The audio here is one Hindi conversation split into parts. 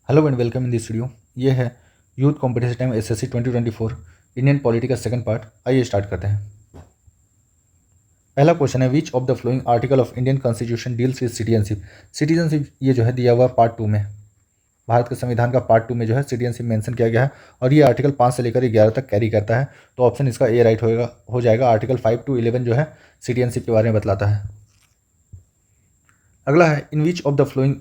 Hello and welcome in this video. ये है youth competition time SSC 2024 Indian polity का सेकंड पार्ट। आइए स्टार्ट करते हैं। पहला क्वेश्चन है, which of the following article of Indian constitution deals with citizenship. Citizenship ये जो है दिया हुआ पार्ट 2 में, भारत के संविधान का पार्ट 2 में जो है सिटीजनशिप मेंशन किया गया है और ये आर्टिकल 5 से लेकर 11 तक कैरी करता है। तो ऑप्शन इसका ए राइट हो जाएगा। आर्टिकल 5 to 11 जो है सिटीजनशिप के बारे में बतलाता है। अगला है, in which of the following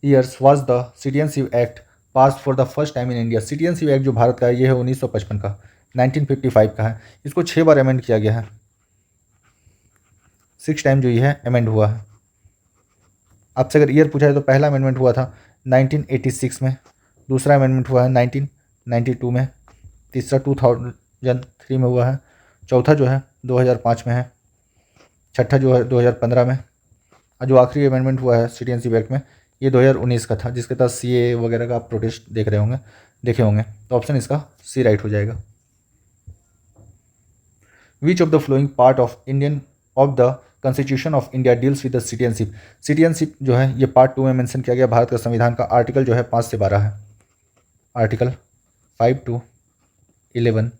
years was the citizenship act passed for the first time in India. Citizenship act जो भारत का है ये है 1955 का, 1955 का है। इसको 6 बार अमेंड किया गया है, 6 टाइम जो ये है अमेंड हुआ है। आपसे अगर ईयर पूछा है तो पहला अमेंडमेंट हुआ था 1986 में, दूसरा अमेंडमेंट हुआ है 1992 में, तीसरा 2003 में हुआ है, चौथा जो है 2005 में है, छठा जो है 2015 में, और जो आखिरी अमेंडमेंट हुआ है सिटीजनशिप एक्ट में ये 2019 का था, जिसके तहत सीए वगैरह का आप प्रोटेस्ट देखे होंगे। तो ऑप्शन इसका सी राइट हो जाएगा। Which of the following part of the constitution of India deals with the citizenship. Citizenship जो है ये पार्ट 2 में मेंशन किया गया। भारत का संविधान का आर्टिकल जो है 5 से 12 है, आर्टिकल 5 to 11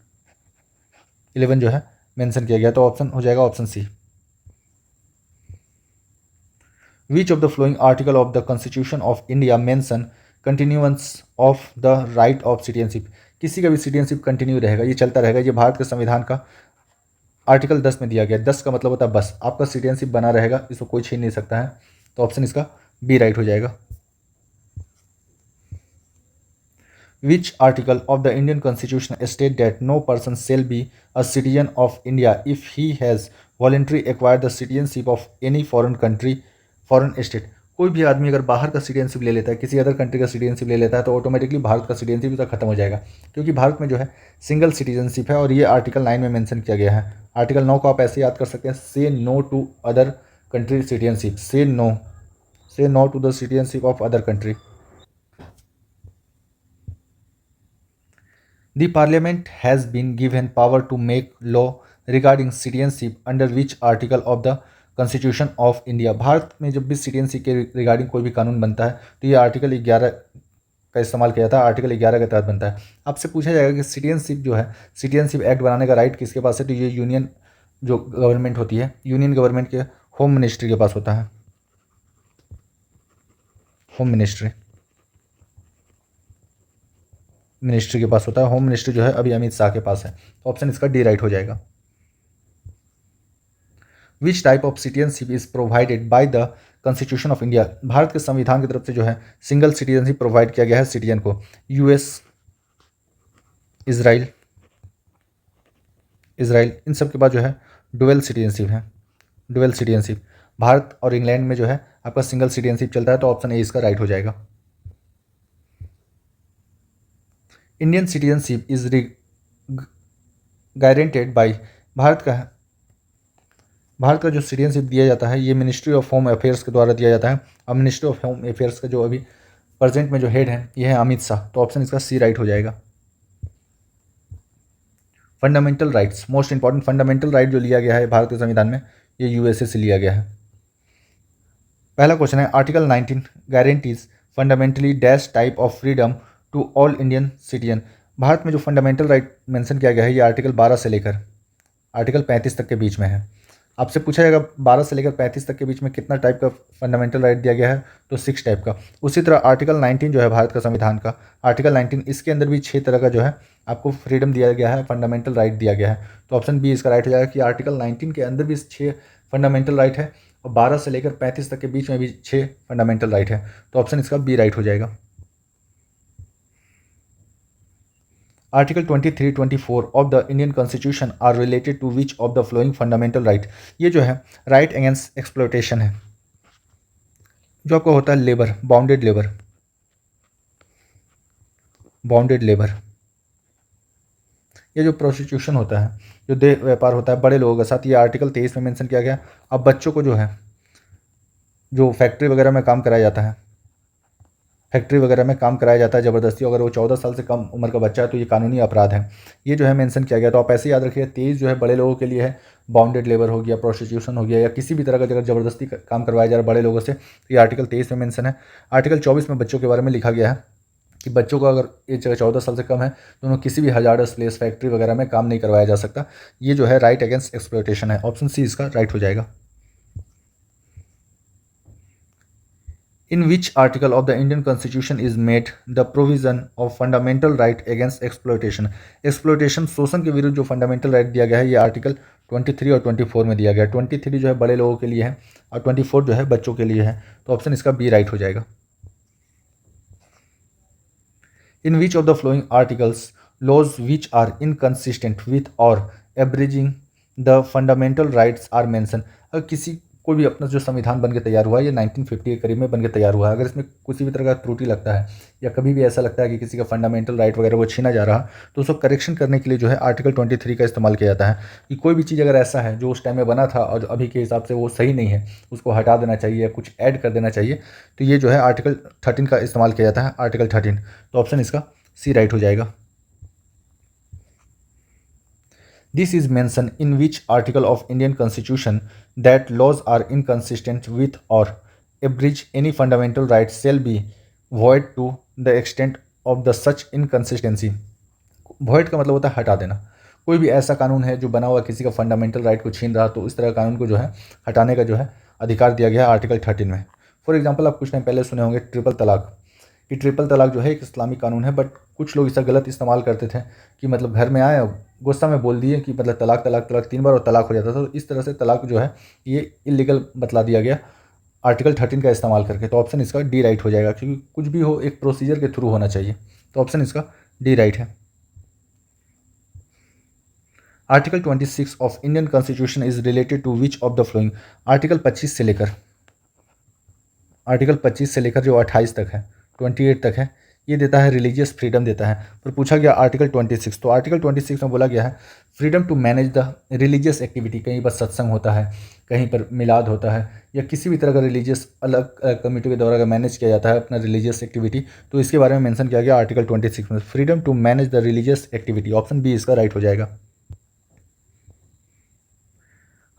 जो है मेंशन किया गया। तो ऑप्शन हो जाएगा option C. Which of the following article of the Constitution of India mention continuance of the right of citizenship। किसी का भी सिटीजनशिप कंटिन्यू रहेगा, ये चलता रहेगा। ये भारत के संविधान का आर्टिकल 10 में दिया गया। 10 का मतलब होता है बस, आपका सिटीजनशिप बना रहेगा, इसको कोई छीन नहीं सकता है। तो ऑप्शन इसका बी राइट हो जाएगा। Which article of the Indian Constitution state that no person shall be a citizen of India if he has voluntarily acquired the citizenship of any foreign state. कोई भी आदमी अगर बाहर का सिटीजनशिप ले लेता है, किसी अदर कंट्री का सिटीजनशिप ले लेता है, तो ऑटोमेटिकली भारत का सिटीजनशिप भी तो खत्म हो जाएगा, क्योंकि भारत में जो है सिंगल सिटीजनशिप है। और ये आर्टिकल 9 में मेंशन किया गया है। आर्टिकल 9 को आप ऐसे याद कर सकते हैं, say no to other country citizenship, say no to the citizenship of other country. The Parliament has been given power to make law regarding citizenship under which article of the constitution of India. Bharat में जब भी सिटीजनशिप के रिगार्डिंग कोई भी कानून बनता है तो ये आर्टिकल 11 का इस्तेमाल किया जाता है। आर्टिकल 11 के तहत बनता है। आपसे पूछा जाएगा कि सिटीजनशिप जो है, सिटीजनशिप एक्ट बनाने का राइट किसके पास है, तो ये यूनियन जो गवर्नमेंट होती है, यूनियन गवर्नमेंट के होम मिनिस्ट्री के पास होता है। होम मिनिस्ट्री के पास होता है। होम मिनिस्ट्री जो है अभी अमित शाह के पास है। तो ऑप्शन इसका डी राइट हो जाएगा। Which type of citizenship is provided by the constitution of India. Bharat के संविधान की तरफ से जो है सिंगल सिटीजनशिप प्रोवाइड किया गया है सिटीजन को। यूएस, इजराइल इन सब के बाद जो है डुअल सिटीजनशिप है। डुअल सिटीजनशिप भारत और इंग्लैंड में जो है आपका सिंगल सिटीजनशिप चलता है। तो ऑप्शन ए इसका राइट हो जाएगा। Indian citizenship is guaranteed bye Bharat का जो सिटीजनशिप दिया जाता है ये मिनिस्ट्री ऑफ होम अफेयर्स के द्वारा दिया जाता है। और मिनिस्ट्री ऑफ होम अफेयर्स का जो अभी प्रेजेंट में जो हेड है ये है अमित शाह। तो ऑप्शन इसका सी राइट हो जाएगा। Fundamental rights, most important fundamental right जो लिया गया है भारत के संविधान में, ये यूएसए से लिया गया है। पहला क्वेश्चन है, article 19 guarantees fundamentally dash type of freedom to all Indian citizen. भारत में जो फंडामेंटल राइट मेंशन किया गया है ये आर्टिकल 12 से लेकर आर्टिकल 35 तक के बीच में है। आपसे पूछा जाएगा 12 से लेकर 35 तक के बीच में कितना टाइप का फंडामेंटल राइट दिया गया है, तो 6 टाइप का। उसी तरह आर्टिकल 19 जो है भारत का संविधान का आर्टिकल 19, इसके अंदर भी 6 तरह का जो है आपको फ्रीडम दिया गया है, फंडामेंटल राइट दिया गया है। तो ऑप्शन बी इसका राइट हो जाएगा कि आर्टिकल 19 के अंदर भी 6 फंडामेंटल राइट है और 12 से लेकर 35 तक के बीच में भी 6 फंडामेंटल राइट है। तो ऑप्शन इसका बी राइट हो जाएगा। Article 23, 24 of the Indian constitution are related to which of the following fundamental right. ये जो है राइट अगेंस्ट एक्सप्लॉयटेशन है, जो आपका होता है लेबर, बाउंडेड लेबर, ये जो प्रोस्टिट्यूशन होता है, जो देह व्यापार होता है बड़े लोगों के साथ, ये आर्टिकल 23 में मेंशन किया गया। अब बच्चों को जो है जो फैक्ट्री वगैरह में काम कराया जाता है, फैक्ट्री वगैरह में काम कराया जाता है ज़बरदस्ती, अगर वो 14 साल से कम उम्र का बच्चा है तो ये कानूनी अपराध है, ये जो है मेंशन किया गया। तो आप ऐसे याद रखिए 23 जो है बड़े लोगों के लिए है, बाउंडेड लेबर हो गया, प्रोस्टिट्यूशन हो गया, या किसी भी तरह का अगर ज़बरदस्ती काम करवाया जा रहा है बड़े लोगों से, तो ये आर्टिकल 23 में मेंशन है। आर्टिकल 24 में बच्चों के बारे में लिखा गया है कि बच्चों का अगर एज 14 साल से कम है तो उन्हें किसी भी हजार्डस प्लेस, फैक्ट्री वगैरह में काम नहीं करवाया जा सकता। ये जो है राइट अगेंस्ट एक्सप्लॉयटेशन है, ऑप्शन सी इसका राइट हो जाएगा। In which article of the Indian Constitution is made the provision of fundamental right against exploitation? Exploitation, शोषण के विरुद्ध जो फंडामेंटल राइट दिया गया है ये आर्टिकल 23 और 24 में दिया गया है। 23 जो है बड़े लोगों के लिए है और 24 जो है बच्चों के लिए है, तो ऑप्शन इसका बी राइट हो जाएगा। In which of the following articles laws which are inconsistent with or abridging the fundamental rights are mentioned? अगर किसी कोई भी अपना जो संविधान बन के तैयार हुआ है ये 1950 के करीब में बन के तैयार हुआ है, अगर इसमें किसी भी तरह का त्रुटि लगता है या कभी भी ऐसा लगता है कि किसी का फंडामेंटल राइट वगैरह वो छीना जा रहा, तो उसको करेक्शन करने के लिए जो है आर्टिकल 23 का इस्तेमाल किया जाता है कि कोई भी चीज़ अगर ऐसा है जो उस टाइम में बना था और अभी के हिसाब से वो सही नहीं है, उसको हटा देना चाहिए या कुछ ऐड कर देना चाहिए, तो ये जो है आर्टिकल 13 का इस्तेमाल किया जाता है, आर्टिकल 13। तो ऑप्शन इसका सी राइट हो जाएगा। This is mentioned in which article of Indian Constitution that laws are inconsistent with or abridge any fundamental rights shall be void to the extent of the such inconsistency? void का मतलब होता है हटा देना। कोई भी ऐसा कानून है जो बना हुआ किसी का फंडामेंटल राइट को छीन रहा, तो इस तरह कानून को जो है हटाने का जो है अधिकार दिया गया है आर्टिकल 13 में। फॉर एग्जाम्पल आप कुछ टाइम पहले सुने होंगे ट्रिपल तलाक, कि ट्रिपल तलाक जो है एक इस्लामिक कानून है, बट कुछ लोग इसका गलत इस्तेमाल करते थे कि मतलब घर में आए गुस्सा में बोल दिए कि मतलब तलाक तलाक तलाक 3 बार और तलाक हो जाता था, तो इस तरह से तलाक जो है ये इलीगल बतला दिया गया आर्टिकल 13 का इस्तेमाल करके। तो ऑप्शन इसका डी राइट हो जाएगा, क्योंकि कुछ भी हो एक प्रोसीजर के थ्रू होना चाहिए, तो ऑप्शन इसका डी राइट है। Article 26 of Indian constitution is related to which of the following? Article 25 से लेकर जो 28 तक है, 28 तक है, ये देता है रिलीजियस फ्रीडम देता है। पर पूछा गया आर्टिकल 26, तो आर्टिकल 26 में बोला गया है freedom to manage the religious activity. कहीं पर सत्संग होता है, कहीं पर मिलाद होता है, या किसी भी तरह का रिलीजियस अलग कमेटी के द्वारा मैनेज किया जाता है अपना रिलीजियस एक्टिविटी, तो इसके बारे में मेंशन किया गया आर्टिकल 26 में, freedom to manage the religious activity. Option B इसका राइट हो जाएगा।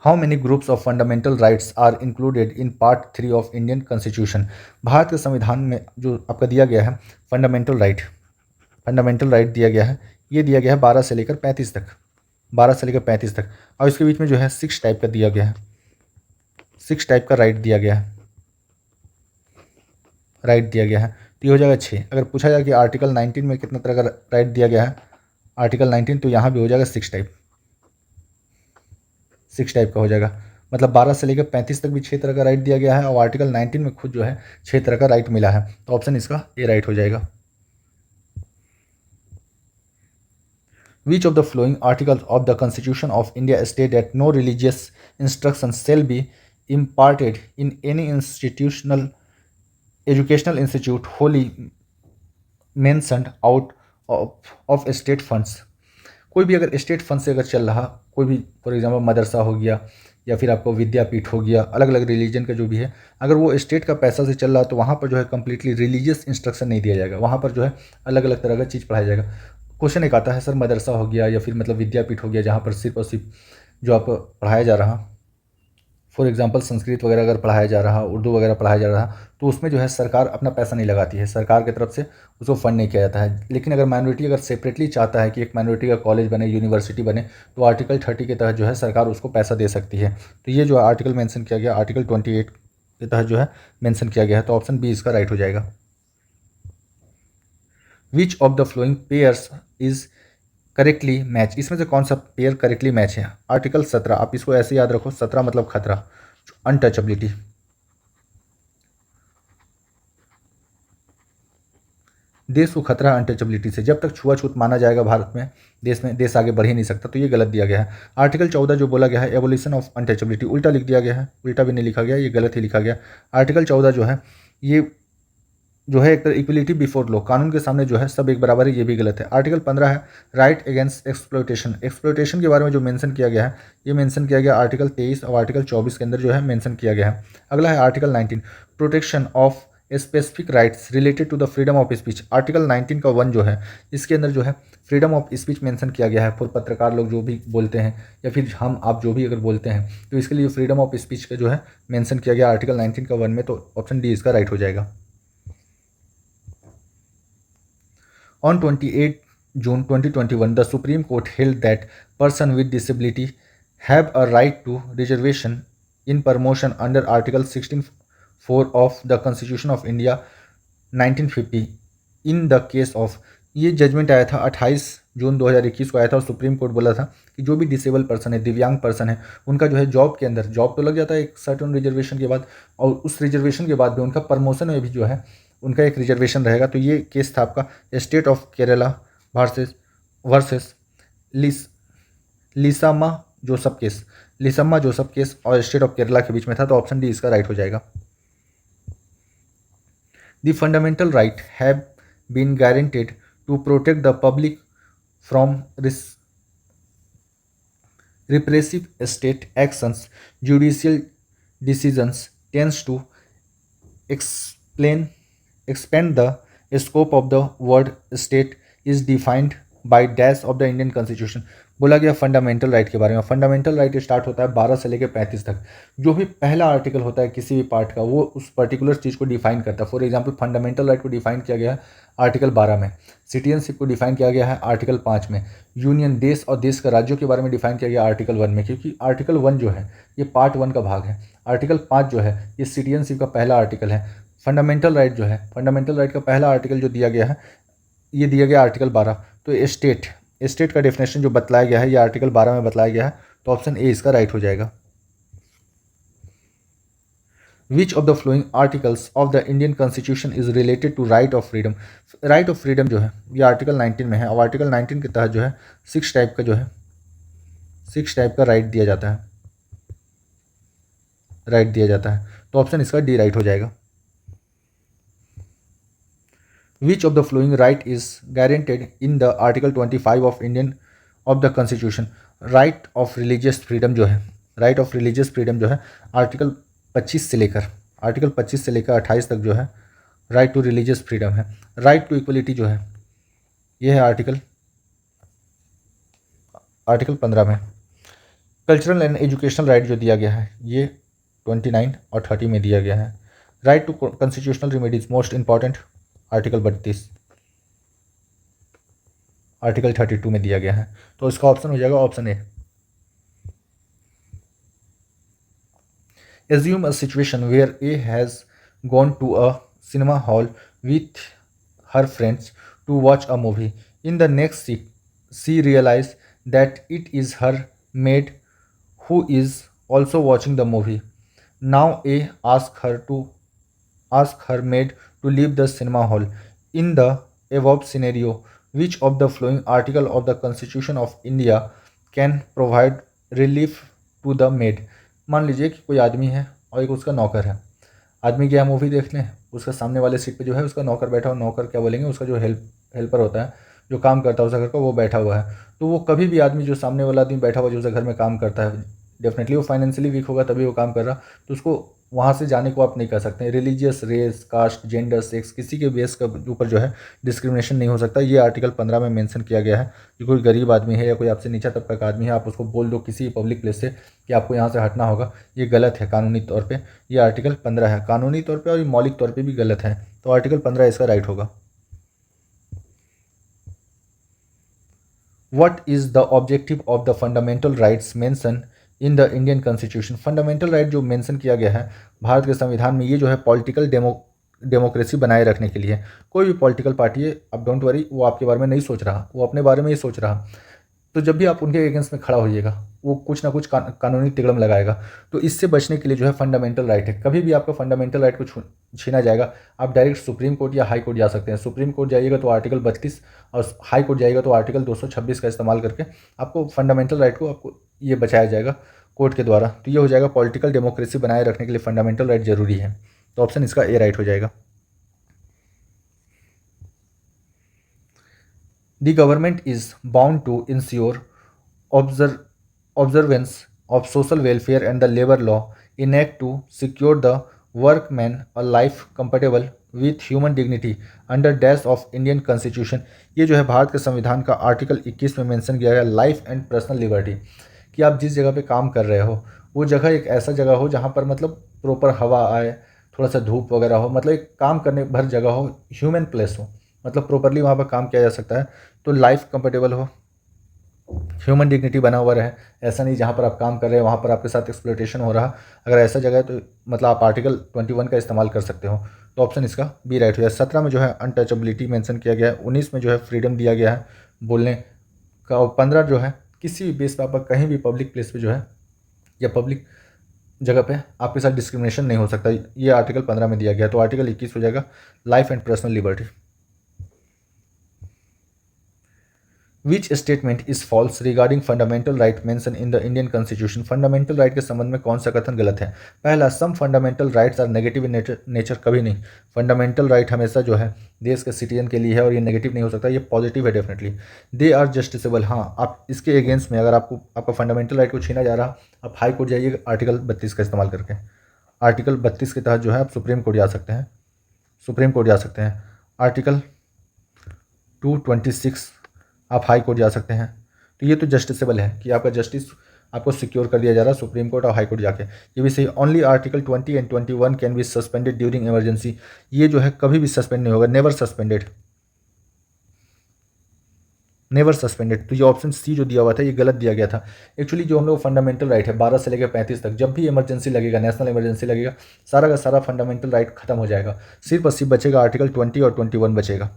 How many groups of fundamental rights are included in part 3 of Indian constitution? Bharat के संविधान में जो आपका दिया गया है फंडामेंटल राइट दिया गया है, ये दिया गया है 12 से लेकर 35 तक, 12 से लेकर 35 तक, और इसके बीच में जो है 6 टाइप का दिया गया है, 6 टाइप का राइट दिया गया है, तो ये हो जाएगा 6। अगर पूछा जाए कि आर्टिकल 19 में कितना तरह का राइट दिया गया है, आर्टिकल 19, तो यहाँ भी हो जाएगा 6 टाइप का हो जाएगा। मतलब 12 से लेकर 35 तक भी 6 तरह का राइट दिया गया है, और आर्टिकल 19 में खुद जो है 6 तरह का राइट मिला है, तो ऑप्शन इसका ए राइट हो जाएगा। Which of the following articles of the Constitution of India state that no religious instruction shall be imparted in any educational institute wholly mentioned out of state funds? कोई भी अगर स्टेट फंड से अगर चल रहा, कोई भी फॉर एग्जांपल मदरसा हो गया या फिर आपको विद्यापीठ हो गया, अलग अलग रिलीजन का जो भी है, अगर वो स्टेट का पैसा से चल रहा तो वहाँ पर जो है कम्प्लीटली रिलीजियस इंस्ट्रक्शन नहीं दिया जाएगा, वहाँ पर जो है अलग अलग तरह का चीज़ पढ़ाया जाएगा। क्वेश्चन एक आता है सर मदरसा हो गया या फिर मतलब विद्यापीठ हो गया जहाँ पर सिर्फ और सिर्फ जो आप पढ़ाया जा रहा, फॉर एग्जांपल संस्कृत वगैरह अगर पढ़ाया जा रहा, उर्दू वगैरह पढ़ाया जा रहा, तो उसमें जो है सरकार अपना पैसा नहीं लगाती है, सरकार की तरफ से उसको फंड नहीं किया जाता है। लेकिन अगर माइनॉरिटी अगर सेपरेटली चाहता है कि एक माइनॉरिटी का कॉलेज बने, यूनिवर्सिटी बने, तो आर्टिकल 30 के तहत जो है सरकार उसको पैसा दे सकती है। तो ये जो आर्टिकल मेंशन किया गया आर्टिकल 28 के तहत जो है मेंशन किया गया है, तो ऑप्शन बी इसका राइट हो जाएगा। Which of the flowing pairs is correctly match? इसमें से कौन सा पेयर करेक्टली मैच है? आर्टिकल 17, आप इसको ऐसे याद रखो, 17 मतलब खतरा, अनटचेबिलिटी। देश को खतरा है अनटचेबिलिटी से, जब तक छुआछूत माना जाएगा भारत में देश आगे बढ़ ही नहीं सकता, तो ये गलत दिया गया है। आर्टिकल 14 जो बोला गया है एवोल्यूशन ऑफ अनटचेबिलिटी, उल्टा लिख दिया गया है, उल्टा भी नहीं लिखा गया, ये गलत ही लिखा गया। आर्टिकल 14 जो है ये जो है एक तरह इक्वलिटी बिफोर लॉ, कानून के सामने जो है सब एक बराबर है, ये भी गलत है। आर्टिकल 15 है राइट अगेंस्ट एक्सप्लॉयटेशन के बारे में जो मेंशन किया गया है, ये मेंशन किया गया आर्टिकल 23 और आर्टिकल 24 के अंदर जो है मेंशन किया गया है। अगला है article 19 protection of specific rights related to the freedom of speech. Article 19 का 1 जो है, इसके अंदर जो है फ्रीडम ऑफ स्पीच मेंशन किया गया है फॉर पत्रकार लोग जो भी बोलते हैं या फिर हम आप जो भी अगर बोलते हैं तो इसके लिए फ्रीडम ऑफ स्पीच का जो है मेंशन किया गया आर्टिकल 19 का 1 में, तो ऑप्शन डी इसका राइट हो जाएगा। On 28 June 2021, the Supreme Court held that persons with disability have a right to reservation in promotion under Article 16(4) of the Constitution of India 1950 in the case of। ये जजमेंट आया था 28 जून 2021 को आया था और सुप्रीम कोर्ट बोला था कि जो भी डिसेबल पर्सन है, दिव्यांग पर्सन है, उनका जो है जॉब के अंदर जॉब तो लग जाता है एक सर्टन रिजर्वेशन के बाद, और उस रिजर्वेशन के बाद भी उनका प्रमोशन में भी जो है उनका एक रिजर्वेशन रहेगा। तो ये केस था आपका state of Kerala versus Lissamma Joseph case और स्टेट ऑफ केरला के बीच में था, तो ऑप्शन डी इसका राइट हो जाएगा। The fundamental right have been guaranteed to protect the public from repressive state actions, judicial decisions tends to expand the scope of the word state is defined by dash of the Indian Constitution। बोला गया फंडामेंटल राइट के बारे में। फंडामेंटल राइट स्टार्ट होता है 12 से लेकर 35 तक। जो भी पहला आर्टिकल होता है किसी भी पार्ट का वो उस पर्टिकुलर चीज़ को डिफाइन करता है। फॉर एग्जांपल फंडामेंटल राइट को डिफाइन किया गया है आर्टिकल 12 में, सिटीजनशिप को डिफाइन किया गया है आर्टिकल 5 में, यूनियन देश और देश का राज्यों के बारे में डिफाइन किया गया आर्टिकल 1 में, क्योंकि आर्टिकल 1 जो है ये पार्ट 1 का भाग है। आर्टिकल 5 जो है ये सिटीजनशिप का पहला आर्टिकल है। फंडामेंटल राइट जो है, फंडामेंटल राइट का पहला आर्टिकल जो दिया गया है ये दिया गया आर्टिकल 12। तो स्टेट का डेफिनेशन जो बतलाया गया है ये आर्टिकल 12 में बतलाया गया है, तो ऑप्शन ए इसका राइट हो जाएगा। Which of the following articles of the Indian constitution is related to right of freedom. Right of freedom जो है ये आर्टिकल 19 में है और आर्टिकल 19 के तहत जो है 6 टाइप का राइट दिया जाता है, तो ऑप्शन इसका डी राइट हो जाएगा। Which of the following right is guaranteed in the Article 25 of Indian of the Constitution? Right of religious freedom जो है, right of religious freedom जो है आर्टिकल 25 से लेकर 28 तक जो है right to religious freedom है। right to equality जो है ये है आर्टिकल 15 में। कल्चरल एंड एजुकेशनल राइट जो दिया गया है ये 29 और 30 में दिया गया है। Right to constitutional remedies most important article 32, article 32 में दिया गया है, तो इसका ऑप्शन हो जाएगा option A. Assume a situation where A has gone to a cinema hall with her friends to watch a movie. In the next seat she realise that it is her maid who is also watching the movie. Now A ask her maid to leave the cinema hall। In the above scenario, which of the following article of the Constitution of India can provide relief to the maid? मान लीजिए कि कोई आदमी है और एक उसका नौकर है। आदमी गया मूवी देखने, उसका सामने वाले सीट पे जो है उसका नौकर बैठा हुआ, नौकर क्या बोलेंगे उसका जो हेल्पर होता है जो काम करता है उसका घर का, वो बैठा हुआ है। तो वो कभी भी आदमी जो सामने वाला आदमी बैठा हुआ जो उसके घर में काम करता है, डेफिनेटली वो फाइनेंशियली वीक होगा तभी वो काम कर रहा, तो उसको वहाँ से जाने को आप नहीं कर सकते। Religious, race, caste, gender, sex किसी के बेस के ऊपर जो है डिस्क्रिमिनेशन नहीं हो सकता। ये आर्टिकल 15 में मेंशन किया गया है कि कोई गरीब आदमी है या कोई आपसे नीचा तबका का आदमी है, आप उसको बोल दो किसी पब्लिक प्लेस से कि आपको यहाँ से हटना होगा, ये गलत है कानूनी तौर पर। ये आर्टिकल 15 है कानूनी तौर पर और ये मौलिक तौर पर भी गलत है, तो आर्टिकल 15 इसका राइट होगा। What is the objective of the fundamental rights mentioned in the Indian constitution. Fundamental right जो मेंशन किया गया है भारत के संविधान में, ये जो है पॉलिटिकल डेमोक्रेसी बनाए रखने के लिए। कोई भी पॉलिटिकल पार्टी है, अब डोंट वरी, वो आपके बारे में नहीं सोच रहा, वो अपने बारे में ही सोच रहा। तो जब भी आप उनके अगेंस्ट में खड़ा होइएगा वो कुछ ना कुछ कानूनी तिगड़म लगाएगा। तो इससे बचने के लिए जो है फंडामेंटल राइट है, कभी भी आपका फंडामेंटल राइट को छीना जाएगा आप डायरेक्ट सुप्रीम कोर्ट या हाई कोर्ट जा सकते हैं। सुप्रीम कोर्ट जाइएगा तो आर्टिकल 32 और हाई कोर्ट जाइएगा तो आर्टिकल 226 का इस्तेमाल करके आपको फंडामेंटल राइट को आपको ये बचाया जाएगा कोर्ट के द्वारा। तो ये हो जाएगा पॉलिटिकल डेमोक्रेसी बनाए रखने के लिए फंडामेंटल राइट जरूरी है, तो ऑप्शन इसका ए राइट हो जाएगा। The government is bound to ensure observance of social welfare and the labor law enact to secure the workman a life comfortable with human dignity under dash of Indian constitution. ये जो है भारत के संविधान का आर्टिकल 21 में मेंशन किया गया, लाइफ एंड पर्सनल लिबर्टी, कि आप जिस जगह पे काम कर रहे हो वो जगह एक ऐसा जगह हो जहाँ पर मतलब प्रॉपर हवा आए, थोड़ा सा धूप वगैरह हो, मतलब एक काम करने भर जगह हो, ह्यूमन प्लेस हो, मतलब प्रॉपरली वहाँ पर काम किया जा सकता है। तो लाइफ कंफर्टेबल हो, ह्यूमन डिग्निटी बना हुआ रहे, ऐसा नहीं जहाँ पर आप काम कर रहे हैं वहाँ पर आपके साथ एक्सप्लॉयटेशन हो रहा, अगर ऐसा जगह है तो मतलब आप आर्टिकल 21 का इस्तेमाल कर सकते हो। तो ऑप्शन इसका बी राइट हो जाए। 17 में जो है अनटचेबिलिटी मेंशन किया गया है, 19 में जो है फ्रीडम दिया गया है बोलने का, और 15 जो है किसी भी बेस पर आप कहीं भी पब्लिक प्लेस पे जो है या पब्लिक जगह पे आपके साथ डिस्क्रिमिनेशन नहीं हो सकता, ये आर्टिकल 15 में दिया गया। तो आर्टिकल 21 हो जाएगा life and personal liberty. Which statement is false regarding fundamental right mention in the Indian constitution. Fundamental right के संबंध में कौन सा कथन गलत है। पहला, some fundamental rights are negative in nature, कभी नहीं। फंडामेंटल राइट हमेशा जो है देश के सिटीजन के लिए है और ये नेगेटिव नहीं हो सकता, ये पॉजिटिव है डेफिनेटली। दे आर जस्टिसेबल, हाँ आप इसके अगेंस्ट में अगर आपको आपका फंडामेंटल राइट को छीना जा रहा, आप हाई कोर्ट जाइए आर्टिकल 32 का इस्तेमाल करके। आर्टिकल 32 के तहत जो है आप सुप्रीम कोर्ट जा सकते हैं, सुप्रीम कोर्ट जा सकते हैं। आर्टिकल 226 आप हाई कोर्ट जा सकते हैं। तो ये तो जस्टिसेबल है कि आपका जस्टिस आपको सिक्योर कर दिया जा रहा है सुप्रीम कोर्ट और हाई कोर्ट जाके, ये भी सही। Only article 20 and 21 can be suspended during emergency, ये जो है कभी भी सस्पेंड नहीं होगा, नेवर सस्पेंडेड, नेवर सस्पेंडेड। तो ये ऑप्शन सी जो दिया हुआ था ये गलत दिया गया था। एक्चुअली जो हम लोग फंडामेंटल राइट है 12 से लेकर 35 तक, जब भी इमरजेंसी लगेगा, नेशनल इमरजेंसी लगेगा, सारा का सारा फंडामेंटल राइट खत्म हो जाएगा, सिर्फ और सिर्फ बचेगा आर्टिकल 20 और 21 बचेगा।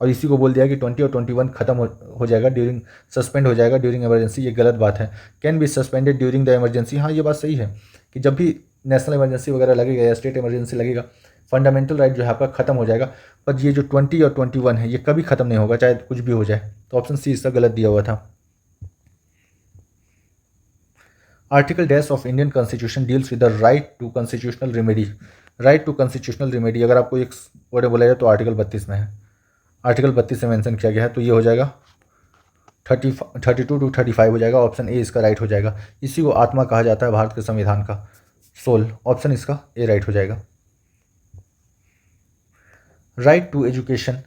और इसी को बोल दिया कि 20 और 21 खत्म हो जाएगा ड्यूरिंग, सस्पेंड हो जाएगा ड्यूरिंग इमरजेंसी, ये गलत बात है। Can be suspended during the emergency, हाँ ये बात सही है कि जब भी नेशनल इमरजेंसी वगैरह लगेगा या स्टेट इमरजेंसी लगेगा, फंडामेंटल राइट जो है आपका खत्म हो जाएगा। पर ये जो 20 और 21 है ये कभी खत्म नहीं होगा, चाहे कुछ भी हो जाए। तो ऑप्शन सी इसका गलत दिया हुआ था। Article dash of Indian constitution deals with the right to constitutional remedy. Right to constitutional remedy अगर आपको एक वर्ड बोला जाए तो आर्टिकल 32 में है, आर्टिकल 32 से मेंशन किया गया है। तो ये हो जाएगा 32 टू 35 हो जाएगा, ऑप्शन ए इसका राइट हो जाएगा। इसी को आत्मा कहा जाता है भारत के संविधान का, सोल, ऑप्शन इसका ए राइट हो जाएगा। Right to education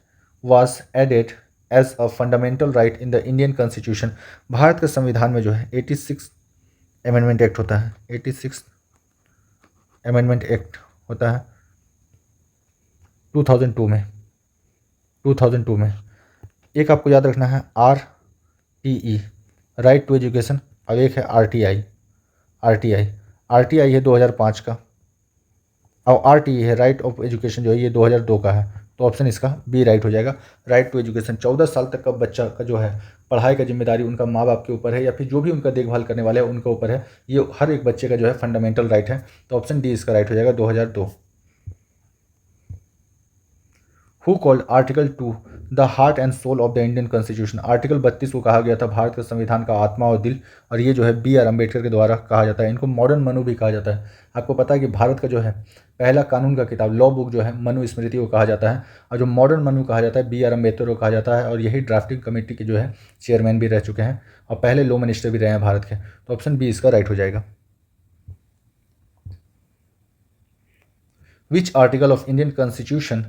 was added as a fundamental right in the Indian constitution. Bharat के संविधान में जो है 86 अमेंडमेंट एक्ट होता है, 86 अमेंडमेंट एक्ट होता है 2002 में, 2002 में। एक आपको याद रखना है RTE, राइट टू एजुकेशन, और एक है RTI, RTI है 2005 का, और RTE है राइट ऑफ एजुकेशन जो है ये 2002 का है। तो ऑप्शन इसका बी राइट हो जाएगा। राइट टू एजुकेशन, 14 साल तक का बच्चा का जो है पढ़ाई का जिम्मेदारी उनका माँ बाप के ऊपर है या फिर जो भी उनका देखभाल करने वाले हैं उनके ऊपर है, ये हर एक बच्चे का जो है फंडामेंटल राइट है। तो ऑप्शन डी इसका राइट हो जाएगा 2002। Who called article 2 the heart and soul of the Indian constitution. Article 32 को कहा गया था भारत के संविधान का आत्मा और दिल, और ये जो है BR अम्बेडकर के द्वारा कहा जाता है। इनको मॉडर्न मनु भी कहा जाता है। आपको पता है कि भारत का जो है पहला कानून का किताब, लॉ बुक जो है मनु स्मृति को कहा जाता है, और जो मॉडर्न मनु कहा जाता है BR अम्बेडकर को कहा जाता है, और यही ड्राफ्टिंग कमेटी के जो है चेयरमैन भी रह चुके हैं और पहले लॉ मिनिस्टर भी रहे हैं भारत के। तो ऑप्शन बी इसका राइट हो जाएगा। Which article of Indian constitution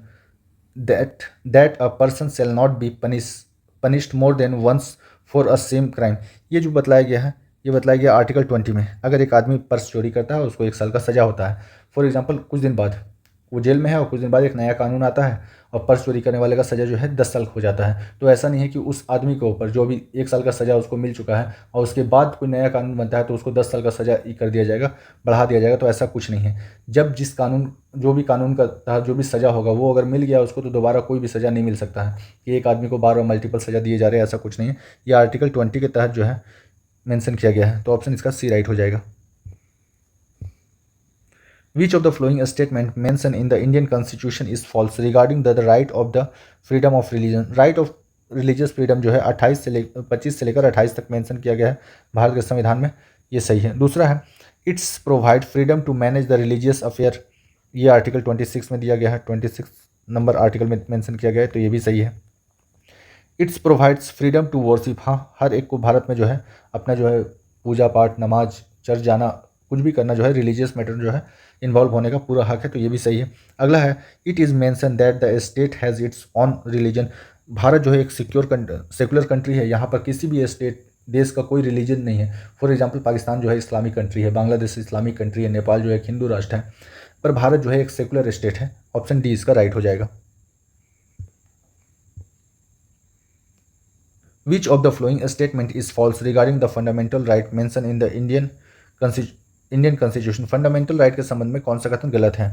that a person shall not be punished more than once for a same crime। ये जो बतलाया गया है ये बतलाया गया आर्टिकल 20 में। अगर एक आदमी पर्स चोरी करता है उसको 1 साल का सजा होता है। फॉर एग्जांपल कुछ दिन बाद वो जेल में है और कुछ दिन बाद एक नया कानून आता है और पर्स चोरी करने वाले का सजा जो है 10 साल हो जाता है। तो ऐसा नहीं है कि उस आदमी के ऊपर जो भी 1 साल का सजा उसको मिल चुका है और उसके बाद कोई नया कानून बनता है तो उसको 10 साल का सजा ही कर दिया जाएगा, बढ़ा दिया जाएगा। तो ऐसा कुछ नहीं है। जब जिस कानून जो भी कानून का तहत जो भी सज़ा होगा वो अगर मिल गया उसको तो दोबारा कोई भी सज़ा नहीं मिल सकता है कि एक आदमी को बार बार मल्टीपल सज़ा दिए जा रहे हैं, ऐसा कुछ नहीं है। ये आर्टिकल 20 के तहत जो है मेंशन किया गया है। तो ऑप्शन इसका सी राइट हो जाएगा। Which of the following statement mentioned in the Indian Constitution is false regarding the right of the freedom of religion। right of religious freedom जो है 25 से लेकर 28 तक मेंशन किया गया है भारत के संविधान में, ये सही है। दूसरा है it's provide freedom to manage the religious affair, ये आर्टिकल 26 में दिया गया है, 26 नंबर आर्टिकल में मेंशन किया गया है, तो ये भी सही है। It's provides freedom to worship, हाँ हर एक को भारत में जो है अपना जो है पूजा पाठ, नमाज, चर्च जाना कुछ भी करना जो है रिलीजियस मैटर जो है इन्वॉल्व होने का पूरा हक है, तो ये भी सही है। अगला है it is mention that the state has its on religion. Bharat जो है एक सेकुलर कंट्री है, यहाँ पर किसी भी स्टेट देश का कोई रिलीजन नहीं है। फॉर एग्जाम्पल पाकिस्तान जो है इस्लामिक कंट्री है, बांग्लादेश इस्लामिक कंट्री है, नेपाल जो है एक हिंदू राष्ट्र है, पर भारत जो है एक सेकुलर स्टेट है। ऑप्शन डी इसका राइट हो जाएगा। Which of the following statement is false regarding the fundamental right mentioned in the Indian Constitution? Fundamental right के संबंध में कौन सा कथन गलत है?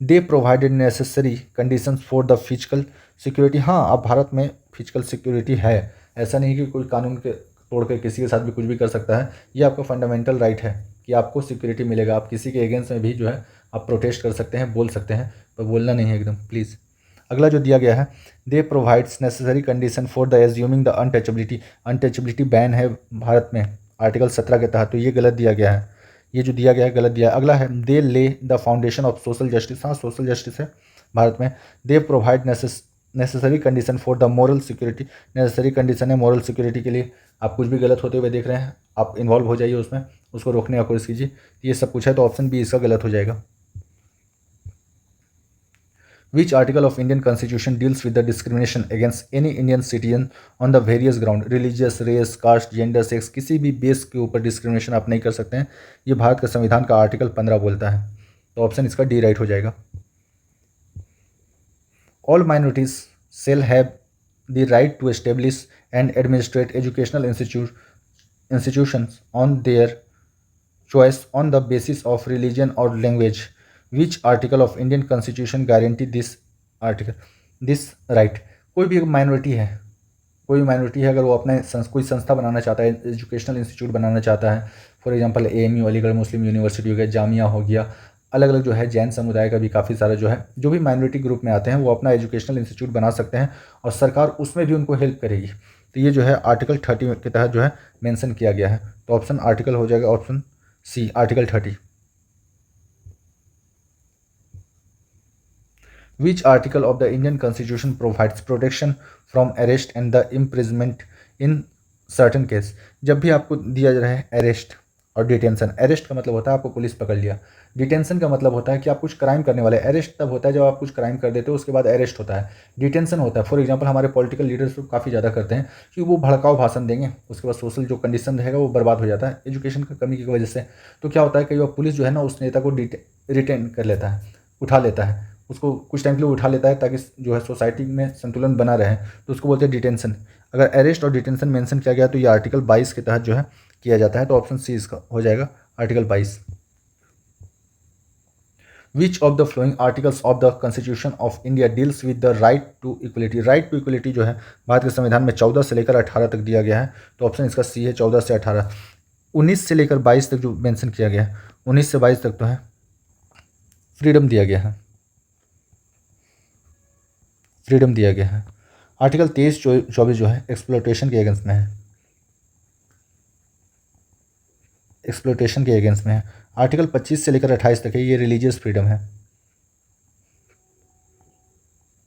दे provided necessary conditions for the physical security. हाँ, अब भारत में फिजिकल सिक्योरिटी है, ऐसा नहीं कि कोई कानून के तोड़ के किसी के साथ भी कुछ भी कर सकता है। ये आपका फंडामेंटल राइट है कि आपको सिक्योरिटी मिलेगा। आप किसी के अगेंस्ट में भी जो है आप प्रोटेस्ट कर सकते हैं, बोल सकते हैं, पर बोलना नहीं है एकदम प्लीज़। अगला जो दिया गया है they provides necessary condition for the assuming the untouchability. Untouchability ban है भारत में आर्टिकल 17 के तहत, तो ये गलत दिया गया है। ये जो दिया गया है गलत दिया है। अगला है दे ले the foundation of social justice. हाँ, सोशल जस्टिस है भारत में। They provide necessary condition for the moral security. Necessary condition है मोरल सिक्योरिटी के लिए। आप कुछ भी गलत होते हुए देख रहे हैं, आप इन्वॉल्व हो जाइए उसमें, उसको रोकने का कोशिश कीजिए। ये सब पूछा है तो ऑप्शन बी इसका गलत हो जाएगा। Which article of Indian Constitution deals with the discrimination against any Indian citizen on the various ground? Religious, race, caste, gender, sex, किसी भी बेस के ऊपर डिस्क्रिमिनेशन आप नहीं कर सकते हैं। ये भारत का संविधान का आर्टिकल 15 बोलता है, तो ऑप्शन इसका डी राइट हो जाएगा। All minorities shall have the right to establish and administrate educational institutions on their choice on the basis of religion or language. Which article of Indian Constitution guarantee this right? कोई भी एक माइनॉरिटी है, कोई माइनॉरिटी है, अगर वो अपने कोई संस्था बनाना चाहता है, एजुकेशनल इंस्टीट्यूट बनाना चाहता है, for example AMU Aligarh Muslim university हो गया, जामिया हो गया, अलग अलग जो है जैन समुदाय का भी काफ़ी सारा जो है जो भी माइनॉरिटी ग्रुप में आते हैं वो अपना एजुकेशनल इंस्टीट्यूट बना सकते हैं और सरकार उसमें भी उनको हेल्प करेगी। तो ये जो है आर्टिकल 30 के तहत जो है मेंशन किया गया है, तो ऑप्शन आर्टिकल हो जाएगा option C article 30। Which article of the Indian Constitution provides protection from arrest and the imprisonment in certain case? जब भी आपको दिया जा रहा है अरेस्ट और डिटेंशन, अरेस्ट का मतलब होता है आपको पुलिस पकड़ लिया, डिटेंशन का मतलब होता है कि आप कुछ क्राइम करने वाले। अरेस्ट तब होता है जब आप कुछ क्राइम कर देते हो, उसके बाद अरेस्ट होता है। डिटेंशन होता है फॉर एग्जांपल हमारे पॉलिटिकल लीडर्स तो काफ़ी ज़्यादा करते हैं कि वो भड़काऊ भाषण देंगे, उसके बाद सोशल जो कंडीशन रहेगा वो बर्बाद हो जाता है एजुकेशन की कमी की वजह से। तो क्या होता है कई बार पुलिस जो है ना उस नेता को रिटेन कर लेता है, उठा लेता है, उसको कुछ टाइम के लिए उठा लेता है ताकि जो है सोसाइटी में संतुलन बना रहे, तो उसको बोलते हैं डिटेंशन। अगर अरेस्ट और डिटेंशन मेंशन किया गया तो ये आर्टिकल 22 के तहत जो है किया जाता है, तो ऑप्शन सी इसका हो जाएगा article 22। Which of the following articles of the constitution of India deals with the right to equality? Right to equality जो है भारत के संविधान में 14 से लेकर 18 तक दिया गया है, तो ऑप्शन इसका सी है 14 से 18। 19 से लेकर 22 तक जो मेंशन किया गया है, 19 से 22 तक तो है फ्रीडम दिया गया है, फ्रीडम दिया गया है। आर्टिकल 23-24 जो है एक्सप्लोटेशन के अगेंस्ट में है, एक्सप्लोटेशन के अगेंस्ट में है। आर्टिकल 25 से लेकर 28 तक है, ये रिलीजियस फ्रीडम है,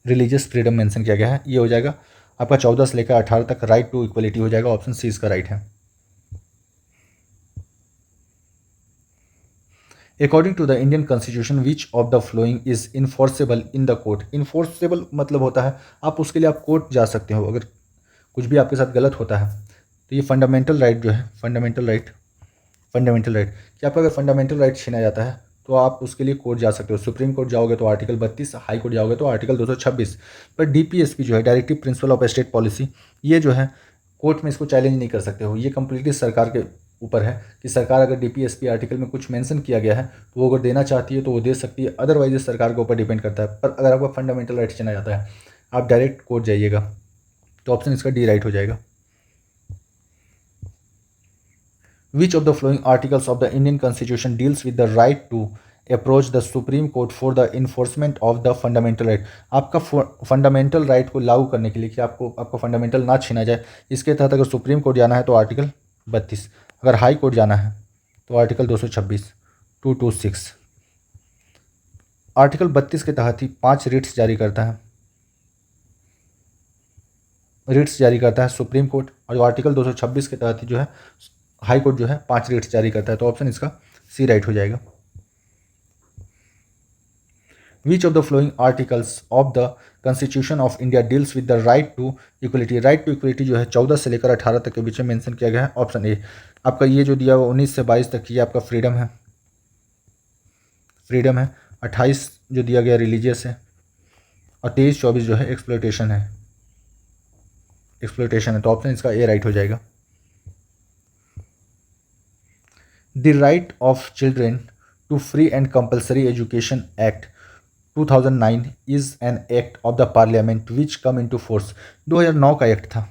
रिलीजियस फ्रीडम मेंशन किया गया है। ये हो जाएगा आपका 14 से लेकर 18 तक राइट टू इक्वलिटी हो जाएगा, ऑप्शन सी इसका राइट है। According to the Indian constitution which of the following is enforceable in the court? Enforceable मतलब होता है आप उसके लिए आप कोर्ट जा सकते हो अगर कुछ भी आपके साथ गलत होता है। तो ये फंडामेंटल राइट जो है, फंडामेंटल राइट कि आपका अगर फंडामेंटल राइट छीना जाता है तो आप उसके लिए कोर्ट जा सकते हो। सुप्रीम कोर्ट जाओगे तो आर्टिकल 32, हाई कोर्ट जाओगे तो आर्टिकल 226। पर DPSP जो है directive principle of state policy, ये जो है कोर्ट में इसको चैलेंज नहीं कर सकते हो। ये कंप्लीटली सरकार के ऊपर है कि सरकार अगर DPSP आर्टिकल में कुछ मेंशन किया गया है तो वो अगर देना चाहती है तो वो दे सकती है, अदरवाइज सरकार के ऊपर डिपेंड करता है। पर अगर आपका फंडामेंटल राइट छीना जाता है आप डायरेक्ट कोर्ट जाइएगा, तो ऑप्शन इसका डी राइट हो जाएगा। Which of the following articles of the Indian Constitution deals with the right to approach the Supreme Court for the enforcement of the fundamental right? आपका फंडामेंटल राइट को लागू करने के लिए कि आपका फंडामेंटल ना छीना जाए, इसके तहत अगर सुप्रीम कोर्ट जाना है तो आर्टिकल 32, अगर हाई कोर्ट जाना है तो आर्टिकल 226 226। आर्टिकल 32 के तहत ही 5 रिट्स जारी करता है सुप्रीम कोर्ट, और आर्टिकल 226 के तहत ही जो है हाई कोर्ट जो है 5 रिट्स जारी करता है, तो ऑप्शन इसका सी राइट हो जाएगा। Which of the following articles of the constitution of India deals with the right to equality. Right to equality जो है 14 से लेकर 18 तक के बीच में मेंशन किया गया है। ऑप्शन ए आपका ये जो दिया हुआ 19 से 22 तक ये आपका फ्रीडम है, 28 जो दिया गया रिलीजियस है, और 23-24 जो है एक्सप्लोइटेशन है, तो ऑप्शन इसका ए राइट हो जाएगा। The right of children to free and compulsory education act 2009 is an act of the parliament which come into force. 2009 का एक्ट था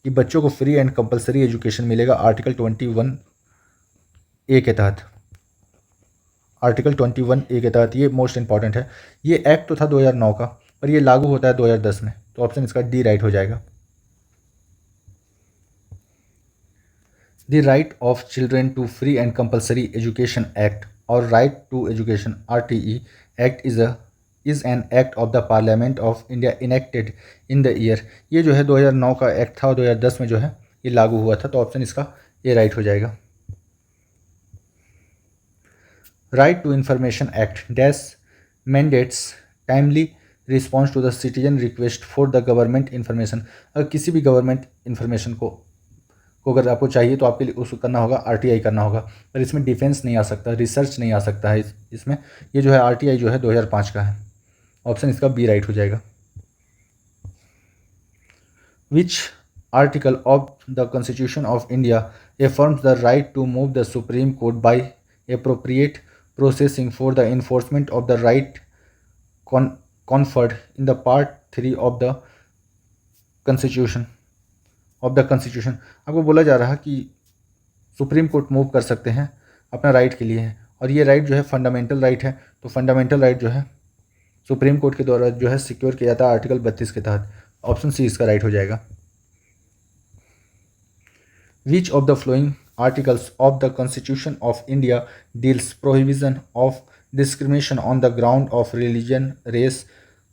कि बच्चों को फ्री एंड कंपल्सरी एजुकेशन मिलेगा आर्टिकल 21 ए के तहत। आर्टिकल 21 ए के तहत ये मोस्ट इंपॉर्टेंट है। ये एक्ट तो था 2009 का, पर ये लागू होता है 2010 में, तो ऑप्शन इसका डी राइट हो जाएगा। The right of children to free and compulsory education act और right to education RTE act is an act of the parliament of India enacted in the year. ये जो है 2009 का एक्ट था और 2010 में जो है ये लागू हुआ था, तो ऑप्शन इसका ए राइट हो जाएगा। Right to information act dash mandates timely response to the citizen request for the government information. अगर किसी भी गवर्नमेंट इन्फॉर्मेशन को अगर आपको चाहिए तो आपके लिए उसको करना होगा RTI करना होगा, पर इसमें डिफेंस नहीं आ सकता, रिसर्च नहीं आ सकता है इसमें। ये जो है RTI जो है 2005 का है, ऑप्शन इसका बी राइट हो जाएगा। Which article of the constitution of India affirms the right to move the supreme court by appropriate processing for the enforcement of the right conferred in the part 3 of the constitution आपको बोला जा रहा है कि सुप्रीम कोर्ट मूव कर सकते हैं अपना राइट के लिए है, और ये राइट जो है फंडामेंटल राइट है, तो फंडामेंटल राइट जो है सुप्रीम कोर्ट के द्वारा जो है सिक्योर किया जाता है आर्टिकल 32 के तहत। ऑप्शन सी इसका राइट हो जाएगा। Which of the following articles of the constitution of India deals prohibition of discrimination on the ground of religion, race,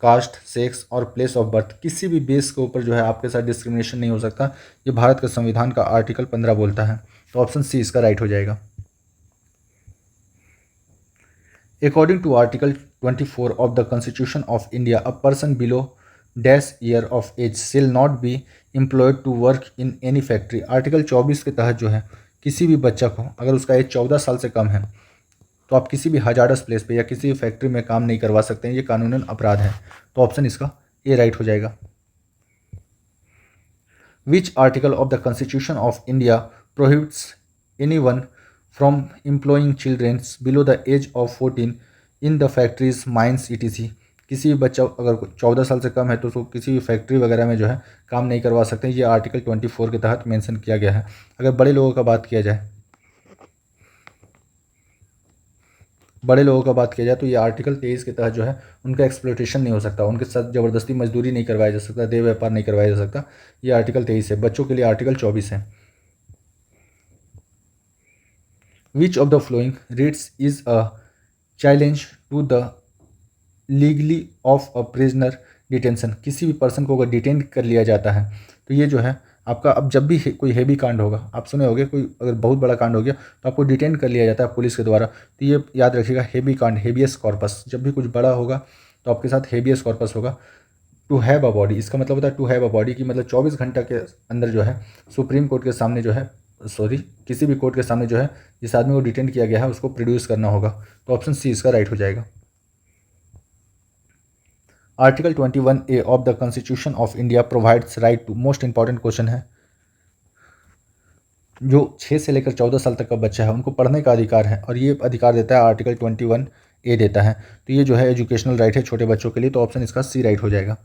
caste, sex और प्लेस ऑफ बर्थ। किसी भी बेस के ऊपर जो है आपके साथ डिस्क्रिमिनेशन नहीं हो सकता, ये भारत के संविधान का आर्टिकल 15 बोलता है, तो ऑप्शन सी इसका राइट हो जाएगा। According to article 24 of the constitution of India a person below dash year of age shall not be employed to work in any factory. Article 24 के तहत जो है किसी भी बच्चा को अगर उसका एज 14 साल से कम है तो आप किसी भी हजारस प्लेस पे या किसी भी फैक्ट्री में काम नहीं करवा सकते हैं, ये कानूनन अपराध है, तो ऑप्शन इसका ए राइट हो जाएगा। Which article of the constitution of India prohibits anyone from employing childrens below the age of 14 in the factories, mines ETC। किसी भी बच्चा अगर 14 साल से कम है तो उसको किसी भी फैक्ट्री वगैरह में जो है काम नहीं करवा सकते, ये आर्टिकल 24 के तहत मेंशन किया गया है। अगर बड़े लोगों का बात किया जाए तो ये आर्टिकल 23 के तहत जो है उनका एक्सप्लॉयटेशन नहीं हो सकता, उनके साथ ज़बरदस्ती मजदूरी नहीं करवाया जा सकता, देह व्यापार नहीं करवाया जा सकता, ये आर्टिकल 23 है। बच्चों के लिए आर्टिकल 24 है। Which of the following writs is a challenge to the legally of a prisoner detention. किसी भी पर्सन को अगर डिटेन कर लिया जाता है तो ये जो है आपका, अब जब भी कोई हेवी कांड होगा, आप सुने होंगे कोई अगर बहुत बड़ा कांड हो गया तो आपको डिटेन कर लिया जाता है पुलिस के द्वारा, तो ये याद रखिएगा हेवी कांड, हेबियस कॉर्पस, जब भी कुछ बड़ा होगा तो आपके साथ हेबियस कॉर्पस होगा। टू हैव अ बॉडी, इसका मतलब होता है टू हैव अ बॉडी की मतलब 24 घंटा के अंदर जो है सुप्रीम कोर्ट के सामने जो है किसी भी कोर्ट के सामने जो है जिस आदमी को डिटेन किया गया है उसको प्रोड्यूस करना होगा, तो ऑप्शन सी इसका राइट हो जाएगा। Article 21A of the constitution of India provides right to, most important question है, जो 6 से लेकर 14 साल तक का बच्चा है उनको पढ़ने का अधिकार है, और ये अधिकार देता है आर्टिकल 21A देता है, तो ये जो है एजुकेशनल राइट है छोटे बच्चों के लिए, तो ऑप्शन इसका सी राइट हो जाएगा।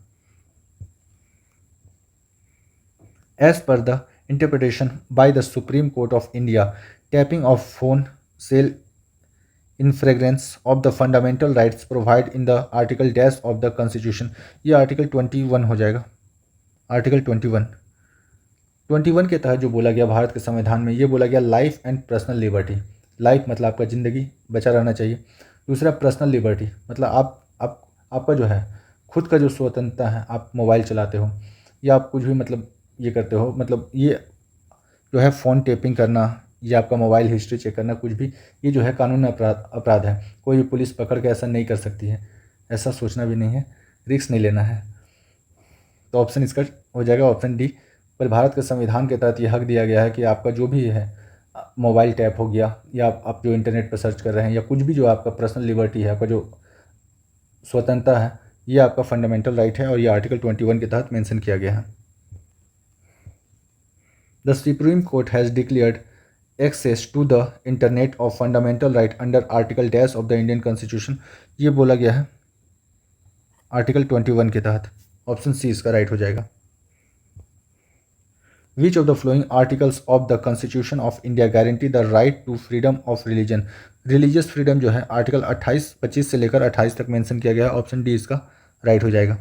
As per the interpretation by the supreme Court of India tapping of phone cell in fragrance of the fundamental rights provide in the article dash of the constitution. ये आर्टिकल 21 हो जाएगा। आर्टिकल 21 के तहत जो बोला गया भारत के संविधान में, ये बोला गया life and personal liberty. Life मतलब आपका ज़िंदगी बचा रहना चाहिए, दूसरा पर्सनल लिबर्टी मतलब आपका जो है खुद का जो स्वतंत्रता है, आप मोबाइल चलाते हो या आप कुछ भी मतलब ये करते हो, मतलब ये जो है फ़ोन टेपिंग करना ये आपका मोबाइल हिस्ट्री चेक करना, कुछ भी, ये जो है कानूनी अपराध है। कोई भी पुलिस पकड़ के ऐसा नहीं कर सकती है, ऐसा सोचना भी नहीं है, रिस्क नहीं लेना है। तो ऑप्शन इसका हो जाएगा ऑप्शन डी। पर भारत के संविधान के तहत ये हक दिया गया है कि आपका जो भी है मोबाइल टैप हो गया, या आप जो इंटरनेट पर सर्च कर रहे हैं, या कुछ भी जो आपका पर्सनल लिबर्टी है, आपका जो स्वतंत्रता है, ये आपका फंडामेंटल राइट है और ये आर्टिकल 21 के तहत मेंशन किया गया है। The supreme Court has declared access to the internet of fundamental right under article dash of the Indian constitution. ये बोला गया है आर्टिकल 21 के तहत। ऑप्शन सी इसका राइट हो जाएगा। Which of the following articles of the constitution of India guarantee the right to freedom of religion. Religious freedom जो है आर्टिकल 25 से लेकर 28 तक मेंशन किया गया है। ऑप्शन डी इसका राइट हो जाएगा।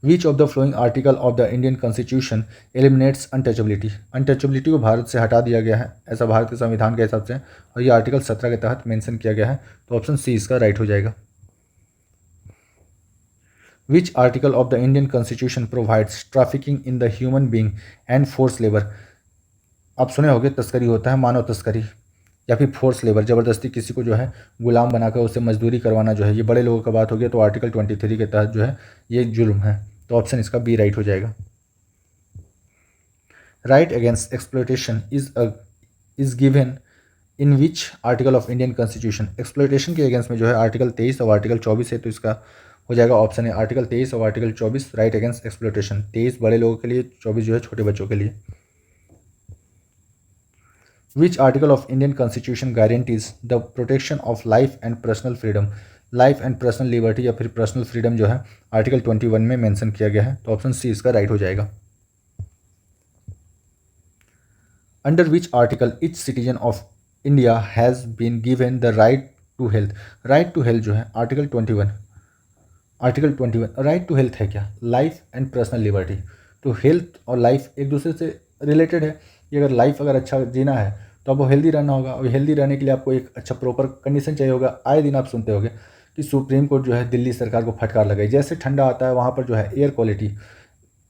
Which of the following article of the Indian constitution eliminates untouchability. Untouchability को भारत से हटा दिया गया है, ऐसा भारत के संविधान के हिसाब से, और ये आर्टिकल 17 के तहत मेंशन किया गया है। तो ऑप्शन सी इसका राइट हो जाएगा। Which article of the Indian constitution provides trafficking in the human being and force labour. आप सुने होंगे तस्करी होता है, मानव तस्करी या फिर फोर्स लेबर, ज़बरदस्ती किसी को जो है गुलाम बनाकर उससे मजदूरी करवाना जो है, ये बड़े लोगों का बात हो गया। तो आर्टिकल 23 के तहत जो है ये जुल्म है। तो ऑप्शन इसका बी राइट हो जाएगा। Right against exploitation is given in which article of Indian constitution. Exploitation के अगेंस्ट में जो है आर्टिकल 23 और आर्टिकल 24 है। तो इसका हो जाएगा ऑप्शन है आर्टिकल 23 और आर्टिकल 24 राइट अगेंस्ट एक्सप्लॉयटेशन। 23 बड़े लोगों के लिए, 24 जो है छोटे बच्चों के लिए। विच article of Indian constitution guarantees the protection of life and personal freedom. Life and personal liberty या फिर पर्सनल फ्रीडम जो है आर्टिकल 21 में मेंशन किया गया है। तो ऑप्शन सी इसका राइट हो जाएगा। Under which article each citizen of India has been given the right to health. Right to health जो है article 21, article 21 right to health है क्या, लाइफ एंड पर्सनल लिबर्टी। तो हेल्थ और लाइफ एक दूसरे से रिलेटेड है। कि अगर लाइफ अगर अच्छा जीना है तो आपको हेल्दी रहना होगा, और हेल्दी रहने के लिए आपको एक अच्छा प्रॉपर कंडीशन चाहिए होगा। आए दिन आप सुनते होंगे कि सुप्रीम कोर्ट जो है दिल्ली सरकार को फटकार लगाई। जैसे ठंडा आता है वहाँ पर जो है एयर क्वालिटी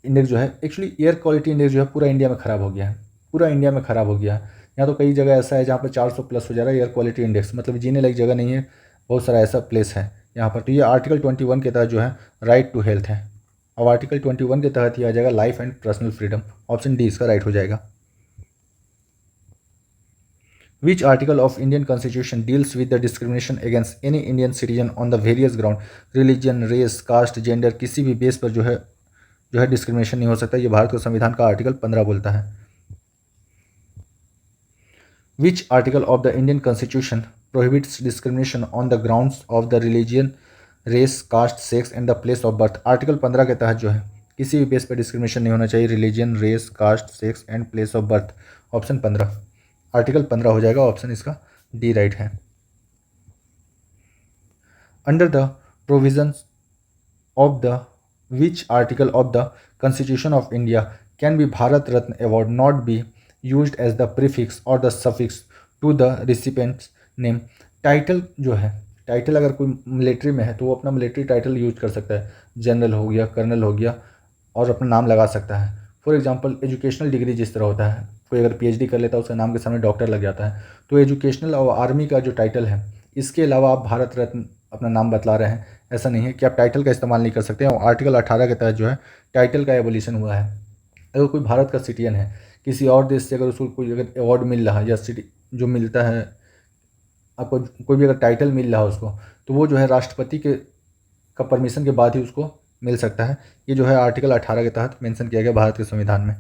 इंडेक्स जो है, एक्चुअली एयर क्वालिटी इंडेक्स जो है पूरा इंडिया में ख़राब हो गया है, पूरा इंडिया में ख़राब हो गया है। यहाँ तो कई जगह ऐसा है जहाँ पर 400 प्लस हो जा रहा है एयर क्वालिटी इंडेक्स, मतलब जीने लायक जगह नहीं है, बहुत सारा ऐसा प्लेस है यहाँ पर। तो ये आर्टिकल 21 के तहत जो है राइट टू हेल्थ है, और आर्टिकल 21 के तहत ही आ जाएगा life and personal freedom. Option D इसका राइट हो जाएगा। Which article of Indian constitution deals with the discrimination against any Indian citizen on the various ground. Religion, race, caste, gender, किसी भी बेस पर जो है डिस्क्रिमिनेशन नहीं हो सकता। ये भारत के संविधान का आर्टिकल 15 बोलता है। Which article of the Indian constitution prohibits discrimination on the grounds of the religion, race, caste, sex and the place of birth. Article 15 के तहत जो है किसी भी बेस पर डिस्क्रिमिनेशन नहीं होना चाहिए, religion, race, caste, sex and place of birth. Option 15, article 15 हो जाएगा। ऑप्शन इसका डी राइट है। Under the provisions of the which article of the constitution of India can be Bharat Ratna award not be used as the prefix और the suffix to the recipient's name. Title जो है, टाइटल अगर कोई मिलिट्री में है तो वो अपना मिलिट्री टाइटल यूज कर सकता है, जनरल हो गया, कर्नल हो गया, और अपना नाम लगा सकता है। फॉर एग्जांपल एजुकेशनल डिग्री जिस तरह होता है, कोई अगर पीएचडी कर लेता है उसके नाम के सामने डॉक्टर लग जाता है। तो एजुकेशनल और आर्मी का जो टाइटल है, इसके अलावा आप भारत रत्न अपना नाम बतला रहे हैं, ऐसा नहीं है कि आप टाइटल का इस्तेमाल नहीं कर सकते हैं। और आर्टिकल 18 के तहत जो है टाइटल का एबोलिशन हुआ है। अगर कोई भारत का सिटीजन है, किसी और देश से अगर उसको कोई अगर अवार्ड मिल रहा है या सिटी जो मिलता है, आपको कोई भी अगर टाइटल मिल रहा है उसको, तो वो जो है राष्ट्रपति के का परमिशन के बाद ही उसको मिल सकता है। ये जो है आर्टिकल 18 के तहत मेंशन किया गया भारत के संविधान में।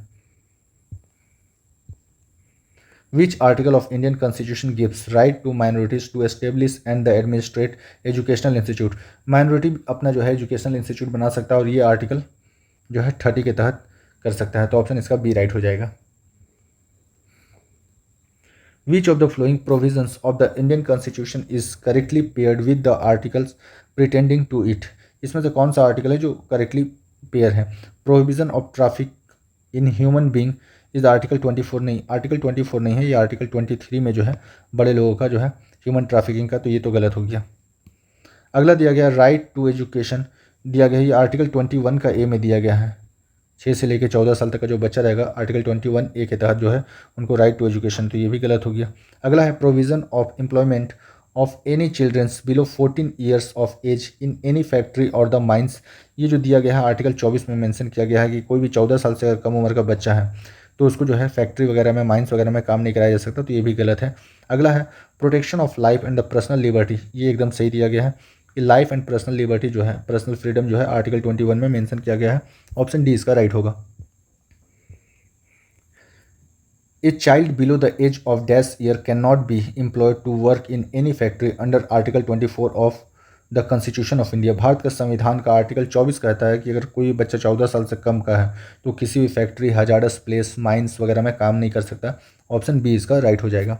Which article of Indian constitution gives right to minorities to establish and the administrate educational institute. Minority अपना जो है एजुकेशनल इंस्टीट्यूट बना सकता है, और ये आर्टिकल जो है 30 के तहत कर सकता है। तो ऑप्शन इसका बी राइट हो जाएगा। Which of the following provisions of the Indian constitution is correctly paired with the articles pretending to it. इसमें से कौन सा आर्टिकल है जो करेक्टली पेयर है। Prohibition of traffic in human being is article 24 नहीं, आर्टिकल 24 नहीं है, ये आर्टिकल 23 में जो है बड़े लोगों का जो है ह्यूमन ट्रैफिकिंग का, तो ये तो गलत हो गया। अगला दिया गया राइट टू एजुकेशन दिया गया, ये आर्टिकल 21 का ए में दिया गया है। 6 से लेकर 14 साल तक का जो बच्चा रहेगा आर्टिकल 21A के तहत जो है उनको राइट टू एजुकेशन, तो ये भी गलत हो गया। अगला है provision of employment of any childrens below 14 years of age in any factory और द माइंस। ये जो दिया गया है आर्टिकल 24 में मेंशन किया गया है कि कोई भी 14 साल से अगर कम उम्र का बच्चा है तो उसको जो है फैक्ट्री वगैरह में, माइंस वगैरह में काम नहीं कराया जा सकता, तो ये भी गलत है। अगला है protection of life and the personal liberty, ये एकदम सही दिया गया है कि लाइफ एंड पर्सनल लिबर्टी जो है, पर्सनल फ्रीडम जो है आर्टिकल 21 में मेंशन किया गया है। ऑप्शन डी इसका राइट होगा। A child below the age of dash year can not be employed to work in any factory under article 24 of the constitution of India. Bharat का संविधान का आर्टिकल 24 कहता है कि अगर कोई बच्चा 14 साल से कम का है तो किसी भी फैक्ट्री, हजार्डस प्लेस, माइंस वगैरह में काम नहीं कर सकता। ऑप्शन बी इसका राइट हो जाएगा।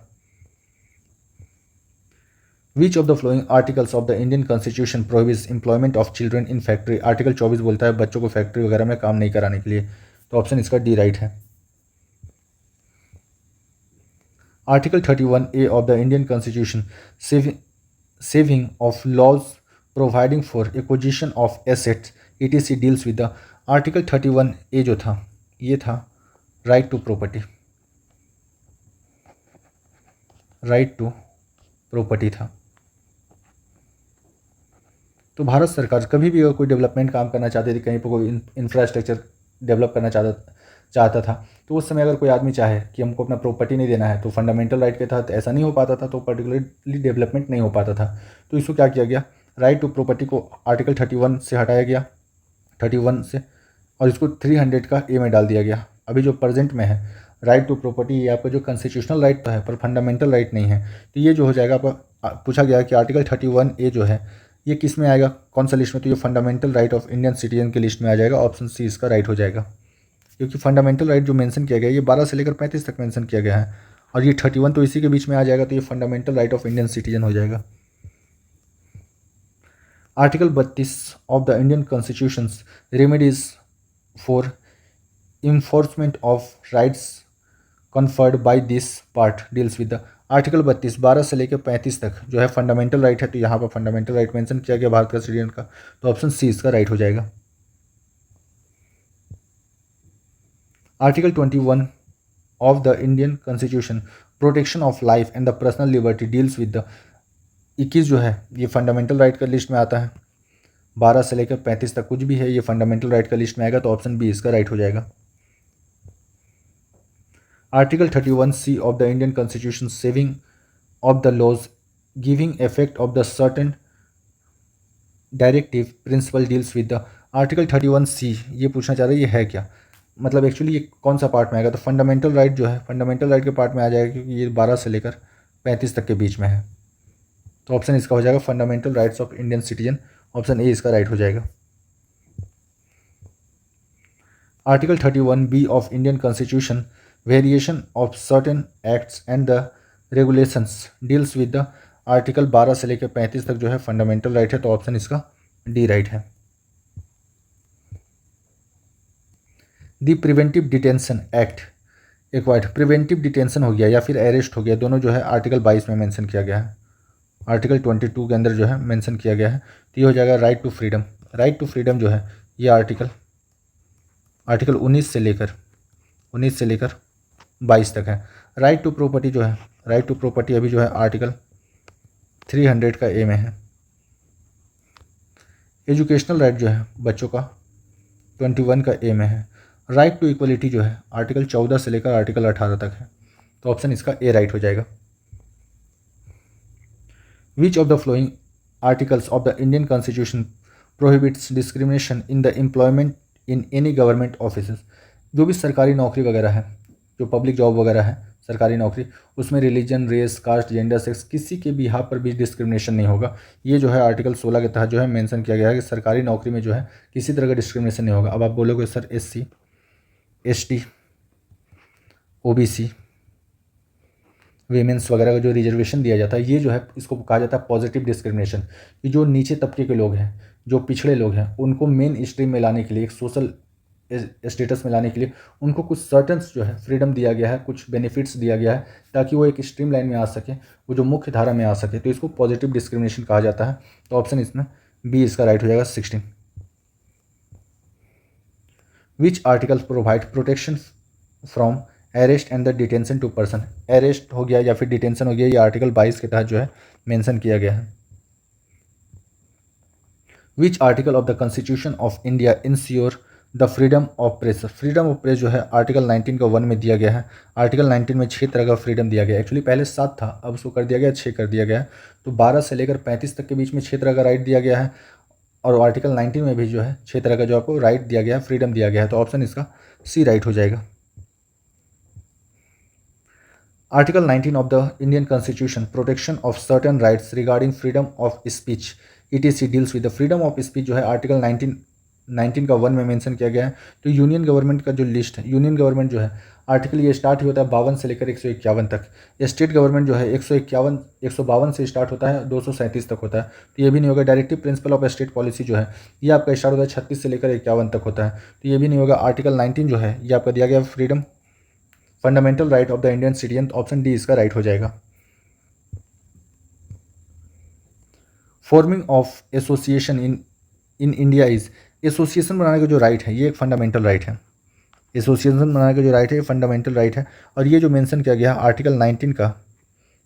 Which of the following articles of the Indian constitution prohibits employment of children in factory. Article 24 बोलता है बच्चों को फैक्ट्री वगैरह में काम नहीं कराने के लिए, तो ऑप्शन इसका डी राइट है। Article 31A of the Indian constitution saving of laws providing for acquisition of assets ETC deals with the. Article 31A जो था ये था right to property, right to property था। तो भारत सरकार कभी भी अगर कोई डेवलपमेंट काम करना चाहती थी, कहीं पर कोई इंफ्रास्ट्रक्चर डेवलप करना चाहता था, तो उस समय अगर कोई आदमी चाहे कि हमको अपना प्रॉपर्टी नहीं देना है तो फंडामेंटल राइट के तहत ऐसा नहीं हो पाता था, तो पर्टिकुलरली डेवलपमेंट नहीं हो पाता था। तो इसको क्या किया गया, राइट टू प्रॉपर्टी को आर्टिकल 31 से हटाया गया, 31 से, और इसको 300 का ए में डाल दिया गया। अभी जो प्रेजेंट में है राइट टू प्रॉपर्टी, ये आपका जो कॉन्स्टिट्यूशनल राइट तो है पर फंडामेंटल राइट नहीं है, तो ये जो हो जाएगा आपका, पूछा गया कि आर्टिकल 31A जो है ये किस में आएगा, कौन सा लिस्ट में, तो ये fundamental right of Indian citizen के लिस्ट में आ जाएगा। ऑप्शन सी इसका राइट हो जाएगा, क्योंकि फंडामेंटल राइट जो मेंशन किया गया है ये 12 से लेकर 35 तक मेंशन किया गया है, और ये 31 तो इसी के बीच में आ जाएगा, तो ये fundamental right of Indian citizen हो जाएगा। Article 32 of the Indian constitution remedies for enforcement of rights conferred by this part deals with the. Article 32 12 से लेकर 35 तक जो है फंडामेंटल राइट है, तो यहाँ पर फंडामेंटल राइट मेंशन किया गया भारत का सिटीजन का, तो ऑप्शन सी इसका राइट हो जाएगा। Article 21 of the Indian constitution protection of life and the personal liberty deals with the. 21 जो है ये फंडामेंटल राइट का लिस्ट में आता है, 12 से लेकर 35 तक कुछ भी है ये फंडामेंटल राइट का लिस्ट में आएगा, तो ऑप्शन बी इसका राइट हो जाएगा। Article 31C of the Indian constitution saving of the laws giving effect of the certain directive principle deals with the. Article 31C ये पूछना चाह रहे हैं ये है क्या, मतलब एक्चुअली ये कौन सा पार्ट में आएगा, तो फंडामेंटल राइट जो है फंडामेंटल राइट के पार्ट में आ जाएगा, क्योंकि ये 12 से लेकर 35 तक के बीच में है, तो ऑप्शन इसका हो जाएगा fundamental rights of Indian citizen. Option A इसका राइट हो जाएगा। Article 31B of Indian constitution variation of certain acts and the regulations deals with the. Article 12 से लेकर 35 तक जो है फंडामेंटल राइट है, तो ऑप्शन इसका डी राइट है। The preventive detention act acquired, preventive detention हो गया या फिर अरेस्ट हो गया, दोनों जो है आर्टिकल 22 में मेंशन किया गया है, आर्टिकल 22 के अंदर जो है मेंशन किया गया है, तो ये हो जाएगा right to freedom. Right to freedom जो है ये आर्टिकल 19 से लेकर 22 तक है। राइट टू प्रॉपर्टी जो है, राइट टू प्रॉपर्टी अभी जो है आर्टिकल 300 का ए में है। एजुकेशनल राइट जो है बच्चों का 21 का ए में है। राइट टू इक्वलिटी जो है आर्टिकल 14 से लेकर आर्टिकल 18 तक है, तो ऑप्शन इसका ए राइट हो जाएगा। Which of the following articles of the Indian constitution prohibits discrimination in the employment in any government office. जो भी सरकारी नौकरी वगैरह है, जो पब्लिक जॉब वगैरह है सरकारी नौकरी, उसमें religion, race, caste, gender, sex किसी के भी यहाँ पर भी डिस्क्रिमिनेशन नहीं होगा। ये जो है आर्टिकल 16 के तहत जो है मेंशन किया गया है कि सरकारी नौकरी में जो है किसी तरह का डिस्क्रिमिनेशन नहीं होगा। अब आप बोलोगे sir SC ST OBC women's वगैरह का जो रिजर्वेशन दिया जाता है, ये जो है इसको कहा जाता है पॉजिटिव डिस्क्रिमिनेशन। ये जो नीचे तबके के लोग हैं, जो पिछड़े लोग हैं, उनको मेन स्ट्रीम में लाने के लिए, एक सोशल स्टेटस में लाने के लिए उनको कुछ सर्टन्स जो है फ्रीडम दिया गया है, कुछ बेनिफिट्स दिया गया है, ताकि वो एक स्ट्रीम लाइन में आ सके, वो जो मुख्य धारा में आ सके, तो इसको पॉजिटिव डिस्क्रिमिनेशन कहा जाता है। तो ऑप्शन इसमें बी इसका राइट हो जाएगा 16। Which article provide protection from arrest and the detention to person. Arrest हो गया या फिर डिटेंशन हो गया, ये आर्टिकल 22 के तहत जो है मेंशन किया गया है। Which article of the constitution of India ensure the freedom of press. Freedom of press जो है आर्टिकल 19 का 1 में दिया गया है। आर्टिकल 19 में 6 तरह का फ्रीडम दिया गया है। एक्चुअली पहले 7 था, अब उसको कर दिया गया 6 कर दिया गया है। तो 12 से लेकर 35 तक के बीच में 6 तरह का राइट दिया गया है, और आर्टिकल 19 में भी जो है 6 तरह का जो आपको राइट दिया गया है, फ्रीडम दिया गया है। तो ऑप्शन इसका सी राइट हो जाएगा। Article 19 of the Indian constitution protection of certain rights regarding freedom of speech ETC deals with the freedom of speech जो है आर्टिकल 19 का 1 में मेंशन किया गया है। तो यूनियन गवर्नमेंट का जो लिस्ट है, यूनियन गवर्नमेंट जो है आर्टिकल ये स्टार्ट ही होता है 52 से लेकर 151 तक। स्टेट गवर्नमेंट जो है 152 से स्टार्ट होता है 237 तक होता है। तो ये भी नहीं होगा। Directive principle of state policy जो है ये आपका स्टार्ट होता है 36 से लेकर 51 तक होता है। तो ये भी नहीं होगा। आर्टिकल 19 जो है ये आपका दिया गया freedom fundamental right of the Indian citizen. Option D इसका राइट हो जाएगा। Forming of association in India is. Association बनाने का जो राइट है ये एक फंडामेंटल राइट है। एसोसिएशन बनाने का जो राइट है ये फंडामेंटल राइट है, और ये जो मेंशन किया गया है आर्टिकल 19 का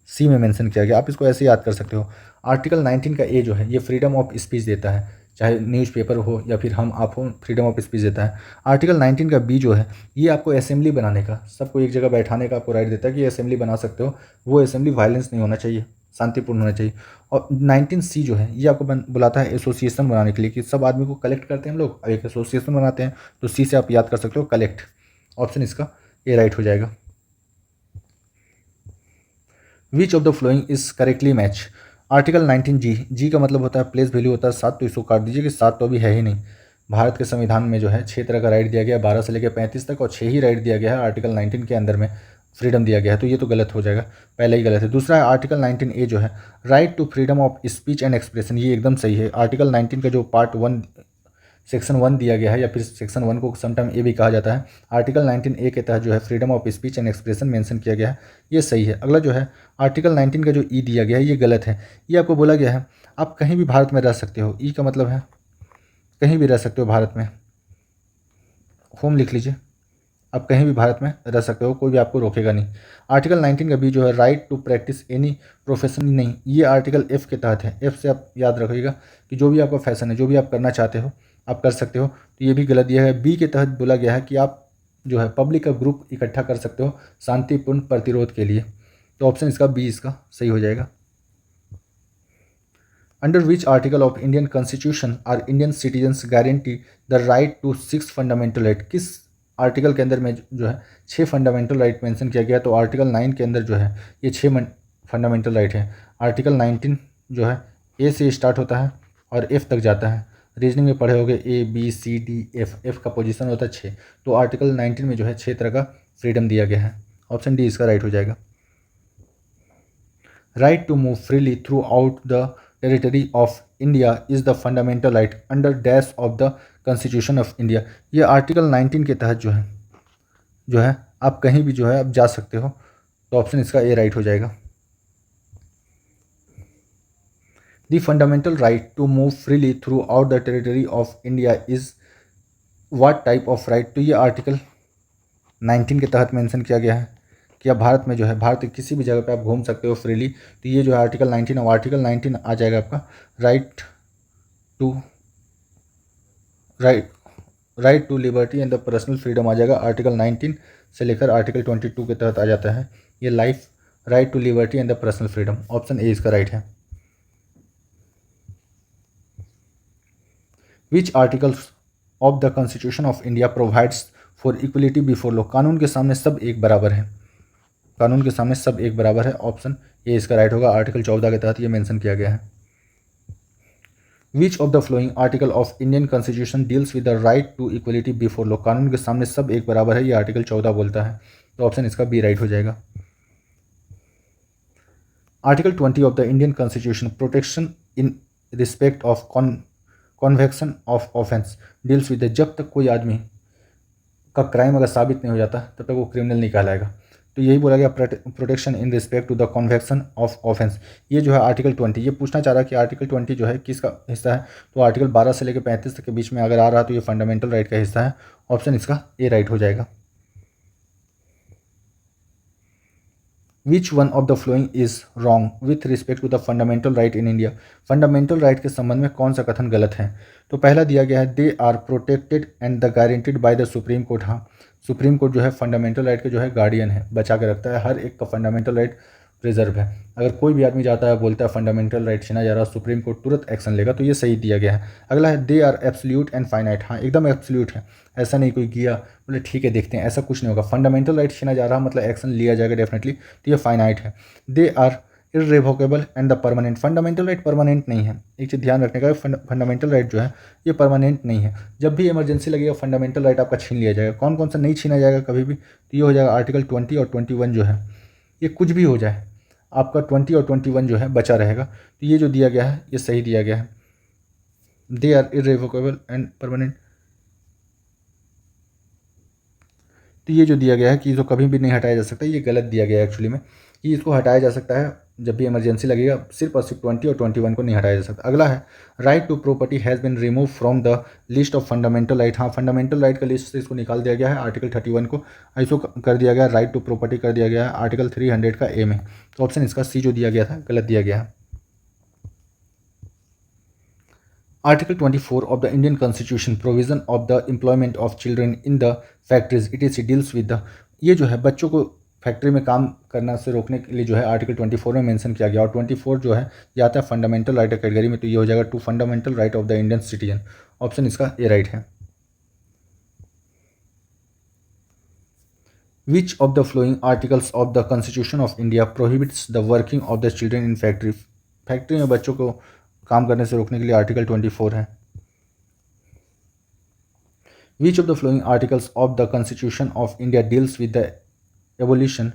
सी में मेंशन किया गया। आप इसको ऐसे याद कर सकते हो। आर्टिकल 19 का ए जो है ये फ्रीडम ऑफ स्पीच देता है, चाहे न्यूज़पेपर हो या फिर हम आप हो, फ्रीडम ऑफ स्पीच देता है। आर्टिकल 19 का बी जो है ये आपको असेंबली बनाने का, सबको एक जगह बैठाने का आपको राइट देता है कि असेंबली बना सकते हो। वो असेंबली वायलेंस नहीं होना चाहिए, शांतिपूर्ण होना चाहिए। और 19C जो है ये आपको बुलाता है एसोसिएशन बनाने के लिए, कि सब आदमी को कलेक्ट करते हैं हम लोग, एक एसोसिएशन बनाते हैं। तो सी से आप याद कर सकते हो कलेक्ट। ऑप्शन इसका ए राइट हो जाएगा। Which of the following is correctly match. Article 19G, जी का मतलब होता है प्लेस वैल्यू होता है 7, तो इसको काट दीजिए कि 7 तो अभी है ही नहीं। भारत के संविधान में जो है 6 तरह का राइट दिया गया है, 12 से लेकर 35 तक, और 6 ही राइट दिया गया है आर्टिकल 19 के अंदर में फ्रीडम दिया गया है। तो ये तो गलत हो जाएगा, पहले ही गलत है। दूसरा है आर्टिकल 19A जो है right to freedom of speech and expression, ये एकदम सही है। आर्टिकल 19 का जो पार्ट 1 सेक्शन 1 दिया गया है, या फिर सेक्शन 1 को समटाइम ए भी कहा जाता है, आर्टिकल 19A के तहत जो है freedom of speech and expression mention किया गया है, ये सही है। अगला जो है आर्टिकल 19 का जो ई दिया गया है ये गलत है। ये आपको बोला गया है आप कहीं भी भारत में रह सकते हो। ई का मतलब है कहीं भी रह सकते हो भारत में, होम लिख लीजिए, आप कहीं भी भारत में रह सकते हो, कोई भी आपको रोकेगा नहीं। आर्टिकल 19 का बी जो है right to practise any profession, नहीं, ये आर्टिकल एफ के तहत है। एफ से आप याद रखिएगा कि जो भी आपका फैशन है, जो भी आप करना चाहते हो आप कर सकते हो। तो ये भी गलत दिया है। बी के तहत बोला गया है कि आप जो है पब्लिक का ग्रुप इकट्ठा कर सकते हो शांतिपूर्ण प्रतिरोध के लिए। तो ऑप्शन इसका बी इसका सही हो जाएगा। Under which article of Indian constitution are Indian citizens guarantee the right to 6 fundamental right. किस आर्टिकल के अंदर में जो है 6 फंडामेंटल राइट मेंशन किया गया? तो आर्टिकल 9 के अंदर जो है ये 6 फंडामेंटल राइट है। आर्टिकल 19 जो है ए से स्टार्ट होता है और एफ तक जाता है। रीजनिंग में पढ़े होगे ABCDF, एफ का पोजीशन होता है 6। तो आर्टिकल 19 में जो है 6 तरह का फ्रीडम दिया गया है। ऑप्शन डी इसका राइट हो जाएगा। Right to move freely throughout the territory of India is the fundamental right under dash of the constitution of India. ये आर्टिकल 19 के तहत जो है आप कहीं भी जो है आप जा सकते हो। तो ऑप्शन इसका ए राइट हो जाएगा। The fundamental right to move freely throughout the territory of India is what type of right. तो ये आर्टिकल 19 के तहत मेंशन किया गया है कि आप भारत में जो है भारत के किसी भी जगह पे आप घूम सकते हो फ्रीली। तो ये जो है आर्टिकल 19 और आर्टिकल 19 आ जाएगा आपका right to liberty and the personal freedom आ जाएगा। आर्टिकल 19 से लेकर आर्टिकल 22 के तहत आ जाता है ये life right to liberty and the personal freedom. Option A इसका राइट है। Which articles of the constitution of India provides for equality before law. कानून के सामने सब एक बराबर है। कानून के सामने सब एक बराबर है। ऑप्शन ए इसका राइट होगा। आर्टिकल 14 के तहत ये मेंशन किया गया है। Which of the following article of Indian constitution deals with the right to equality before law. कानून के सामने सब एक बराबर है, ये आर्टिकल 14 बोलता है। तो ऑप्शन इसका बी राइट हो जाएगा। Article 20 of the Indian constitution protection in respect of convection of offence deals with the, जब तक कोई आदमी का क्राइम अगर साबित नहीं हो जाता तब तक वो क्रिमिनल नहीं कहलाएगा। तो यही बोला गया protection in respect to the conviction of offence. ये जो है आर्टिकल 20, ये पूछना चाह रहा है कि आर्टिकल 20 जो है किसका हिस्सा है, तो आर्टिकल 12 से लेकर 35 तक के बीच में अगर आ रहा है तो ये फंडामेंटल राइट का हिस्सा है। ऑप्शन इसका ए राइट हो जाएगा। Which one of the following is wrong with respect to the fundamental right in India. Fundamental right के संबंध में कौन सा कथन गलत है। तो पहला दिया गया है they are protected and the guaranteed by the supreme Court. हाँ, सुप्रीम कोर्ट जो है फंडामेंटल राइट के जो है गार्डियन है, बचा के रखता है, हर एक का फंडामेंटल राइट प्रिजर्व है। अगर कोई भी आदमी जाता है बोलता है फंडामेंटल राइट छीना जा रहा है, सुप्रीम कोर्ट तुरंत एक्शन लेगा, तो ये सही दिया गया है। अगला है they are absolute and finite. हाँ, एकदम एब्सोल्यूट है, ऐसा नहीं कोई गया बोले ठीक है देखते हैं, ऐसा कुछ नहीं होगा। फंडामेंटल राइट छीना जा रहा मतलब एक्शन लिया जाएगा डेफिनेटली, तो ये फाइनाइट है। They are irrevocable and the permanent. Fundamental right permanent नहीं है, एक चीज़ ध्यान रखने का, फंडामेंटल राइट जो है ये परमानेंट नहीं है। जब भी इमरजेंसी लगेगा फंडामेंटल राइट आपका छीन लिया जाएगा। कौन कौन सा नहीं छीना जाएगा कभी भी, तो ये हो जाएगा आर्टिकल 20 और 21 जो है, ये कुछ भी हो जाए आपका 20 और 21 जो है बचा रहेगा। तो ये जो दिया गया है ये सही दिया गया है। They are irrevocable and permanent, तो ये जो दिया गया है कि इसको कभी भी नहीं हटाया जा सकता, ये गलत दिया गया है एक्चुअली में, कि इसको हटाया जा सकता है जब भी इमरजेंसी लगेगा, सिर्फ और सिर्फ 20 और 21 को नहीं हटाया जा सकता। अगला है right to property has been remove from the list of fundamental right. हाँ, फंडामेंटल राइट का लिस्ट से इसको निकाल दिया गया है, आर्टिकल 31 को इसको कर दिया गया, राइट टू प्रॉपर्टी कर दिया गया है आर्टिकल 300 का ए में। तो ऑप्शन इसका सी जो दिया गया था गलत दिया गया है। Article 24 of the Indian constitution provision of the employment of children in the factories it is deals with the, ये जो है बच्चों को फैक्ट्री में काम करना से रोकने के लिए जो है आर्टिकल 24 में मेंशन किया गया, और 24 जो है ये आता है फंडामेंटल राइट कैटेगरी में, तो ये हो जाएगा to fundamental right of the Indian citizen. Option इसका ए राइट है। Which of the following articles of the constitution of India prohibits the working of the children in factory. Factory में बच्चों को काम करने से रोकने के लिए आर्टिकल 24 है। Which of the following articles of the constitution of India deals with the evolution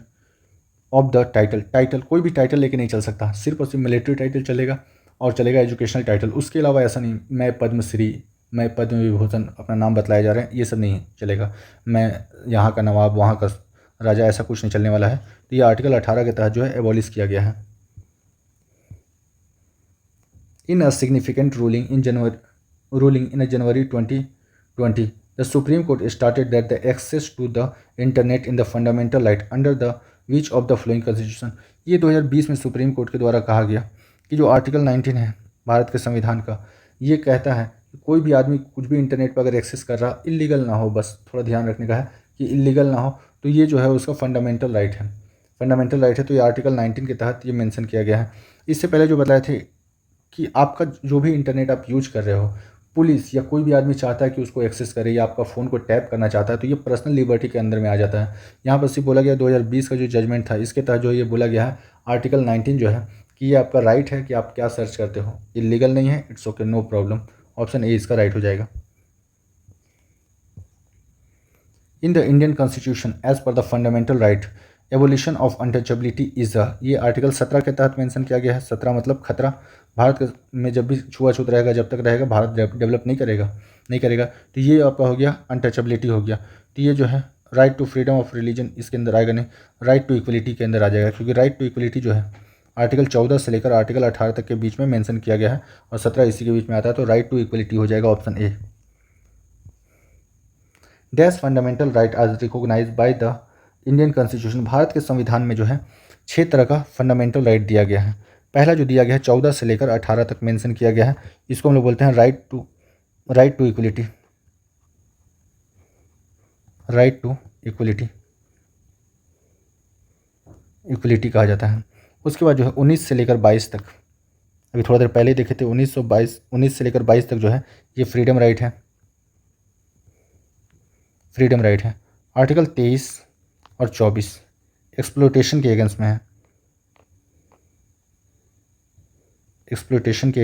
of the title. Title कोई भी टाइटल लेके नहीं चल सकता, सिर्फ और सिर्फ मिलिट्री टाइटल चलेगा और चलेगा एजुकेशनल टाइटल, उसके अलावा ऐसा नहीं मैं पद्मश्री, मैं पद्म विभूषण अपना नाम बतलाए जा रहे हैं, ये सब नहीं चलेगा, मैं यहाँ का नवाब वहाँ का राजा, ऐसा कुछ नहीं चलने वाला है। तो ये आर्टिकल 18 के तहत जो है एबॉलिश किया गया है। In a significant ruling in January 2020 the Supreme Court stated that the access to the internet in the fundamental right under the which of the following constitution। ये 2020 में सुप्रीम कोर्ट के द्वारा कहा गया कि जो आर्टिकल 19 है भारत के संविधान का, ये कहता है कि कोई भी आदमी कुछ भी इंटरनेट पर अगर एक्सेस कर रहा इलीगल ना हो, बस थोड़ा ध्यान रखने का है कि इलीगल ना हो, तो ये जो है उसका फंडामेंटल राइट है, फंडामेंटल राइट है। तो ये आर्टिकल 19 के तहत ये मेंशन किया गया है। इससे पहले जो बताए थे कि आपका जो भी इंटरनेट आप यूज कर रहे हो, पुलिस या कोई भी आदमी चाहता है कि उसको एक्सेस करे या आपका फ़ोन को टैप करना चाहता है, तो ये पर्सनल लिबर्टी के अंदर में आ जाता है। यहाँ पर सिर्फ बोला गया 2020 का जो जजमेंट था इसके तहत जो ये बोला गया है आर्टिकल 19 जो है कि ये आपका राइट है कि आप क्या सर्च करते हो, इलीगल नहीं है, it's okay, no problem. Option A इसका राइट हो जाएगा। In the Indian constitution as per the fundamental right evolution of untouchability is the, ये आर्टिकल 17 के तहत मेंशन किया गया है। 17 मतलब खतरा, भारत में जब भी छुआछूत रहेगा, जब तक रहेगा भारत डेवलप नहीं करेगा, तो ये आपका हो गया अनटचेबिलिटी हो गया। तो ये जो है right to freedom of religion इसके अंदर आएगा नहीं, राइट टू इक्वलिटी के अंदर आ जाएगा, क्योंकि राइट टू इक्वलिटी जो है आर्टिकल 14 से लेकर आर्टिकल 18 तक के बीच में मेंशन किया गया है और 17 इसी के बीच में आता है, तो राइट टू इक्वलिटी हो जाएगा option A. Dash fundamental right आज recognise by the Indian constitution. Bharat के संविधान में जो है 6 तरह का फंडामेंटल राइट दिया गया है। पहला जो दिया गया है 14 से लेकर 18 तक मेंशन किया गया है, इसको हम लोग बोलते हैं right to equality, right to equality कहा जाता है। उसके बाद जो है 19 से लेकर 22 तक, अभी थोड़ा देर पहले देखे थे 19 से लेकर 22 तक जो है ये फ्रीडम राइट है। आर्टिकल 23 और 24 एक्सप्लोटेशन के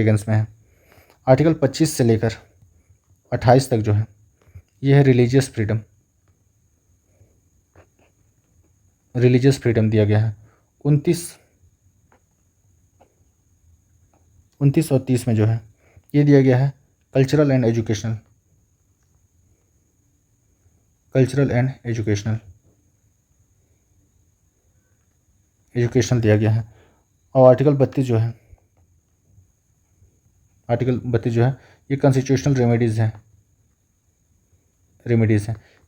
अगेंस्ट में है। आर्टिकल 25 से लेकर 28 तक जो है ये है रिलीजियस फ्रीडम दिया गया है। 29 और 30 में जो है ये दिया गया है कल्चरल एंड एजुकेशनल। एजुकेशन दिया गया है। और आर्टिकल 32 जो है ये कॉन्स्टिट्यूशनल रेमेडीज़ हैं।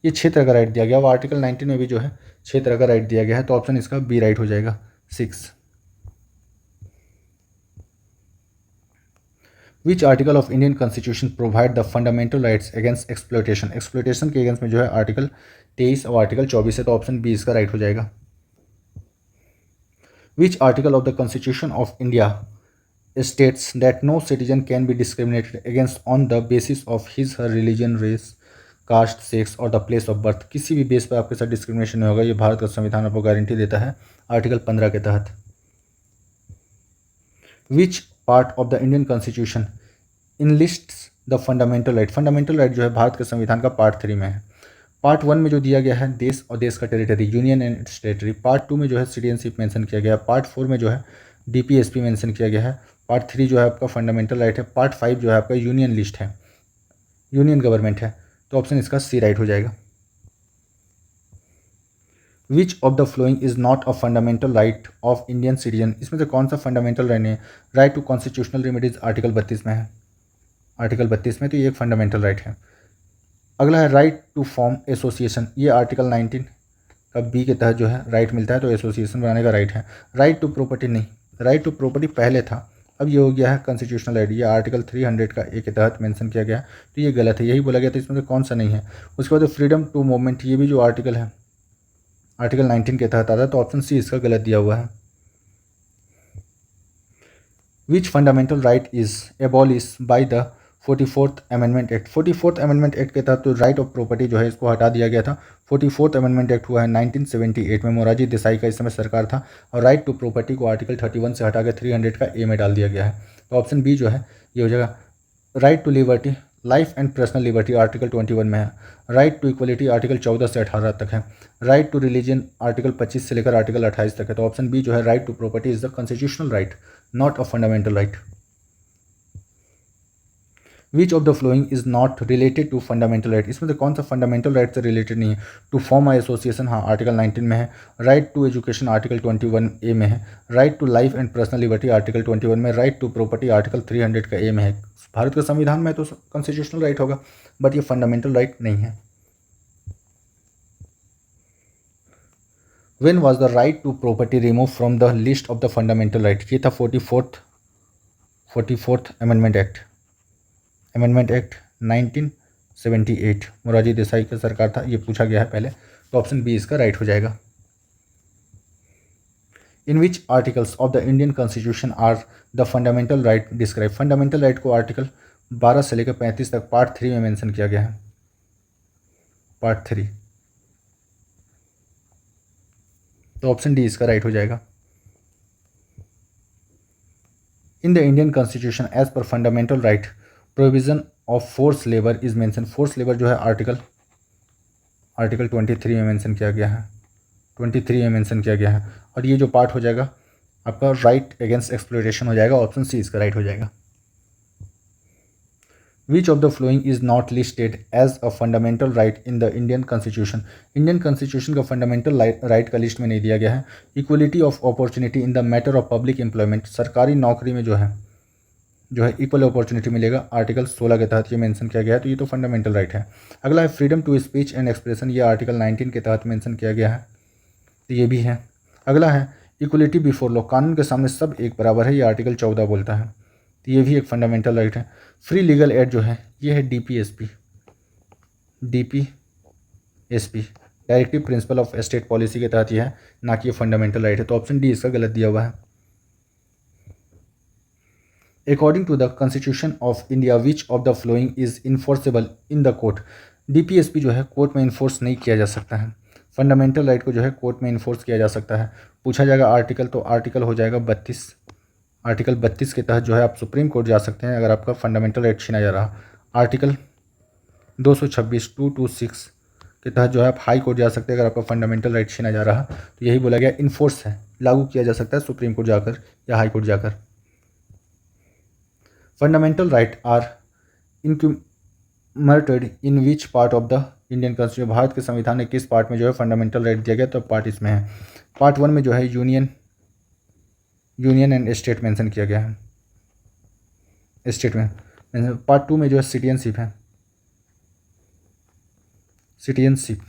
ये 6 तरह का राइट दिया गया। और आर्टिकल 19 में भी जो है 6 तरह का राइट दिया गया है। तो ऑप्शन इसका बी राइट हो जाएगा 6। विच article of Indian constitution provide the fundamental rights against exploitation. Exploitation के अगेंस्ट में जो है आर्टिकल 23 और आर्टिकल 24 है। तो ऑप्शन बी इसका राइट हो जाएगा। Which article of the constitution of India states that no citizen can be discriminated against on the basis of his her religion, race, caste, sex और द प्लेस ऑफ बर्थ। किसी भी बेस पर आपके साथ डिस्क्रिमिनेशन नहीं होगा। ये भारत का संविधान आपको गारंटी देता है आर्टिकल 15 के तहत। Which part of the Indian constitution enlists the fundamental right. Fundamental right जो है भारत के संविधान का पार्ट 3 में है। पार्ट 1 में जो दिया गया है देश और देश का territory, union and it's territory. Part 2 में जो है सिटीजनशिप मेंशन किया गया है। पार्ट 4 में जो है डीपीएसपी मेंशन किया गया है। पार्ट 3 जो है आपका फंडामेंटल राइट है। पार्ट 5 जो है आपका यूनियन लिस्ट है, यूनियन गवर्नमेंट है। तो ऑप्शन इसका सी राइट हो जाएगा। Which of the following is not a fundamental right of Indian citizen. इसमें से कौन सा फंडामेंटल राइट नहीं है। Right to constitutional remedies article 32 में है। आर्टिकल 32 में तो ये एक फंडामेंटल राइट है। अगला है राइट टू फॉर्म एसोसिएशन। ये आर्टिकल 19 का बी के तहत जो है राइट मिलता है। तो एसोसिएशन बनाने का राइट है। राइट टू प्रॉपर्टी नहीं, राइट टू प्रॉपर्टी पहले था, अब ये हो गया है कॉन्स्टिट्यूशनल राइट। ये आर्टिकल 300 का ए के तहत मेंशन किया गया। तो ये गलत है, यही बोला गया था। इसमें से कौन सा नहीं है। उसके बाद फ्रीडम टू मूवमेंट, ये भी जो आर्टिकल है आर्टिकल 19 के तहत आता है। तो ऑप्शन सी इसका गलत दिया हुआ है। Which fundamental right is abolish by the 44th amendment act. 44th amendment act के तहत तो राइट ऑफ प्रॉपर्टी जो है इसको हटा दिया गया था। 44th अमेंडमेंट एक्ट हुआ है 1978 में। मोरारजी देसाई का इस समय सरकार था। और राइट टू प्रॉपर्टी को आर्टिकल 31 से हटा के 300 का ए में डाल दिया गया है। तो ऑप्शन बी जो है ये हो जाएगा। Right to liberty, life and personal liberty article 21 में है। राइट टू इक्वलिटी आर्टिकल 14 से 18 तक है। राइट टू रिलीजन आर्टिकल 25 से लेकर आर्टिकल 28 तक है। तो ऑप्शन बी जो है right to property is the constitutional right, not a fundamental right. Which of the following is not related to fundamental right. इसमें से कौन सा फंडामेंटल राइट से रिलेटेड नहीं है। टू फॉर्म अ एसोसिएशन, हाँ आर्टिकल 19 में है। Right to education article 21 A में है। Right to life and personal liberty article 21 में। राइट टू प्रॉपर्टी आर्टिकल 300 का ए में है। भारत के संविधान में तो कॉन्स्टिट्यूशनल राइट होगा, बट ये फंडामेंटल राइट नहीं है। When was the right to property removed from the list of the fundamental right? ये था 44th amendment act, amendment act 1978। Morarji Desai का सरकार था। ये पूछा गया है पहले। तो ऑप्शन बी इसका राइट हो जाएगा। In which articles of the Indian constitution are the fundamental right describe. Fundamental right को आर्टिकल 12 से लेकर 35 तक पार्ट 3 में मेंशन किया गया है। पार्ट 3, तो ऑप्शन डी इसका राइट हो जाएगा। In the Indian constitution as per fundamental right provision of force labour is mention. Force labour जो है आर्टिकल 23 में मेंशन किया गया है। 23 में मेंशन किया गया है। और ये जो पार्ट हो जाएगा आपका राइट अगेंस्ट एक्सप्लॉयटेशन हो जाएगा। ऑप्शन सी इसका राइट हो जाएगा। Which of the following is not listed as a fundamental right in the Indian constitution. Indian constitution का फंडामेंटल राइट का लिस्ट में नहीं दिया गया है। Equality of opportunity in the matter of public employment, सरकारी नौकरी में जो है इक्वल अपॉर्चुनिटी मिलेगा, आर्टिकल 16 के तहत ये मेंशन किया गया है। तो ये तो फंडामेंटल राइट है। अगला है freedom to speech and expression, ये आर्टिकल 19 के तहत मेंशन किया गया है। तो ये भी है। अगला है इक्वलिटी बिफोर लॉ, कानून के सामने सब एक बराबर है, ये आर्टिकल 14 बोलता है। तो ये भी एक फंडामेंटल राइट है। फ्री लीगल एड जो है ये है DPSP, directive principle of state policy के तहत ये है, ना कि ये फंडामेंटल राइट है। तो ऑप्शन डी इसका गलत दिया हुआ है। According to the constitution of India which of the following is enforceable in the court. DPSP जो है कोर्ट में इन्फोर्स नहीं किया जा सकता है। फंडामेंटल राइट को जो है कोर्ट में इन्फोर्स किया जा सकता है। पूछा जाएगा आर्टिकल, तो आर्टिकल हो जाएगा 32। आर्टिकल 32 के तहत जो है आप सुप्रीम कोर्ट जा सकते हैं अगर आपका फंडामेंटल राइट छीना जा रहा। आर्टिकल 226 226 के तहत जो है आप हाई कोर्ट जा सकते हैं अगर आपका फंडामेंटल राइट छीना जा रहा। तो यही बोला गया इन्फोर्स है, लागू किया जा सकता है सुप्रीम कोर्ट जाकर या हाई कोर्ट जाकर। Fundamental right are enumerated in which part of the Indian constitution. Bharat के संविधान ने किस पार्ट में जो है फंडामेंटल राइट दिया गया, तो पार्ट इसमें है। पार्ट 1 में जो है union union and state mention किया गया है। स्टेट में पार्ट 2 में जो है सिटीजनशिप है, सिटीजनशिप।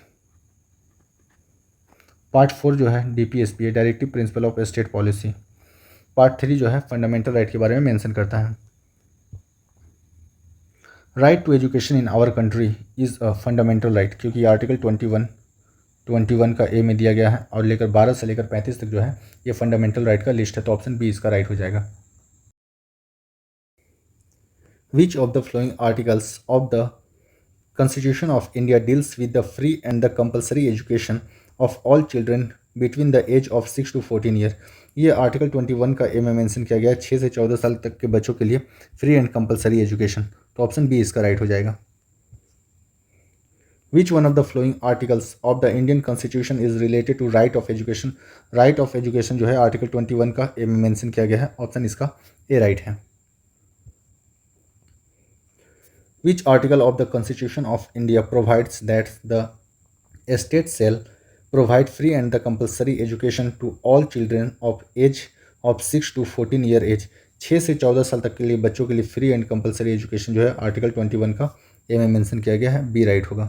पार्ट 4 जो है DPSP है, directive principle of state policy. Part 3 जो है फंडामेंटल राइट के बारे में मेंशन करता है। Right to education in our country is a fundamental right, क्योंकि आर्टिकल 21 का ए में दिया गया है और लेकर 12 से लेकर 35 तक जो है ये फंडामेंटल राइट का लिस्ट है, तो ऑप्शन बी इसका राइट हो जाएगा। Which of the following articles of the Constitution of India deals with the free and the compulsory education of all children between the age of 6 to 14 year. ये आर्टिकल 21 का ए में मेंशन किया गया है, 6 से 14 साल तक के बच्चों के लिए फ्री एंड कंपलसरी एजुकेशन, तो ऑप्शन बी इसका राइट हो जाएगा। Which one of the following articles of the Indian constitution is related to right of education. Right of education जो है आर्टिकल 21 का ए में मेंशन किया गया है, ऑप्शन इसका ए राइट है। Which article of the Constitution of India provides that the state shall provide free and the compulsory education to all children of age of 6 to 14 year age। 6 से 14 साल तक के लिए बच्चों के लिए फ्री एंड कंपलसरी एजुकेशन जो है आर्टिकल 21 का ए में मेंशन किया गया है, बी राइट होगा।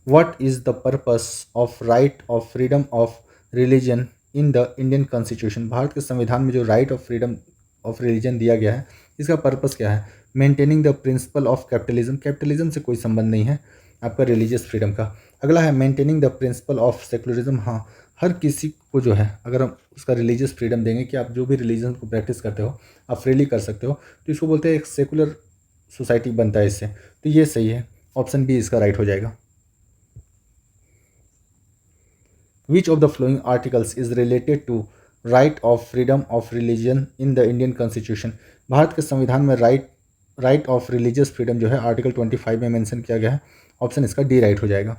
What is the purpose of right of freedom of religion in the Indian Constitution। Bharat के संविधान में जो right of freedom of religion दिया गया है, इसका पर्पस क्या है। Maintaining the principle of capitalism, capitalism से कोई संबंध नहीं है आपका रिलीजियस फ्रीडम का। अगला है maintaining the principle of secularism. हाँ, हर किसी को जो है अगर हम उसका रिलीजियस फ्रीडम देंगे कि आप जो भी रिलीजन को प्रैक्टिस करते हो आप फ्रीली कर सकते हो, तो इसको बोलते हैं एक सेकुलर सोसाइटी बनता है इससे, तो ये सही है, ऑप्शन बी इसका राइट हो जाएगा। Which of the following articles is related to right of freedom of religion in the Indian Constitution। Bharat के संविधान में राइट ऑफ रिलीजियस फ्रीडम जो है आर्टिकल 25 में मेंशन किया गया है, ऑप्शन इसका डी राइट हो जाएगा।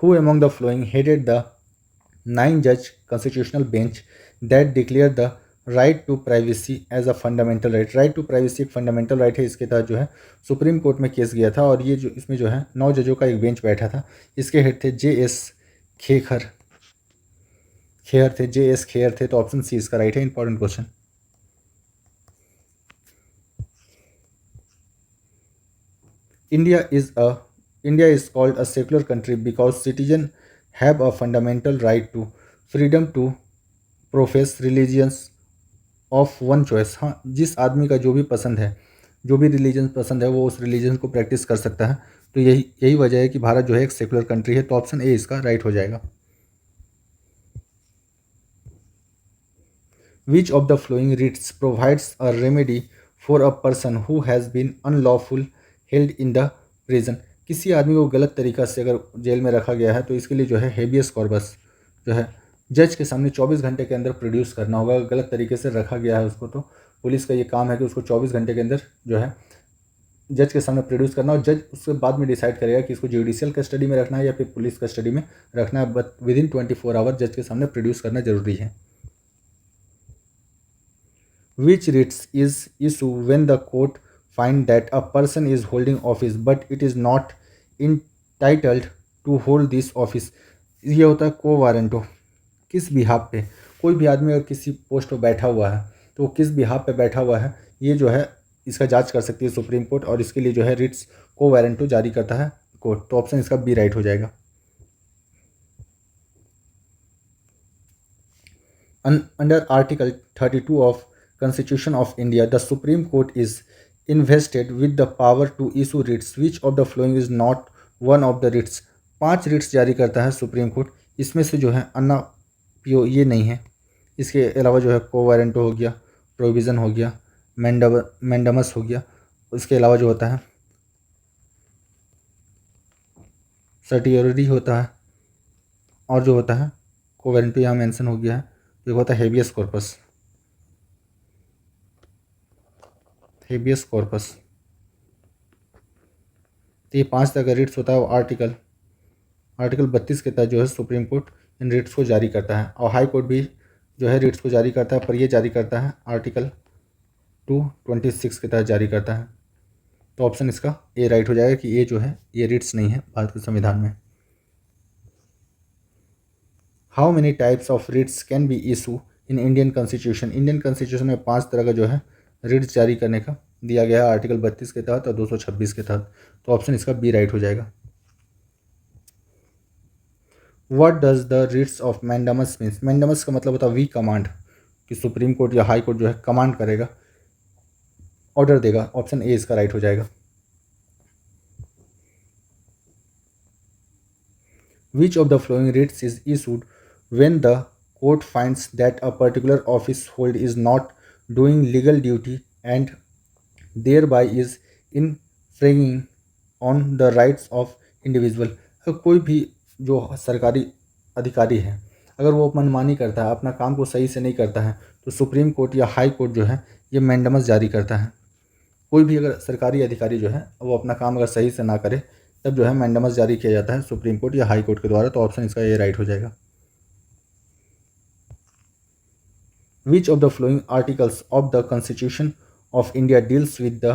Who among the following headed the 9-judge constitutional bench that declared the right to privacy as a fundamental right. Right to privacy एक फंडामेंटल राइट है, इसके तहत जो है सुप्रीम कोर्ट में केस गया था और ये जो इसमें जो है 9 जजों का एक बेंच बैठा था। इसके हेड थे JS खेखर थे, तो ऑप्शन सी इसका राइट है। Important question. India is called a secular country because citizen have a fundamental right to freedom to profess religions of one choice. हाँ, जिस आदमी का जो भी पसंद है, जो भी रिलीजन पसंद है, वो उस रिलीजन को प्रैक्टिस कर सकता है, तो यही वजह है कि भारत जो है एक सेकुलर कंट्री है, तो ऑप्शन ए इसका राइट हो जाएगा। Which of the following writs provides a remedy for a person who has been unlawful held in the prison. किसी आदमी को गलत तरीका से अगर जेल में रखा गया है, तो इसके लिए जो है हेबियस कॉर्पस जो है जज के सामने 24 घंटे के अंदर प्रोड्यूस करना होगा। गलत तरीके से रखा गया है उसको, तो पुलिस का ये काम है कि उसको 24 घंटे के अंदर जो है जज के सामने प्रोड्यूस करना, और जज उसके बाद में डिसाइड करेगा कि इसको जुडिशियल कस्टडी में रखना है या फिर पुलिस कस्टडी में रखना है, बट विदिन 24 आवर जज के सामने प्रोड्यूस करना जरूरी है। Which writs is issue when the court find that a person is holding office but it is not entitled to hold this office. ये होता है को वारंटो। किस बिहाफ पे कोई भी आदमी अगर किसी पोस्ट पर बैठा हुआ है, तो वो किस बिहाफ पे बैठा हुआ है, ये जो है इसका जांच कर सकती है सुप्रीम कोर्ट, और इसके लिए जो है रिट्स को वारंटो जारी करता है कोर्ट, तो ऑप्शन इसका बी राइट हो जाएगा। Under article 32 of constitution of India the supreme court is invested with the power to issue writs. Which of the following is not one of the writs. 5 writs जारी करता है सुप्रीम कोर्ट, इसमें से जो है अन्ना पियो ये नहीं है। इसके अलावा जो है को वारंटो हो गया, प्रोविज़न हो गया, मैंडमस हो गया, इसके अलावा जो होता है सर्टियोरिटी होता है, और जो होता है को वारंटो यहाँ मेंशन हो गया है, ये होता है हेबियस कॉर्पस। तो ये 5 तरह का रिट्स होता है, वो आर्टिकल 32 के तहत जो है सुप्रीम कोर्ट इन रिट्स को जारी करता है, और हाई कोर्ट भी जो है रिट्स को जारी करता है, पर ये जारी करता है आर्टिकल 226 के तहत जारी करता है, तो ऑप्शन इसका ए राइट हो जाएगा कि ये जो है ये रिट्स नहीं है भारत के संविधान में। How many types of writs can be issue in Indian constitution? Indian constitution में 5 तरह का जो है रिट्स जारी करने का दिया गया है आर्टिकल 32 के तहत और 226 के तहत। तो ऑप्शन इसका बी राइट हो जाएगा। What does the writs of mandamus means? Mandamus का मतलब होता है वी कमांड, कि सुप्रीम कोर्ट या हाई कोर्ट जो है कमांड करेगा, ऑर्डर देगा। ऑप्शन ए इसका राइट हो जाएगा। Which of the following writs is issued when the court finds that a particular office hold is not doing legal duty and thereby is infringing on the rights of individual? अगर कोई भी जो सरकारी अधिकारी है अगर वो मनमानी करता है, अपना काम को सही से नहीं करता है, तो सुप्रीम कोर्ट या हाई कोर्ट जो है ये मैंडमस जारी करता है। कोई भी अगर सरकारी अधिकारी जो है वो अपना काम अगर सही से ना करे तब जो है मैंडमस जारी किया जाता है सुप्रीम कोर्ट या हाई कोर्ट के द्वारा। तो ऑप्शन इसका ये राइट हो जाएगा। Which of the following articles of the constitution of India deals with the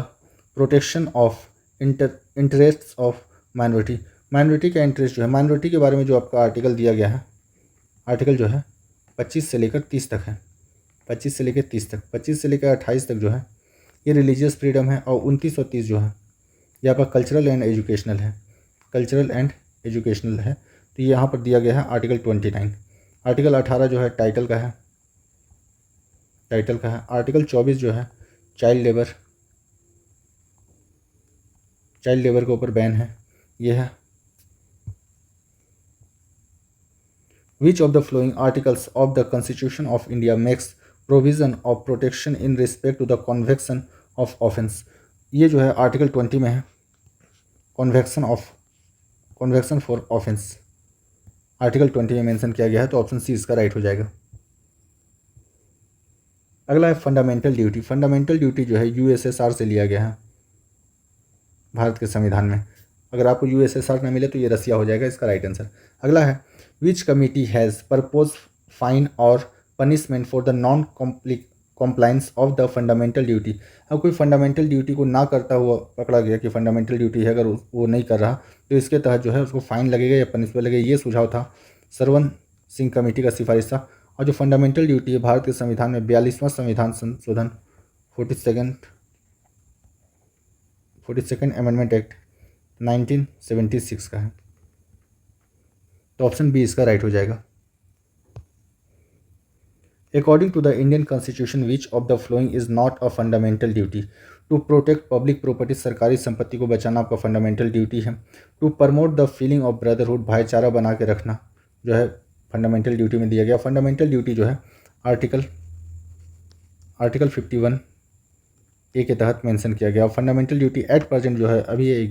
protection of interests of minority? Minority का इंटरेस्ट जो है, माइनॉरिटी के बारे में जो आपका आर्टिकल दिया गया है, आर्टिकल जो है 25 से लेकर 30 तक है। 25 से लेकर 30 तक, 25 से लेकर 28 तक जो है ये रिलीजियस फ्रीडम है, और 29 और 30 जो है ये आपका कल्चरल एंड एजुकेशनल है। कल्चरल एंड एजुकेशनल है। तो यहाँ पर दिया गया है आर्टिकल 29। आर्टिकल 18 जो है टाइटल का है, टाइटल का है। आर्टिकल 24 जो है चाइल्ड लेबर, चाइल्ड लेबर के ऊपर बैन है, ये है। Which of the following articles of the constitution of India makes provision of protection in respect to the conviction of offence? ये जो है आर्टिकल 20 में है, कन्वेक्शन फॉर ऑफेंस आर्टिकल 20 में मेंशन किया गया है। तो ऑप्शन सी इसका राइट हो जाएगा। अगला है फंडामेंटल ड्यूटी। फंडामेंटल ड्यूटी जो है यूएसएसआर से लिया गया है भारत के संविधान में। अगर आपको यूएसएसआर ना मिले तो ये रसिया हो जाएगा इसका राइट आंसर। अगला है which committee has propose fine और punishment for the non compliance of the fundamental duty? अब कोई फंडामेंटल ड्यूटी को ना करता हुआ पकड़ा गया कि फंडामेंटल ड्यूटी है, अगर वो नहीं कर रहा तो इसके तहत जो है उसको फाइन लगेगा या पनिशमेंट लगेगा। ये सुझाव था सरवन सिंह कमेटी का, सिफारिश था। और जो फंडामेंटल ड्यूटी है भारत के संविधान में 42वां संविधान संशोधन 42nd अमेंडमेंट एक्ट 1976 का है। तो ऑप्शन बी इसका राइट हो जाएगा। According to the Indian Constitution, which of the following is not a fundamental duty? To protect public property, सरकारी संपत्ति को बचाना आपका फंडामेंटल ड्यूटी है। To promote the feeling of brotherhood, भाईचारा बना के रखना जो है फंडामेंटल ड्यूटी में दिया गया। फंडामेंटल ड्यूटी जो है आर्टिकल 51 ए के तहत मेंशन किया गया। फंडामेंटल ड्यूटी एट प्रेजेंट जो है अभी ये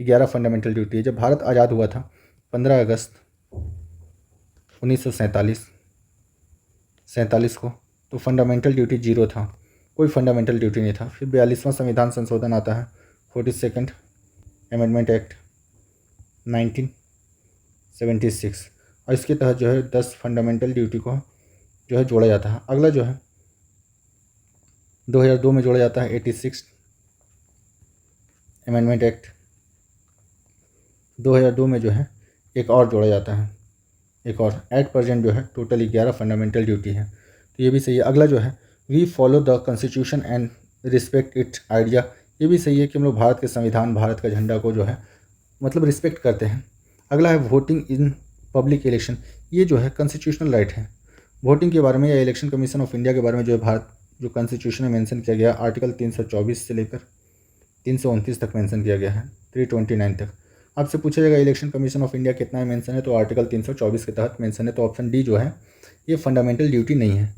11 फंडामेंटल ड्यूटी है। जब भारत आज़ाद हुआ था 15 अगस्त 1947 को, तो फंडामेंटल ड्यूटी 0 था, कोई फंडामेंटल ड्यूटी नहीं था। फिर 42वां संविधान संशोधन आता है 42nd अमेंडमेंट एक्ट 1976, और इसके तहत जो है 10 फंडामेंटल ड्यूटी को जो है जोड़ा जाता है। अगला जो है 2002 में जोड़ा जाता है 86 अमेंडमेंट एक्ट। 2002 में जो है एक और जोड़ा जाता है, एक और। एट प्रेजेंट जो है टोटल 11 फंडामेंटल ड्यूटी है। तो ये भी सही है। अगला जो है we follow the constitution and respect its idea, ये भी सही है कि हम लोग भारत के संविधान, भारत का झंडा को जो है मतलब रिस्पेक्ट करते हैं। अगला है वोटिंग इन पब्लिक इलेक्शन, ये जो है कॉन्स्टिट्यूशनल राइट है। वोटिंग के बारे में या इलेक्शन कमीशन ऑफ इंडिया के बारे में जो है भारत जो कॉन्स्टिट्यूशन में मेंशन किया गया आर्टिकल 324 से लेकर 329 तक मेंशन किया गया है, 329 तक। आपसे पूछा जाएगा इलेक्शन कमीशन ऑफ इंडिया कितना मेंशन है, तो आर्टिकल 324 के तहत मेंशन है। तो ऑप्शन डी जो है ये फंडामेंटल ड्यूटी नहीं है।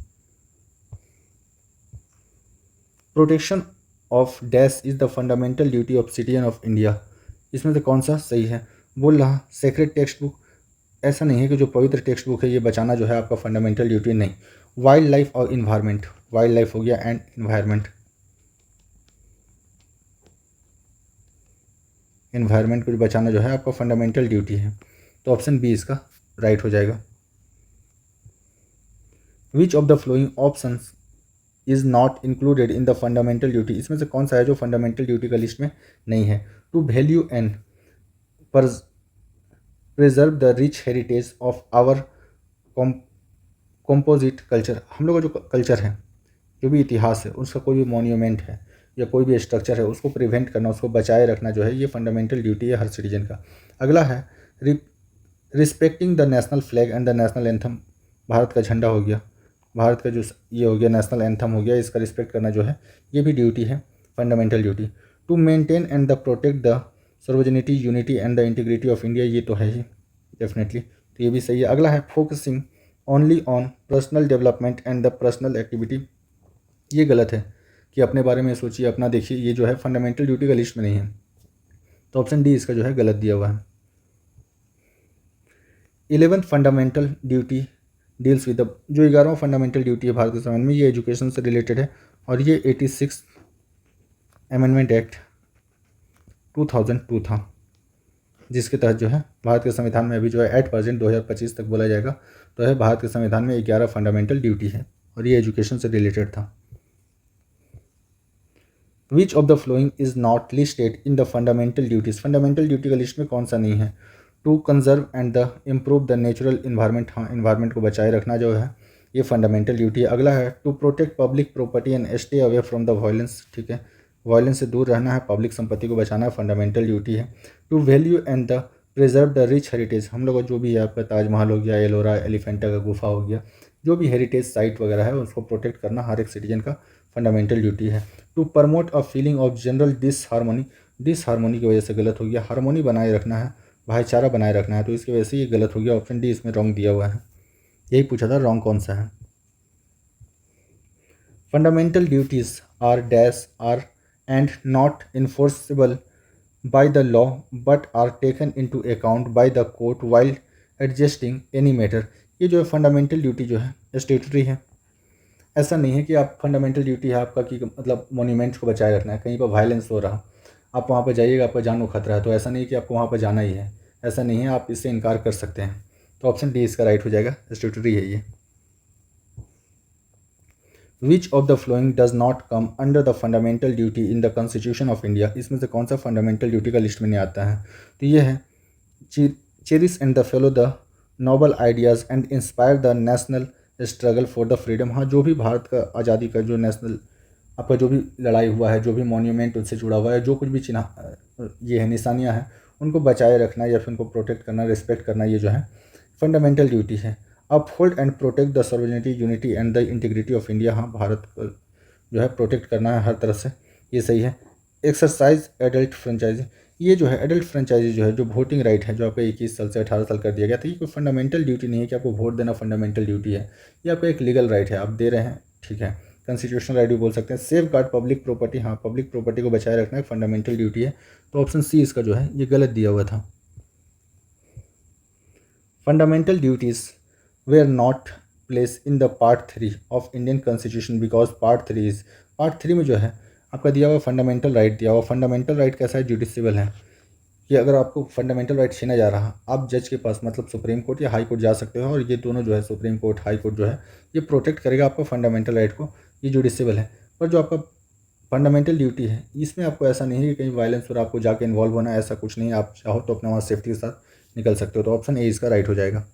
Protection of dash is the fundamental duty of citizen of India, इसमें से कौन सा सही है? बोल रहा सेक्रेट टेक्स्ट बुक, ऐसा नहीं है कि जो पवित्र टेक्स्ट बुक है ये बचाना जो है आपका फंडामेंटल ड्यूटी नहीं। वाइल्ड लाइफ और इन्वायरमेंट, वाइल्ड लाइफ हो गया एंड इन्वायरमेंट, इन्वायरमेंट को बचाना जो है आपका फंडामेंटल ड्यूटी है। तो ऑप्शन बी इसका राइट हो जाएगा। Which of the flowing options is not included in the fundamental duty, इसमें से कौन सा है जो फंडामेंटल ड्यूटी का लिस्ट में नहीं है? To value and preserve the rich heritage of our composite culture, हम लोग का जो कल्चर है, जो भी इतिहास है, उसका कोई भी मॉन्यूमेंट है या कोई भी स्ट्रक्चर है, उसको प्रिवेंट करना, उसको बचाए रखना जो है, ये फंडामेंटल ड्यूटी है हर सिटीजन का। अगला है respecting the national flag and the national anthem. Bharat का झंडा हो गया, भारत का जो ये हो गया नेशनल एंथम हो गया, इसका रिस्पेक्ट करना जो है ये भी ड्यूटी है, fundamental duty. To maintain and the protect the sovereignty unity and the integrity of India, ये तो है ही डेफिनेटली, तो ये भी सही है। अगला है focusing only on personal development and the personal activity, ये गलत है कि अपने बारे में सोचिए, अपना देखिए, ये जो है फंडामेंटल ड्यूटी का लिस्ट में नहीं है, तो ऑप्शन डी इसका जो है गलत दिया हुआ है। 11th fundamental duty deals with the, जो 11वां फंडामेंटल ड्यूटी है भारत के संविधान में, ये एजुकेशन से रिलेटेड है और ये 86 अमेंडमेंट एक्ट 2002 था, जिसके तहत जो है भारत के संविधान में अभी जो है 8% 2025 तक बोला जाएगा, तो है भारत के संविधान में 11 फंडामेंटल ड्यूटी है और ये एजुकेशन से रिलेटेड था। Which of the following is not listed in the fundamental duties, fundamental duty का लिस्ट में कौन सा नहीं है? To conserve and the improve the natural environment, हाँ इन्वायरमेंट को बचाए रखना जो है ये फंडामेंटल ड्यूटी है। अगला है to protect public property and stay away from the violence, ठीक है, वायलेंस से दूर रहना है, पब्लिक संपत्ति को बचाना है, फंडामेंटल ड्यूटी है। To value and the preserve the rich heritage, हम लोग जो भी है आपका ताजमहल हो गया, एलोरा एलिफेंटा का गुफा हो गया, जो भी हेरिटेज साइट वगैरह है उसको प्रोटेक्ट करना हर एक सिटीजन का फंडामेंटल ड्यूटी है। To promote a feeling of general disharmony, disharmony की वजह से गलत हो गया, हार्मोनी बनाए रखना है, भाईचारा बनाए रखना है, तो इसकी वजह से ये गलत हो गया, ऑप्शन डी इसमें रॉन्ग दिया हुआ है। यही पूछा था रॉन्ग कौन सा है। Fundamental duties are dash are and not enforceable by the law but are taken into account by the court while adjusting any matter, ये जो है फंडामेंटल ड्यूटी जो है स्टेटरी है। ऐसा नहीं है कि आप फंडामेंटल ड्यूटी है आपका कि मतलब मोन्यूमेंट्स को बचाए रखना है, कहीं पर वायलेंस हो रहा आप वहाँ पर जाइएगा, आपका जान को खतरा है, तो ऐसा नहीं है कि आपको वहाँ पर जाना ही है, ऐसा नहीं है, आप इससे इनकार कर सकते हैं, तो ऑप्शन डी इसका राइट हो जाएगा, स्टेटरी है ये। विच of the flowing does not come under the fundamental duty in the constitution of India, इसमें से कौन सा फंडामेंटल ड्यूटी का लिस्ट में नहीं आता है? तो ये है cherish and the follow the noble ideas and inspire the national struggle for the freedom, हाँ जो भी भारत का आज़ादी का जो नेशनल आपका जो भी लड़ाई हुआ है, जो भी मॉन्यूमेंट उनसे जुड़ा हुआ है, जो कुछ भी चिन्ह ये है निशानियाँ हैं, उनको बचाए रखना या फिर उनको प्रोटेक्ट करना, रिस्पेक्ट करना, ये जो है फंडामेंटल ड्यूटी है। Uphold and protect the sovereignty unity and the integrity of India, हाँ भारत को जो है प्रोटेक्ट करना है हर तरह से, ये सही है। एक्सरसाइज एडल्ट फ्रेंचाइजी, ये जो है एडल्ट फ्रेंचाइजी जो है, जो वोटिंग राइट है, जो आपका 21 साल से 18 साल कर दिया गया था, ये कोई फंडामेंटल ड्यूटी नहीं है कि आपको वोट देना फंडामेंटल ड्यूटी है, ये आपका एक लीगल राइट है, आप दे रहे हैं, ठीक है, कॉन्स्टिट्यूशनल राइट भी बोल सकते हैं। सेफ गार्ड पब्लिक प्रॉपर्टी, हाँ पब्लिक प्रॉपर्टी को बचाए रखना एक फंडामेंटल ड्यूटी है, तो ऑप्शन सी इसका जो है ये गलत दिया हुआ था। Fundamental duties were not place in the part 3 of Indian constitution because part 3 में जो है आपका दिया हुआ फंडामेंटल राइट दिया हुआ, फंडामेंटल राइट कैसा है, जुडिशियल है, कि अगर आपको फंडामेंटल राइट छीना जा रहा, आप जज के पास मतलब सुप्रीम कोर्ट या हाई कोर्ट जा सकते हो, और ये दोनों जो है सुप्रीम कोर्ट हाई कोर्ट जो है ये प्रोटेक्ट करेगा आपका फंडामेंटल राइट को, ये जुडिशियल है। पर जो आपका फंडामेंटल ड्यूटी है इसमें आपको ऐसा नहीं है कि कहीं वायलेंस और आपको जाके इन्वॉल्व होना है, ऐसा कुछ नहीं है, आप चाहो तो अपना वहाँ सेफ्टी के साथ निकल सकते हो, तो ऑप्शन ए इसका राइट हो जाएगा।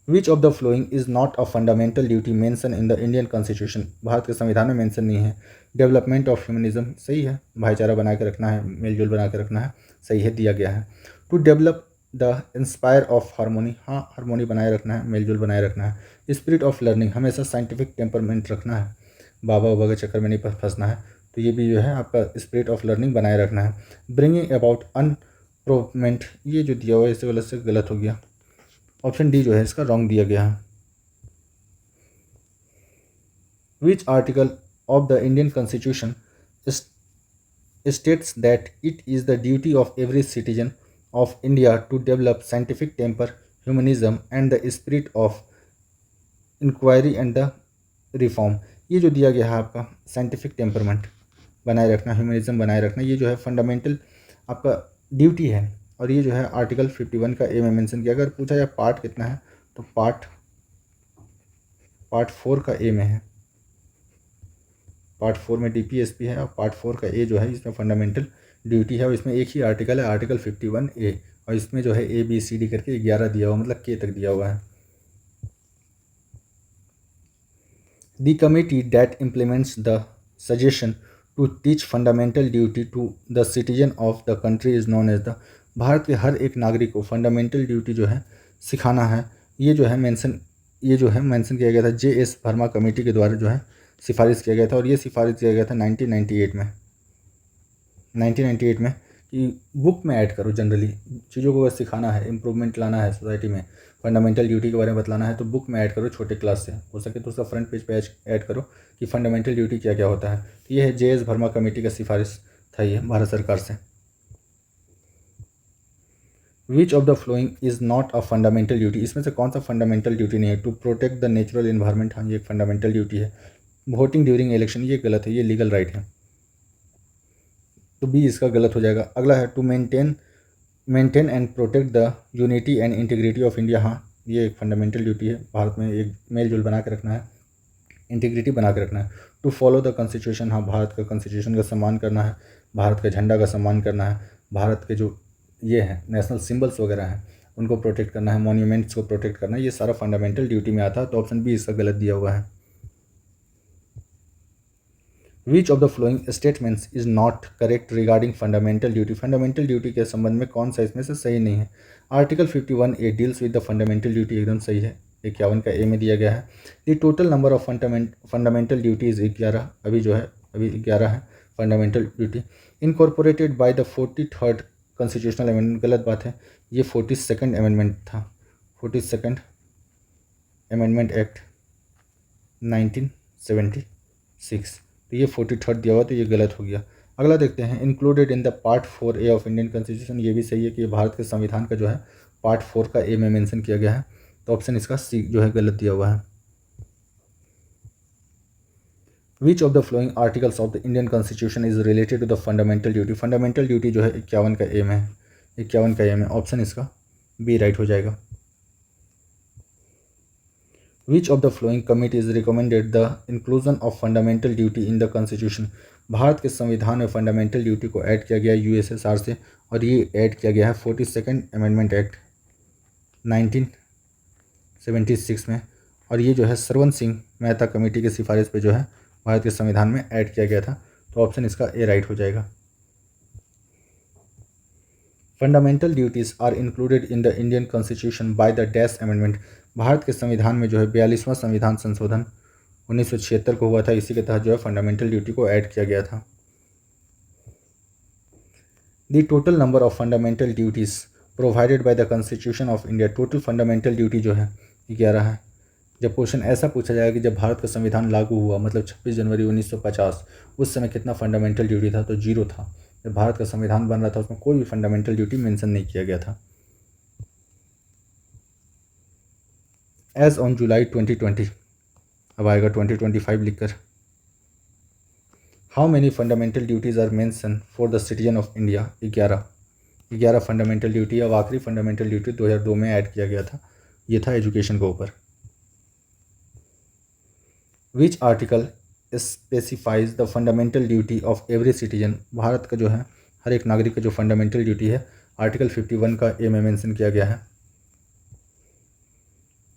Which of the following is not a fundamental duty mention in the Indian constitution, Bharat के संविधान में मेंशन नहीं है। डेवलपमेंट ऑफ ह्यूमनिज्म, सही है, भाईचारा बना के रखना है, मेलजोल बना के रखना है, सही है, दिया गया है। To develop the inspire of harmony, हाँ हारमोनी बनाए रखना है, मेलजोल बनाए रखना है। स्पिरिट ऑफ लर्निंग, हमेशा साइंटिफिक टेम्परमेंट रखना है, बाबा बाबा के चक्कर में नहीं फंसना है, तो ये भी जो है आपका स्पिरिट ऑफ लर्निंग बनाए रखना है। ब्रिंगिंग अबाउट अनप्रूवमेंट, ये जो दिया हुआ है इससे गलत हो गया, ऑप्शन डी जो है इसका रॉन्ग दिया गया है। Which article of the Indian constitution states that it is the duty of every citizen of India to develop scientific temper, humanism and the spirit of inquiry and the reform, ये जो दिया गया है आपका साइंटिफिक टेम्परमेंट बनाए रखना, ह्यूमनिज्म बनाए रखना, ये जो है फंडामेंटल आपका ड्यूटी है, और ये जो है आर्टिकल 51 का ए में मेंशन किया। अगर पूछा जाए पार्ट कितना है, तो पार्ट 4 का ए में है, पार्ट 4 में डीपीएसपी है, और पार्ट 4 का ए जो है इसमें फंडामेंटल ड्यूटी है, और इसमें एक ही आर्टिकल है, आर्टिकल 51 ए, और इसमें जो है ABCD करके 11 दिया हुआ, मतलब K तक दिया हुआ है। The committee that implements the suggestion to teach fundamental duty to the citizen of the country is known as the, Bharat के हर एक नागरिक को फंडामेंटल ड्यूटी जो है सिखाना है, ये जो है मेंशन किया गया था JS वर्मा कमेटी के द्वारा जो है सिफारिश किया गया था। और ये सिफारिश किया गया था 1998 में कि बुक में ऐड करो, जनरली चीज़ों को अगर सिखाना है, इम्प्रूवमेंट लाना है सोसाइटी में, फंडामेंटल ड्यूटी के बारे में बतलाना है, तो बुक में ऐड करो छोटे क्लास से, हो सके तो उसका फ्रंट पेज पे ऐड करो कि फंडामेंटल ड्यूटी क्या क्या होता है। तो ये है JS वर्मा कमेटी का सिफारिश था ये भारत सरकार से। Which of the following is not a fundamental duty, इसमें से कौन सा फंडामेंटल ड्यूटी नहीं है। To protect the natural environment, हाँ ये एक फंडामेंटल ड्यूटी है। वोटिंग ड्यूरिंग इलेक्शन, ये गलत है, ये लीगल राइट है, तो B इसका गलत हो जाएगा। अगला है to maintain and protect the unity and integrity of India, हाँ ये एक फंडामेंटल ड्यूटी है, भारत में एक मेल जोल बना के रखना है, इंटीग्रिटी बना के रखना है। टू फॉलो द कॉन्स्टिट्यूशन, हाँ भारत का कॉन्स्टिट्यूशन का सम्मान करना है, भारत के झंडा का सम्मान करना है, भारत के जो ये हैं नेशनल सिंबल्स वगैरह हैं उनको प्रोटेक्ट करना है, मॉन्यूमेंट्स को प्रोटेक्ट करना है, ये सारा फंडामेंटल ड्यूटी में आता है। तो ऑप्शन B इसका गलत दिया हुआ है। Which of the following statements is not correct regarding fundamental duty, fundamental duty के संबंध में कौन सा इसमें से सही नहीं है। Article 51A deals with the fundamental duty, एकदम सही है, 51 का A में दिया गया है। The total number of fundamental duty is 11, अभी 11 है fundamental duty. Incorporated by the 43rd constitutional amendment, गलत बात है, ये 42nd अमेंडमेंट था, 42nd अमेंडमेंट एक्ट 1976, तो ये 43rd दिया हुआ, तो ये गलत हो गया। अगला देखते हैं, included in the part 4A of Indian constitution, ये भी सही है कि ये भारत के संविधान का जो है पार्ट 4 का A में मेंशन किया गया है, तो ऑप्शन इसका C जो है गलत दिया हुआ है। Which of the following articles of the Indian constitution is related to the fundamental duty, fundamental duty जो है 51 का A में है, 51 का A में, ऑप्शन इसका B राइट हो जाएगा। Which of the flowing committees recommended the inclusion of fundamental duty in the constitution, Bharat के संविधान में फंडामेंटल ड्यूटी को ऐड किया गया USSR से, और ये ऐड किया गया है 42nd अमेंडमेंट एक्ट 1976 में, और ये जो है सरवन सिंह मेहता कमेटी की सिफारिश पे जो है भारत के संविधान में ऐड किया गया था, तो ऑप्शन इसका A राइट हो जाएगा। Fundamental duties are included in the Indian constitution by the dash amendment, Bharat के संविधान में जो है 42वां संविधान संशोधन 1976 को हुआ था, इसी के तहत जो है फंडामेंटल ड्यूटी को ऐड किया गया था। The total number of fundamental duties provided by the constitution of India, total fundamental duty जो है 11 है। जब क्वेश्चन ऐसा पूछा जाएगा कि जब भारत का संविधान लागू हुआ, मतलब 26 जनवरी 1950, उस समय कितना फंडामेंटल ड्यूटी था, तो 0 था। जब भारत का संविधान बन रहा था उसमें कोई भी फंडामेंटल ड्यूटी मेंशन नहीं किया गया था। एज ऑन जुलाई 2020, अब आएगा 2025 लिखकर। How many fundamental duties are mention for the citizen of India, 11 fundamental duty. अब आखिरी फंडामेंटल ड्यूटी 2002 में ऐड किया गया था, ये था एजुकेशन के ऊपर। Which article specifies the fundamental duty of every citizen, Bharat का जो है हर एक नागरिक का जो फंडामेंटल ड्यूटी है आर्टिकल 51 का A में मेंशन किया गया है।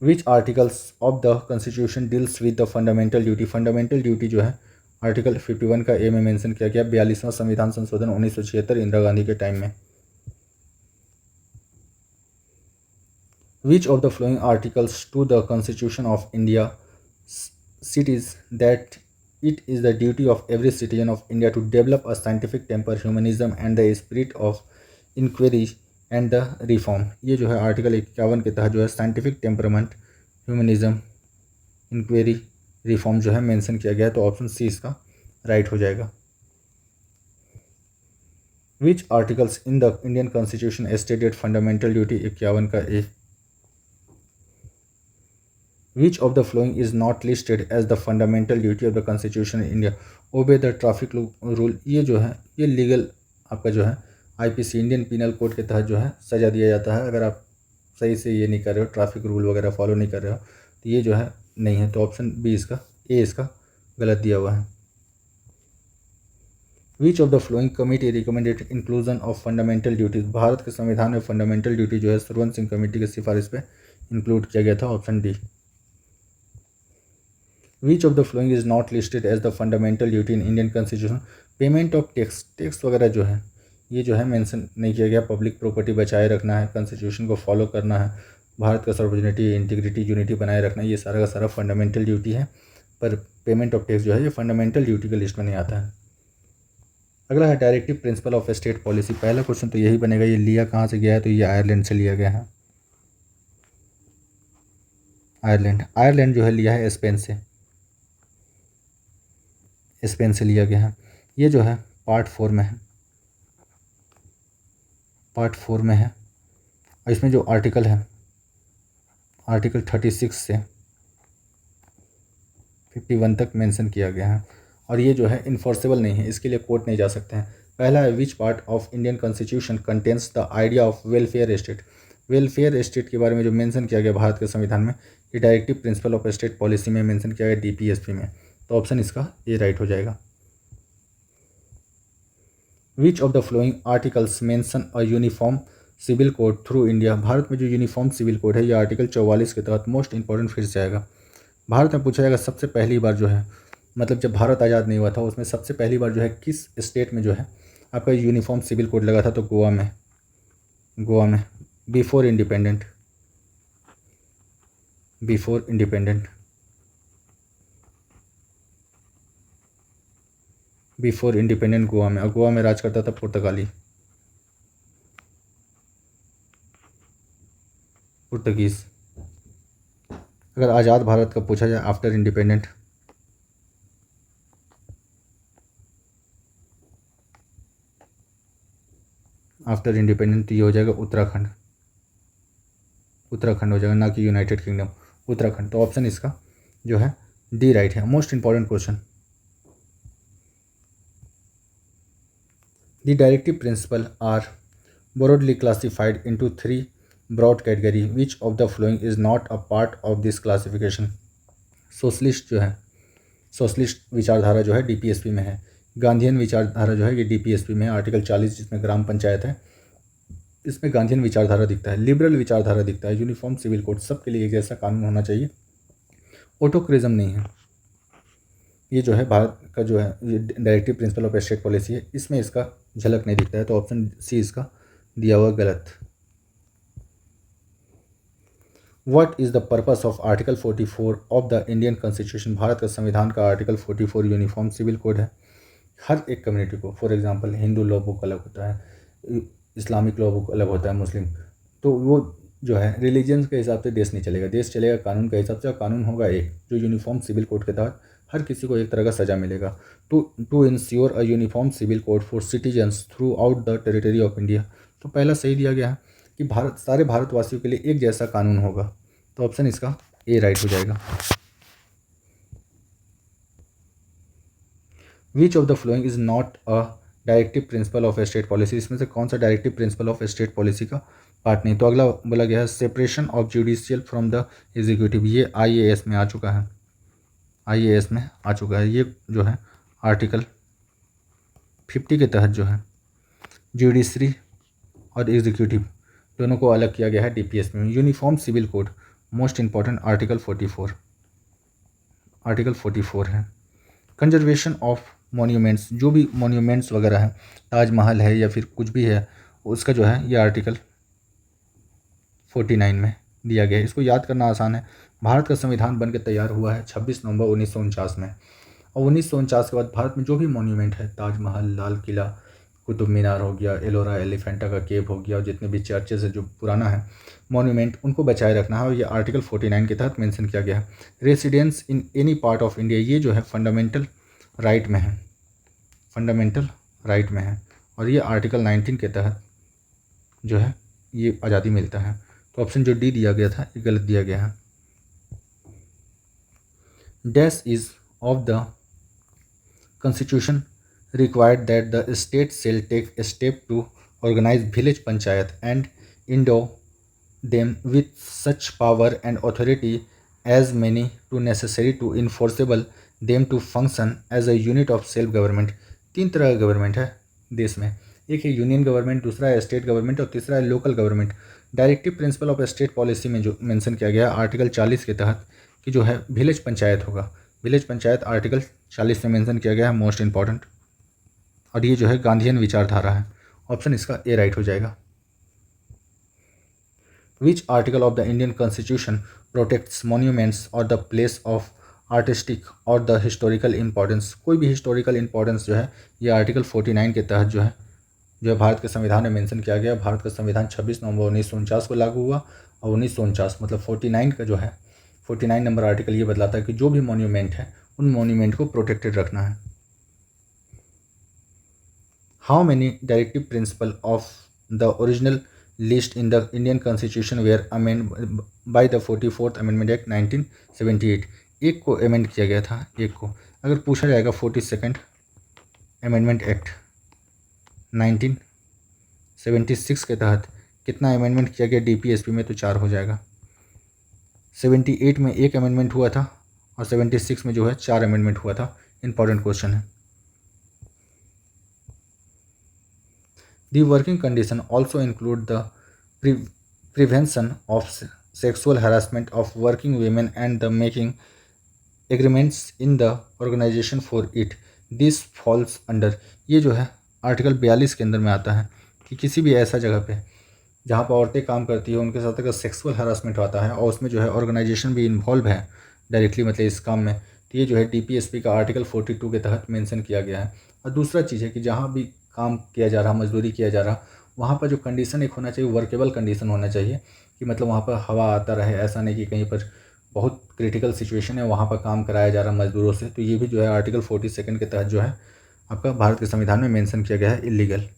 Which articles of the constitution deals with the fundamental duty, fundamental duty जो है आर्टिकल 51 का A में मेंशन किया गया, 42वां संविधान संशोधन 1976 इंदिरा गांधी के टाइम में। Which of the following articles to the constitution of India cities that it is the duty of every citizen of India to develop a scientific temper, humanism and the spirit of inquiry and the reform, ये जो है आर्टिकल 51 के तहत जो है scientific temperament, humanism, inquiry, reform जो है मेंशन किया गया है, तो ऑप्शन C इसका राइट हो जाएगा। Which articles in the Indian constitution stated fundamental duty, 51 का A। Which of the following is not listed as the fundamental duty of the Constitution in India? Obey the traffic rule, ये जो है ये लीगल आपका जो है IPC इंडियन पिनल कोड के तहत जो है सज़ा दिया जाता है अगर आप सही से ये नहीं कर रहे हो, ट्रैफिक रूल वगैरह फॉलो नहीं कर रहे हो, तो ये जो है नहीं है, तो ऑप्शन B इसका A इसका गलत दिया हुआ है। Which of the flowing committee recommended inclusion of fundamental duties, Bharat के संविधान में फंडामेंटल ड्यूटी जो है सरवंत सिंह कमेटी की सिफारिश पे इंक्लूड किया गया था, option D. Which of the following is not listed as the fundamental duty in Indian constitution, payment of tax, tax वगैरह जो है ये जो है मेंशन नहीं किया गया। पब्लिक प्रॉपर्टी बचाए रखना है, कॉन्स्टिट्यूशन को फॉलो करना है, भारत का सार्वजनिटी इंटीग्रिटी यूनिटी बनाए रखना है, ये सारा का सारा फंडामेंटल ड्यूटी है। पर पेमेंट ऑफ टैक्स जो है ये फंडामेंटल ड्यूटी की लिस्ट में नहीं आता है। अगला है directive principle of state policy. पहला क्वेश्चन तो यही बनेगा, ये लिया कहाँ से गया है, तो ये आयरलैंड से लिया गया है। आयरलैंड, आयरलैंड जो है लिया है स्पेन से, स्पेन से लिया गया है। ये जो है पार्ट 4 में है, पार्ट 4 में है। और इसमें जो आर्टिकल है, आर्टिकल 36 से 51 तक मेंशन किया गया है। और ये जो है इन्फोर्सेबल नहीं है, इसके लिए कोर्ट नहीं जा सकते हैं। पहला है विच part of Indian constitution contains the idea of welfare state, welfare state के बारे में जो मेंशन किया गया भारत के संविधान में, ये directive principle of state policy में मेंशन किया गया, डीपीएसपी में। तो ऑप्शन इसका ए राइट हो जाएगा। Which of the following articles mention a uniform civil code through India, Bharat में जो यूनिफॉर्म सिविल कोड है ये आर्टिकल 44 के तहत मोस्ट इंपॉर्टेंट फिर से आएगा। भारत में पूछा जाएगा सबसे पहली बार जो है, मतलब जब भारत आज़ाद नहीं हुआ था उसमें सबसे पहली बार जो है किस स्टेट में जो है आपका यूनिफॉर्म सिविल कोड लगा था, तो गोवा में, गोवा में before independent, before independent, before independent Goa में। और गोवा में राज करता था पुर्तगाली, पुर्तगीज़। अगर आज़ाद भारत का पूछा जाए आफ्टर इंडिपेंडेंट, आफ्टर इंडिपेंडेंट तो ये हो जाएगा उत्तराखंड, उत्तराखंड हो जाएगा, ना कि यूनाइटेड किंगडम, उत्तराखंड। तो ऑप्शन इसका जो है डी राइट है। Most important question, the directive principle are broadly classified into 3 broad category, which of the following is not a part of this classification, socialist जो है, सोशलिस्ट विचारधारा जो है डीपीएसपी में है, गांधीयन विचारधारा जो है ये डीपीएसपी में है, आर्टिकल 40 जिसमें ग्राम पंचायत है इसमें गांधीयन विचारधारा दिखता है, लिबरल विचारधारा दिखता है, यूनिफॉर्म सिविल कोड, सबके लिए एक जैसा कानून होना चाहिए, ऑटोक्रेजम नहीं है। ये जो है भारत का जो है ये directive principle of state policy है, इसमें इसका झलक नहीं दिखता है, तो ऑप्शन सी इसका दिया हुआ गलत। What is the purpose of article 44 of the Indian constitution, Bharat का संविधान का आर्टिकल 44 यूनिफॉर्म सिविल कोड है हर एक कम्युनिटी को। For example Hindu law book अलग होता है, इस्लामिक लॉ बुक अलग होता है, मुस्लिम, तो वो जो है रिलीजन के हिसाब से देश नहीं चलेगा, देश चलेगा कानून के हिसाब से, और कानून होगा एक जो यूनिफॉर्म सिविल कोड के तहत हर किसी को एक तरह का सज़ा मिलेगा। To ensure a uniform civil code for citizens throughout the territory of India, तो पहला सही दिया गया है कि भारत सारे भारतवासियों के लिए एक जैसा कानून होगा, तो ऑप्शन इसका ए राइट हो जाएगा। Which of the following is not a directive principle of state policy, इसमें से कौन सा directive principle of state policy का पार्ट नहीं, तो अगला बोला गया है separation of judicial from the executive, ये आईएएस में आ चुका है, आईएएस में आ चुका है। ये जो है आर्टिकल 50 के तहत जो है जुडिशरी और एग्जीक्यूटिव दोनों को अलग किया गया है डीपीएस में। Uniform civil code most important article 44, article 44 है। कंजर्वेशन ऑफ मॉन्यूमेंट्स, जो भी मॉन्यूमेंट्स वगैरह हैं, ताजमहल है या फिर कुछ भी है, उसका जो है ये आर्टिकल 49 में दिया गया है। इसको याद करना आसान है। भारत का संविधान बनकर तैयार हुआ है 26 नवंबर 1949 में, और 1949 के बाद भारत में जो भी मॉन्यूमेंट है, ताजमहल, लाल किला, कुतुब मीनार हो गया, एलोरा एलिफेंटा का केव हो गया, और जितने भी चर्चेज है जो पुराना है मॉन्यूमेंट, उनको बचाए रखना है, और ये आर्टिकल 49 के तहत मेंशन किया गया है। Residence in any part of India, ये जो है फंडामेंटल राइट में है, फंडामेंटल राइट में है, और ये आर्टिकल 19 के तहत जो है ये आज़ादी मिलता है। तो ऑप्शन जो डी दिया गया था ये गलत दिया गया है। Dash is of the Constitution required that the state shall take a step to organize village panchayat and endow them with such power and authority as many to necessary to enforceable them to function as a unit of self government. तीन तरह का गवर्नमेंट है देश में, एक है यूनियन गवर्नमेंट, दूसरा है स्टेट गवर्नमेंट और तीसरा है local government. Directive principle of state policy में जो मेंशन किया गया है आर्टिकल 40 के तहत कि जो है विलेज पंचायत होगा। विलेज पंचायत आर्टिकल 40 में मेंशन किया गया है, मोस्ट इंपॉर्टेंट, और ये जो है गांधीयन विचारधारा है। ऑप्शन इसका ए राइट हो जाएगा। Which article of the Indian constitution protects monuments और द प्लेस ऑफ आर्टिस्टिक और द हिस्टोरिकल इंपॉर्टेंस। कोई भी हिस्टोरिकल इंपॉर्टेंस जो है ये आर्टिकल 49 के तहत जो है भारत के संविधान में मेंशन किया गया। भारत का संविधान 26 नवंबर 1949 को लागू हुआ और 1949 मतलब 49 का जो है 49 नंबर आर्टिकल ये बतलाता है कि जो भी मॉन्यूमेंट है उन मॉन्यूमेंट को प्रोटेक्टेड रखना है। How many directive principle of the original list in the Indian constitution were amend by the 44th amendment act 1978। एक को अमेंड किया गया था, एक को। अगर पूछा जाएगा 42nd अमेंडमेंट एक्ट 1976 के तहत कितना अमेंडमेंट किया गया डीपीएसपी में, तो 4 हो जाएगा। 78 में एक अमेंडमेंट हुआ था और 76 में जो है 4 अमेंडमेंट हुआ था। इंपॉर्टेंट क्वेश्चन है। The working condition also include the prevention of sexual harassment of working women and the making agreements in the organization for it. This falls under, ये जो है आर्टिकल 42 के अंदर में आता है कि किसी भी ऐसा जगह पे जहाँ पर औरतें काम करती है उनके साथ अगर सेक्सुअल हरासमेंट आता है और उसमें जो है ऑर्गेनाइजेशन भी इन्वॉल्व है डायरेक्टली मतलब इस काम में, तो ये जो है डीपीएसपी का आर्टिकल 42 के तहत मेंशन किया गया है। और दूसरा चीज़ है कि जहाँ भी काम किया जा रहा, मजदूरी किया जा रहा, वहाँ पर जो कंडीशन एक होना चाहिए वर्केबल कंडीशन होना चाहिए कि मतलब वहाँ पर हवा आता रहे, ऐसा नहीं कि कहीं पर बहुत क्रिटिकल सिचुएशन है वहाँ पर काम कराया जा रहा मजदूरों से, तो ये भी जो है आर्टिकल 42 के तहत जो है आपका भारत के संविधान में मेंशन किया गया है illegal.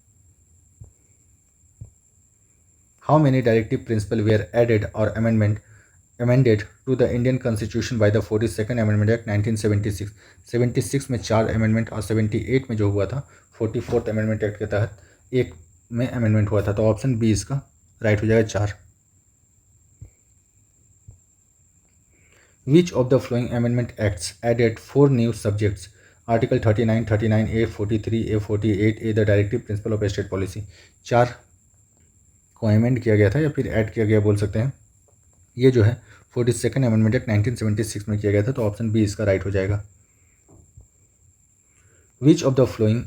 How many directive principle were added और amended to the Indian Constitution by the 42nd Amendment Act 1976। 76 में 4 अमेंडमेंट और 78 में जो हुआ था 44th अमेंडमेंट एक्ट के तहत एक में अमेंडमेंट हुआ था, तो ऑप्शन बी इसका राइट हो जाएगा 4। Which of the following amendment acts added 4 new subjects? Article 39, 39A, 43A, 48A the directive principle of state policy. 4 को अमेंड किया गया था या फिर ऐड किया गया बोल सकते हैं। ये जो है 42nd अमेंडमेंट एक्ट 1976 में किया गया था, तो ऑप्शन बी इसका राइट हो जाएगा। Which of the following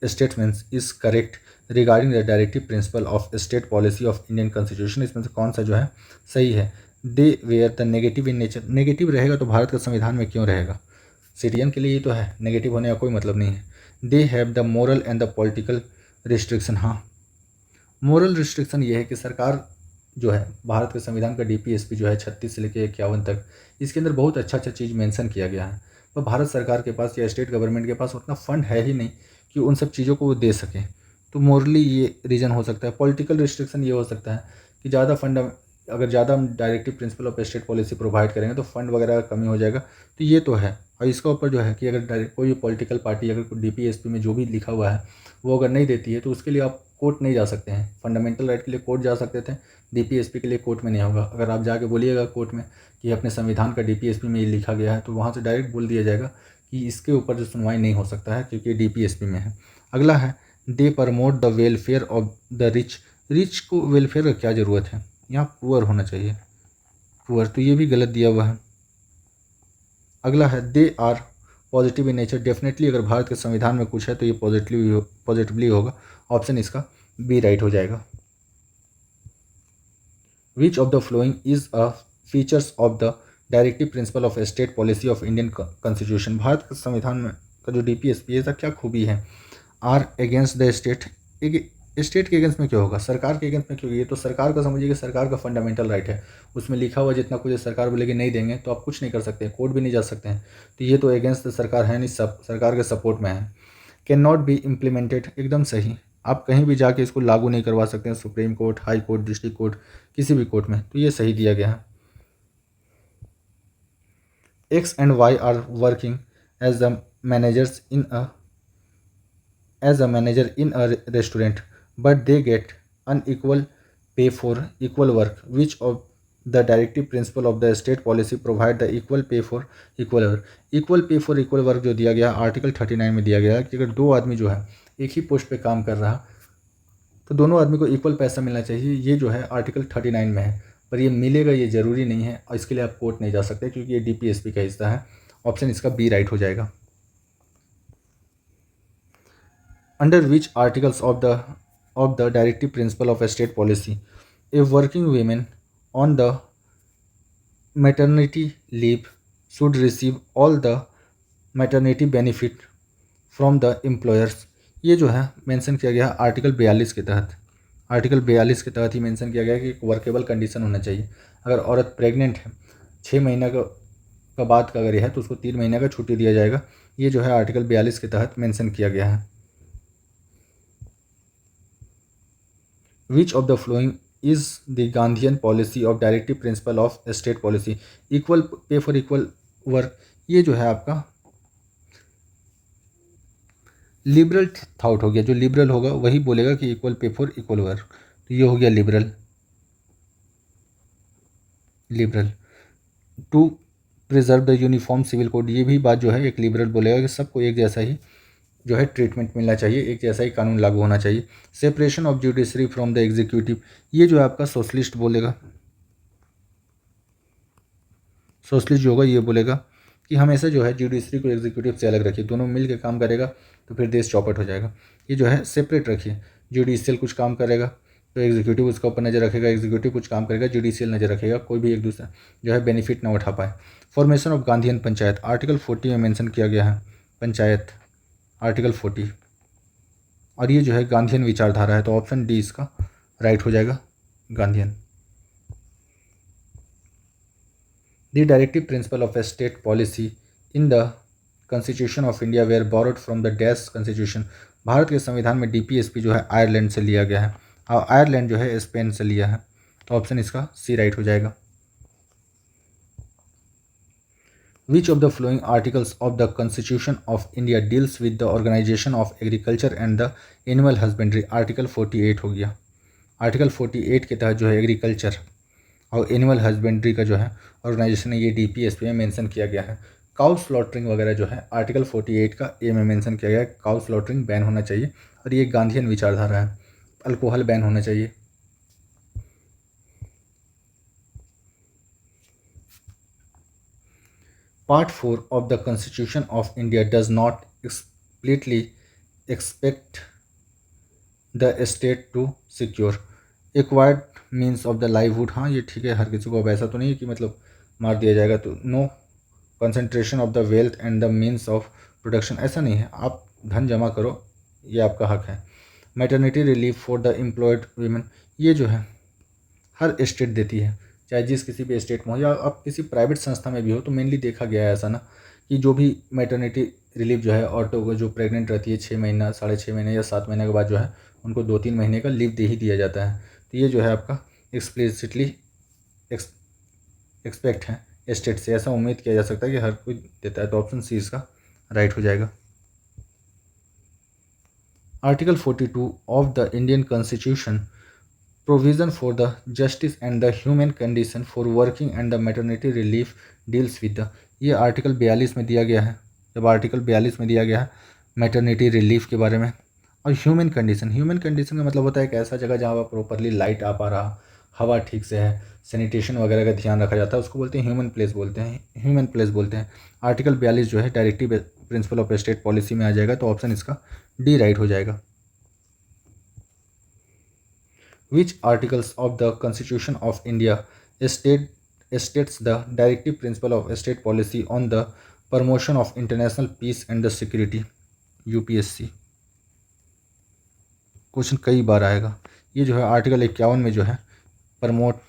statements is correct regarding the directive principle of state policy of Indian constitution. इसमें से कौन सा जो है सही है? They were the negative in nature. Negative रहेगा तो भारत का संविधान में क्यों रहेगा? सिटीजन के लिए ये तो है, नेगेटिव होने का कोई मतलब नहीं है। They have the moral and the political restriction. हाँ, मोरल रिस्ट्रिक्शन ये है कि सरकार जो है भारत के संविधान का डीपीएसपी जो है 36 से लेकर 51 तक, इसके अंदर बहुत अच्छा चीज़ मेंशन किया गया है, पर भारत सरकार के पास या स्टेट गवर्नमेंट के पास उतना फंड है ही नहीं कि उन सब चीज़ों को वो दे सके, तो मोरली ये रीज़न हो सकता है। पॉलिटिकल रिस्ट्रिक्शन ये हो सकता है कि ज़्यादा फंड अगर ज़्यादा हम directive principle of state policy provide करेंगे तो फंड वगैरह का कमी हो जाएगा, तो ये तो है। और इसका ऊपर जो है कि अगर कोई पॉलिटिकल पार्टी अगर डीपीएसपी में जो भी लिखा हुआ है वो अगर नहीं देती है तो उसके लिए आप कोर्ट नहीं जा सकते हैं। फंडामेंटल राइट के लिए कोर्ट जा सकते थे, डीपीएसपी के लिए कोर्ट में नहीं होगा। अगर आप जाके बोलिएगा कोर्ट में कि अपने संविधान का डीपीएसपी में ये लिखा गया है, तो वहाँ से डायरेक्ट बोल दिया जाएगा कि इसके ऊपर जो सुनवाई नहीं हो सकता है क्योंकि डीपीएसपी में है। अगला है they promote the welfare of the rich. Rich को वेलफेयर का क्या ज़रूरत है? यहाँ पुअर होना चाहिए, पुअर, तो ये भी गलत दिया हुआ है। अगला है they are positive in nature. Definitely अगर भारत के संविधान में कुछ है तो ये पॉजिटिवली होगा, ऑप्शन इसका बी राइट हो जाएगा। Which of the following is a features of the directive principle of state policy of Indian constitution. Bharat के संविधान में का जो डीपीएसपी है क्या खूबी है? Are against the state. State के अगेंस्ट में क्यों होगा? सरकार के अगेंस्ट में क्यों? ये तो सरकार का समझिए कि सरकार का फंडामेंटल राइट है, उसमें लिखा हुआ जितना कुछ सरकार बोलेगी नहीं देंगे तो आप कुछ नहीं कर सकते, कोर्ट भी नहीं जा सकते हैं, तो ये तो अगेंस्ट सरकार है नहीं, सब सरकार के सपोर्ट में है। कैन नॉट बी इम्प्लीमेंटेड, एकदम सही, आप कहीं भी जाके इसको लागू नहीं करवा सकते हैं, supreme court, high court, district court, किसी भी कोर्ट में, तो ये सही दिया गया है। X and Y are working as the managers in a restaurant but they get unequal pay for equal work. Which of the directive principle of the state policy provide the equal pay for equal work. Equal pay for equal work जो दिया गया आर्टिकल 39 में दिया गया है कि अगर दो आदमी जो है एक ही पोस्ट पे काम कर रहा तो दोनों आदमी को इक्वल पैसा मिलना चाहिए। ये जो है आर्टिकल 39 में है, पर ये मिलेगा ये ज़रूरी नहीं है और इसके लिए आप कोर्ट नहीं जा सकते क्योंकि ये डीपीएसपी का हिस्सा है। ऑप्शन इसका बी राइट हो जाएगा। Under which articles of the directive principle of state policy a working women on the maternity leave should receive all the maternity benefit from the employers. ये जो है मेंशन किया गया है आर्टिकल 42 के तहत। आर्टिकल 42 के तहत ही मेंशन किया गया है कि एक वर्केबल कंडीशन होना चाहिए। अगर औरत प्रेग्नेंट है 6 महीने का बाद का अगर ये है तो उसको 3 महीने का छुट्टी दिया जाएगा। ये जो है आर्टिकल 42 के तहत मेंशन किया गया है। Which of the following is the Gandhian policy of directive principle of state policy. Equal pay for equal work, ये जो है आपका लिबरल थाउट हो गया। जो लिबरल होगा वही बोलेगा कि equal pay for equal work, तो ये हो गया liberal. To preserve the uniform civil code, ये भी बात जो है एक लिबरल बोलेगा कि सबको एक जैसा ही जो है ट्रीटमेंट मिलना चाहिए, एक जैसा ही कानून लागू होना चाहिए। Separation of judiciary from the executive, ये जो है आपका सोशलिस्ट बोलेगा। सोशलिस्ट जो होगा ये बोलेगा कि हमेशा जो है जुडिशरी को एग्जीक्यूटिव से अलग रखिए, दोनों मिल के काम करेगा तो फिर देश चौपट हो जाएगा। ये जो है सेपरेट रखिए, जुडिशियल कुछ काम करेगा तो एग्जीक्यूटिव उसका ऊपर नज़र रखेगा, एग्जीक्यूटिव कुछ काम करेगा जुडिशियल नज़र रखेगा, कोई भी एक दूसरा जो है बेनिफिट ना उठा पाए। Formation of Gandhian panchayat, article 40 में मेंशन किया गया है पंचायत, आर्टिकल 40, और ये जो है गांधीयन विचारधारा है तो ऑप्शन डी इसका राइट हो जाएगा, Gandhian. The directive principle of a state policy in the Constitution of India were borrowed from the Danish Constitution। Bharat के संविधान में डीपीएसपी जो है आयरलैंड से लिया गया है और आयरलैंड जो है स्पेन से लिया है, तो ऑप्शन इसका सी राइट हो जाएगा। Which of the following articles of the Constitution of India deals with the organization of agriculture and the animal husbandry? Article 48 हो गया। आर्टिकल 48 के तहत जो है एग्रीकल्चर और एनिमल हस्बेंड्री का जो है ऑर्गेनाइजेशन है, ये डीपीएसपी में मेंशन किया गया है। काउ स्लॉटरिंग वगैरह जो है आर्टिकल 48 का ए में मेंशन किया गया है, काउ स्लॉटरिंग बैन होना चाहिए और ये गांधीयन विचारधारा है। अल्कोहल बैन होना चाहिए। Part 4 of the constitution of India does not explicitly expect the state to secure acquired means of the livelihood. हाँ ये ठीक है, हर किसी को अब ऐसा तो नहीं है कि मतलब मार दिया जाएगा तो no concentration of the wealth and the means of production, ऐसा नहीं है, आप धन जमा करो, ये आपका हक है। Maternity relief for the employed women, ये जो है हर स्टेट देती है, चाहे जिस किसी भी स्टेट में हो या आप किसी प्राइवेट संस्था में भी हो, तो मेनली देखा गया है ऐसा ना कि जो भी मैटरनिटी रिलीफ जो है औरतों जो प्रेग्नेंट रहती है 6 महीना 6.5 महीने या 7 महीने के बाद जो है उनको 2-3 महीने का लीव दे ही दिया जाता है। तो ये जो है आपका एक्सप्लिसिटली एक्सपेक्ट है स्टेट से, ऐसा उम्मीद किया जा सकता है कि हर कोई देता है, तो ऑप्शन सी इसका राइट हो जाएगा। Article 42 of the Indian constitution provision for the justice and the human condition for working and the maternity relief deals with the, ये आर्टिकल 42 में दिया गया है। जब आर्टिकल 42 में दिया गया है मैटरनिटी रिलीफ के बारे में, और ह्यूमन कंडीशन का मतलब होता है एक ऐसा जगह जहाँ पर प्रॉपरली लाइट आ पा रहा, हवा ठीक से है, सैनिटेशन वगैरह का ध्यान रखा जाता है, उसको बोलते हैं ह्यूमन प्लेस बोलते हैं। आर्टिकल 42 जो है directive principle of state policy में आ जाएगा, तो ऑप्शन इसका डी राइट हो जाएगा। Which articles of the Constitution of India states the directive principle of state policy on the promotion of international peace and the security? UPSC question कई बार आएगा। ये जो है आर्टिकल 51 में जो है promote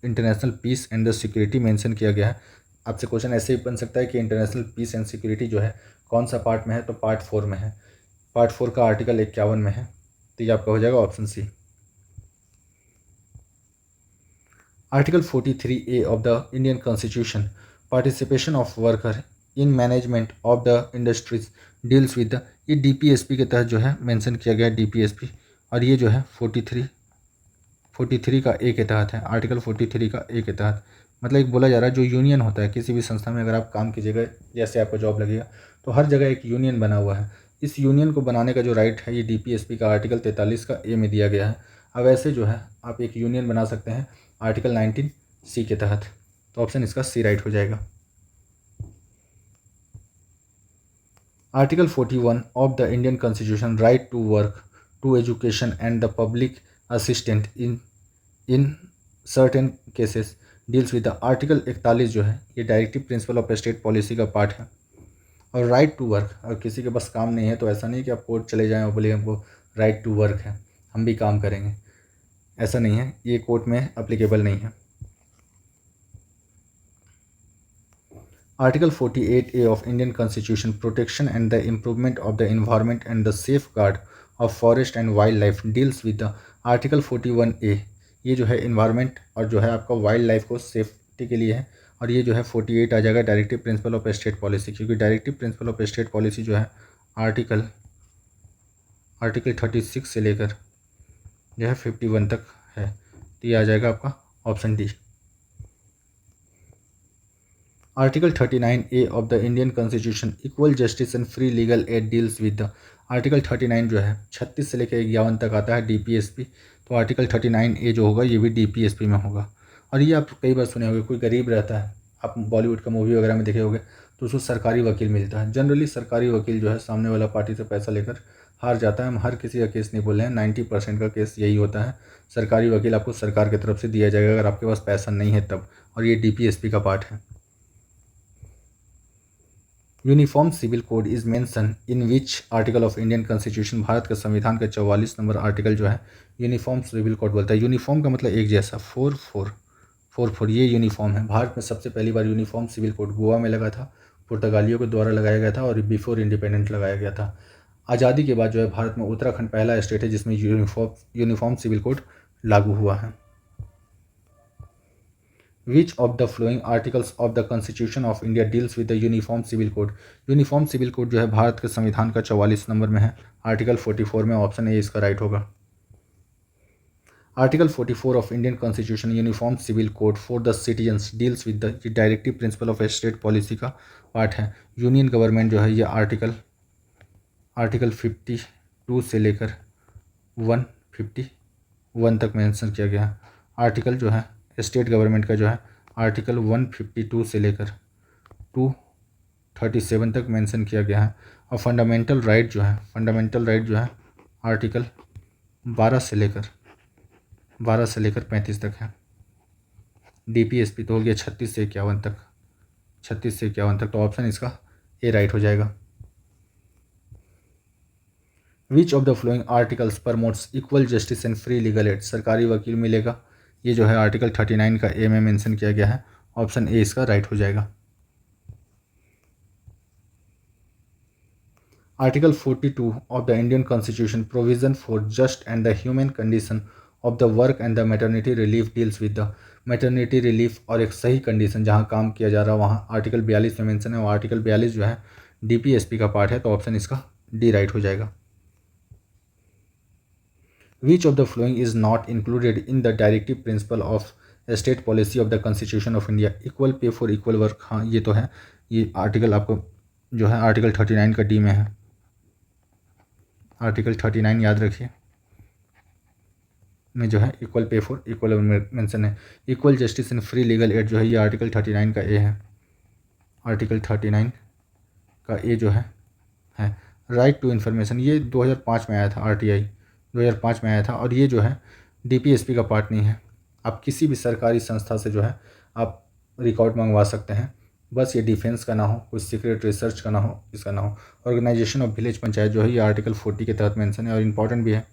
international peace and the security mention किया गया है। आपसे क्वेश्चन ऐसे ही बन सकता है कि इंटरनेशनल पीस एंड सिक्योरिटी जो है कौन सा पार्ट में है, तो पार्ट 4 में है। पार्ट 4 का आर्टिकल 51 में है, तो ये आपका हो जाएगा option C. Article 43A of the Indian constitution participation of worker in management of the industries deals with the, ये डीपीएसपी के तहत जो है मेंशन किया गया है डीपीएसपी, और ये जो है 43 का ए के तहत है, आर्टिकल 43 का ए के तहत। मतलब एक बोला जा रहा है जो यूनियन होता है किसी भी संस्था में, अगर आप काम कीजिएगा, जैसे आपको जॉब लगेगा तो हर जगह एक यूनियन बना हुआ है। इस यूनियन को बनाने का जो राइट है ये डीपीएसपी का आर्टिकल 43 का ए में दिया गया है। अब ऐसे जो है आप एक यूनियन बना सकते हैं आर्टिकल 19 सी के तहत। तो ऑप्शन इसका सी राइट हो जाएगा। Article 41 of the Indian constitution right to work, to education and the public assistant in certain cases deals with the. Article 41 जो है ये directive principle of state policy का पार्ट है। और राइट टू वर्क, अगर किसी के पास काम नहीं है तो ऐसा नहीं कि आप कोर्ट चले जाएं और बोले हमको राइट टू वर्क है, हम भी काम करेंगे, ऐसा नहीं है, ये कोर्ट में अप्लीकेबल नहीं है। Article 48A of Indian constitution protection and the improvement of the environment and the safe guard of forest and wild life deals with the. Article 41A ये जो है इन्वायरमेंट और जो है आपका वाइल्ड लाइफ को सेफ्टी के लिए है। और ये जो है 48 आ जाएगा directive principle of state policy, क्योंकि directive principle of state policy जो है आर्टिकल 36 से लेकर जो है 51 तक है। तो ये आ जाएगा आपका option D. Article 39A of the Indian constitution equal justice and free legal add deals with the. Article 39 जो है 36 से लेकर 51 तक आता है डीपीएसपी। तो आर्टिकल 39A जो होगा ये भी डीपीएसपी में होगा। और ये आप कई बार सुने होंगे, कोई गरीब रहता है, आप बॉलीवुड का मूवी वगैरह में देखे होंगे, तो उसको सरकारी वकील मिलता है। जनरली सरकारी वकील जो है सामने वाला पार्टी से पैसा लेकर हार जाता है। हम हर किसी का केस नहीं बोल रहे हैं, 90% का केस यही होता है। सरकारी वकील आपको सरकार की तरफ से दिया जाएगा अगर आपके पास पैसा नहीं है तब, और ये डीपीएसपी का पार्ट है। Uniform civil code is mention in which article of Indian constitution. Bharat के संविधान का 44 नंबर आर्टिकल जो है यूनिफॉर्म सिविल कोड बोलता है। यूनिफॉर्म का मतलब एक जैसा, 4444 ये यूनिफॉर्म है। भारत में सबसे पहली बार यूनिफॉर्म सिविल कोड गोवा में लगा था, पुर्तगालियों के द्वारा लगाया गया था और बिफोर इंडिपेंडेंट लगाया गया था। आज़ादी के बाद जो है भारत में उत्तराखंड पहला स्टेट है जिसमें यूनिफॉर्म सिविल कोड लागू हुआ है। Which of the following articles of the Constitution of India deals with the Uniform Civil Code? Uniform civil code जो है भारत के संविधान का 44 नंबर में है, आर्टिकल 44 में। ऑप्शन ए इसका राइट होगा। Article 44 of Indian constitution uniform civil code for the citizens deals with the directive principle of state policy का पार्ट है। यूनियन गवर्नमेंट जो है ये आर्टिकल 52 से लेकर 151 तक मेंशन किया गया है। आर्टिकल जो है स्टेट गवर्नमेंट का जो है आर्टिकल 152 से लेकर 237 तक मेंशन किया गया है। और फंडामेंटल राइट जो है आर्टिकल 12 से लेकर 35 तक है। डीपीएसपी तो हो गया 36 से 51 तक। तो ऑप्शन इसका ए राइट हो जाएगा। Which of the following articles promotes equal justice and free legal add. सरकारी वकील मिलेगा, ये जो है आर्टिकल 39 का ए में मेंशन किया गया है। ऑप्शन ए इसका राइट हो जाएगा। Article 42 of the Indian constitution provision for just and the human condition of the work and the maternity relief deals with the. Maternity relief और एक सही कंडीशन जहाँ काम किया जा रहा है वहाँ आर्टिकल 42 में मेंशन है। और आर्टिकल 42 जो है डीपीएसपी का पार्ट है। तो ऑप्शन इसका डी राइट हो जाएगा। Which of the following is not included in the directive principle of state policy of the Constitution of India? Equal pay for equal work, हाँ ये तो है। ये आर्टिकल आपको जो है आर्टिकल 39 का डी में है। आर्टिकल 39 याद रखिए, में जो है equal pay for equal mention है। Equal justice and free legal aid जो है ये आर्टिकल 39 का ए है। आर्टिकल 39 का ए जो है राइट टू इन्फॉर्मेशन, ये 2005 में आया था। आरटीआई 2005 में आया था। और ये जो है डीपीएसपी का पार्ट नहीं है। आप किसी भी सरकारी संस्था से जो है आप रिकॉर्ड मंगवा सकते हैं, बस ये डिफेंस का ना हो, कुछ सीक्रेट रिसर्च का ना हो, इसका ना हो। ऑर्गेनाइजेशन ऑफ विलेज पंचायत जो है ये आर्टिकल 40 के तहत मेंशन है और इम्पॉर्टेंट भी है।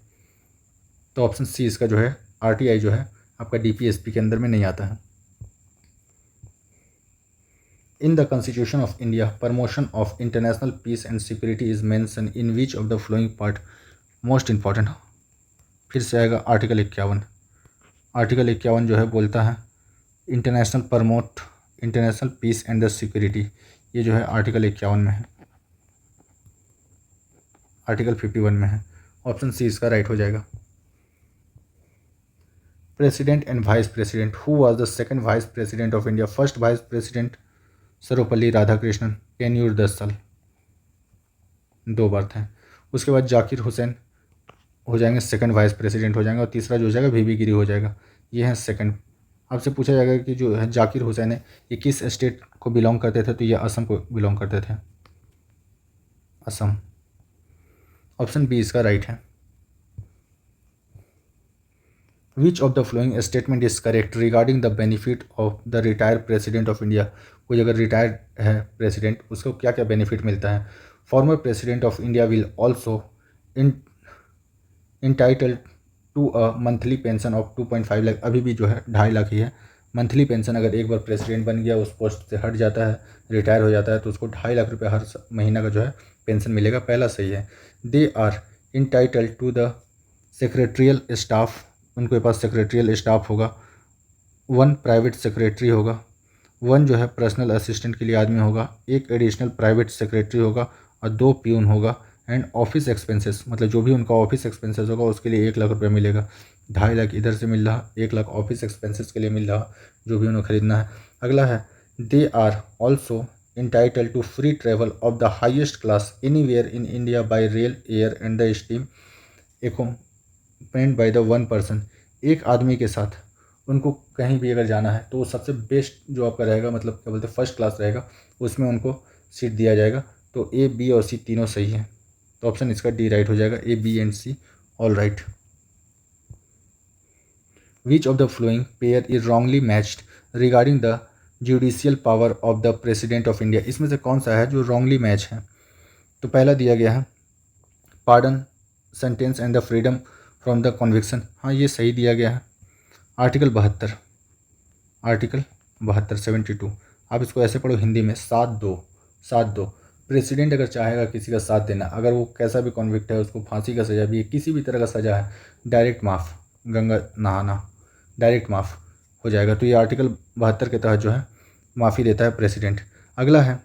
तो ऑप्शन सी इसका जो है आरटीआई जो है आपका डीपीएसपी के अंदर में नहीं आता है। In the constitution of India promotion of international peace and security is mention in which of the following part. Most important फिर से आएगा आर्टिकल 51। आर्टिकल 51 जो है बोलता है international peace and the security, ये जो है आर्टिकल 51 में है। आर्टिकल 51 में है। ऑप्शन सी इसका राइट हो जाएगा। President and vice president, who was the second vice president of India? First vice president Sarvepalli Radhakrishnan, tenure 10 साल, 2 बार थे। उसके बाद जाकिर हुसैन हो जाएंगे सेकंड वाइस प्रेसिडेंट हो जाएंगे, और तीसरा जो हो जाएगा वीवी गिरी हो जाएगा। ये है सेकंड। आपसे पूछा जाएगा कि जो है जाकिर हुसैन है ये किस स्टेट को बिलोंग करते थे? तो ये असम को बिलोंग करते थे, असम। ऑप्शन बी इसका राइट है। Which of the following statement is correct regarding the benefit of the retired president of India? कोई अगर रिटायर्ड है प्रेसिडेंट, उसको क्या क्या बेनिफिट मिलता है? Former president of India will also entitled to a monthly pension of 2.5 lakh. अभी भी जो है 2.5 लाख ही है मंथली पेंशन। अगर एक बार प्रेसिडेंट बन गया, उस पोस्ट से हट जाता है, रिटायर हो जाता है, तो उसको 2.5 लाख रुपये हर महीना का जो है पेंशन मिलेगा। पहला सही है। They are entitled to the secretarial staff, उनके पास सेक्रेटरियल स्टाफ होगा। 1 प्राइवेट सेक्रेटरी होगा, 1 जो है पर्सनल असिस्टेंट के लिए आदमी होगा, 1 एडिशनल प्राइवेट सेक्रेटरी होगा, और 2 प्यून होगा। एंड ऑफिस एक्सपेंसेस, मतलब जो भी उनका ऑफिस एक्सपेंसेस होगा उसके लिए 1 लाख रुपये मिलेगा। 2.5 लाख इधर से मिल रहा, 1 लाख ऑफिस एक्सपेंसेस के लिए मिल रहा, जो भी उन्हें खरीदना है। अगला है they are also entitled to free travel of the highest class anywhere in India by rail, air and the steam accompanied by the one person। एक आदमी के साथ उनको कहीं भी अगर जाना है तो वो सबसे बेस्ट जो आपका रहेगा, मतलब क्या बोलते हैं फर्स्ट क्लास रहेगा, उसमें उनको सीट दिया जाएगा। तो ए, बी और सी तीनों सही है, तो ऑप्शन इसका डी राइट हो जाएगा। A, B and C all right. Which of the following pair is wrongly matched regarding the judicial power of the president of India? इसमें से कौन सा है जो रॉन्गली मैच है? तो पहला दिया गया है pardon, sentence and the freedom from the conviction. हाँ, ये सही दिया गया है। Article 72, article 72 72। आप इसको ऐसे पढ़ो हिंदी में, 7-2 प्रेसिडेंट अगर चाहेगा किसी का साथ देना, अगर वो कैसा भी कॉन्विक्ट है, उसको फांसी का सज़ा भी है, किसी भी तरह का सज़ा है, डायरेक्ट माफ़, गंगा नहाना, डायरेक्ट माफ़ हो जाएगा। तो ये आर्टिकल 72 के तहत जो है माफ़ी देता है प्रेसिडेंट। अगला है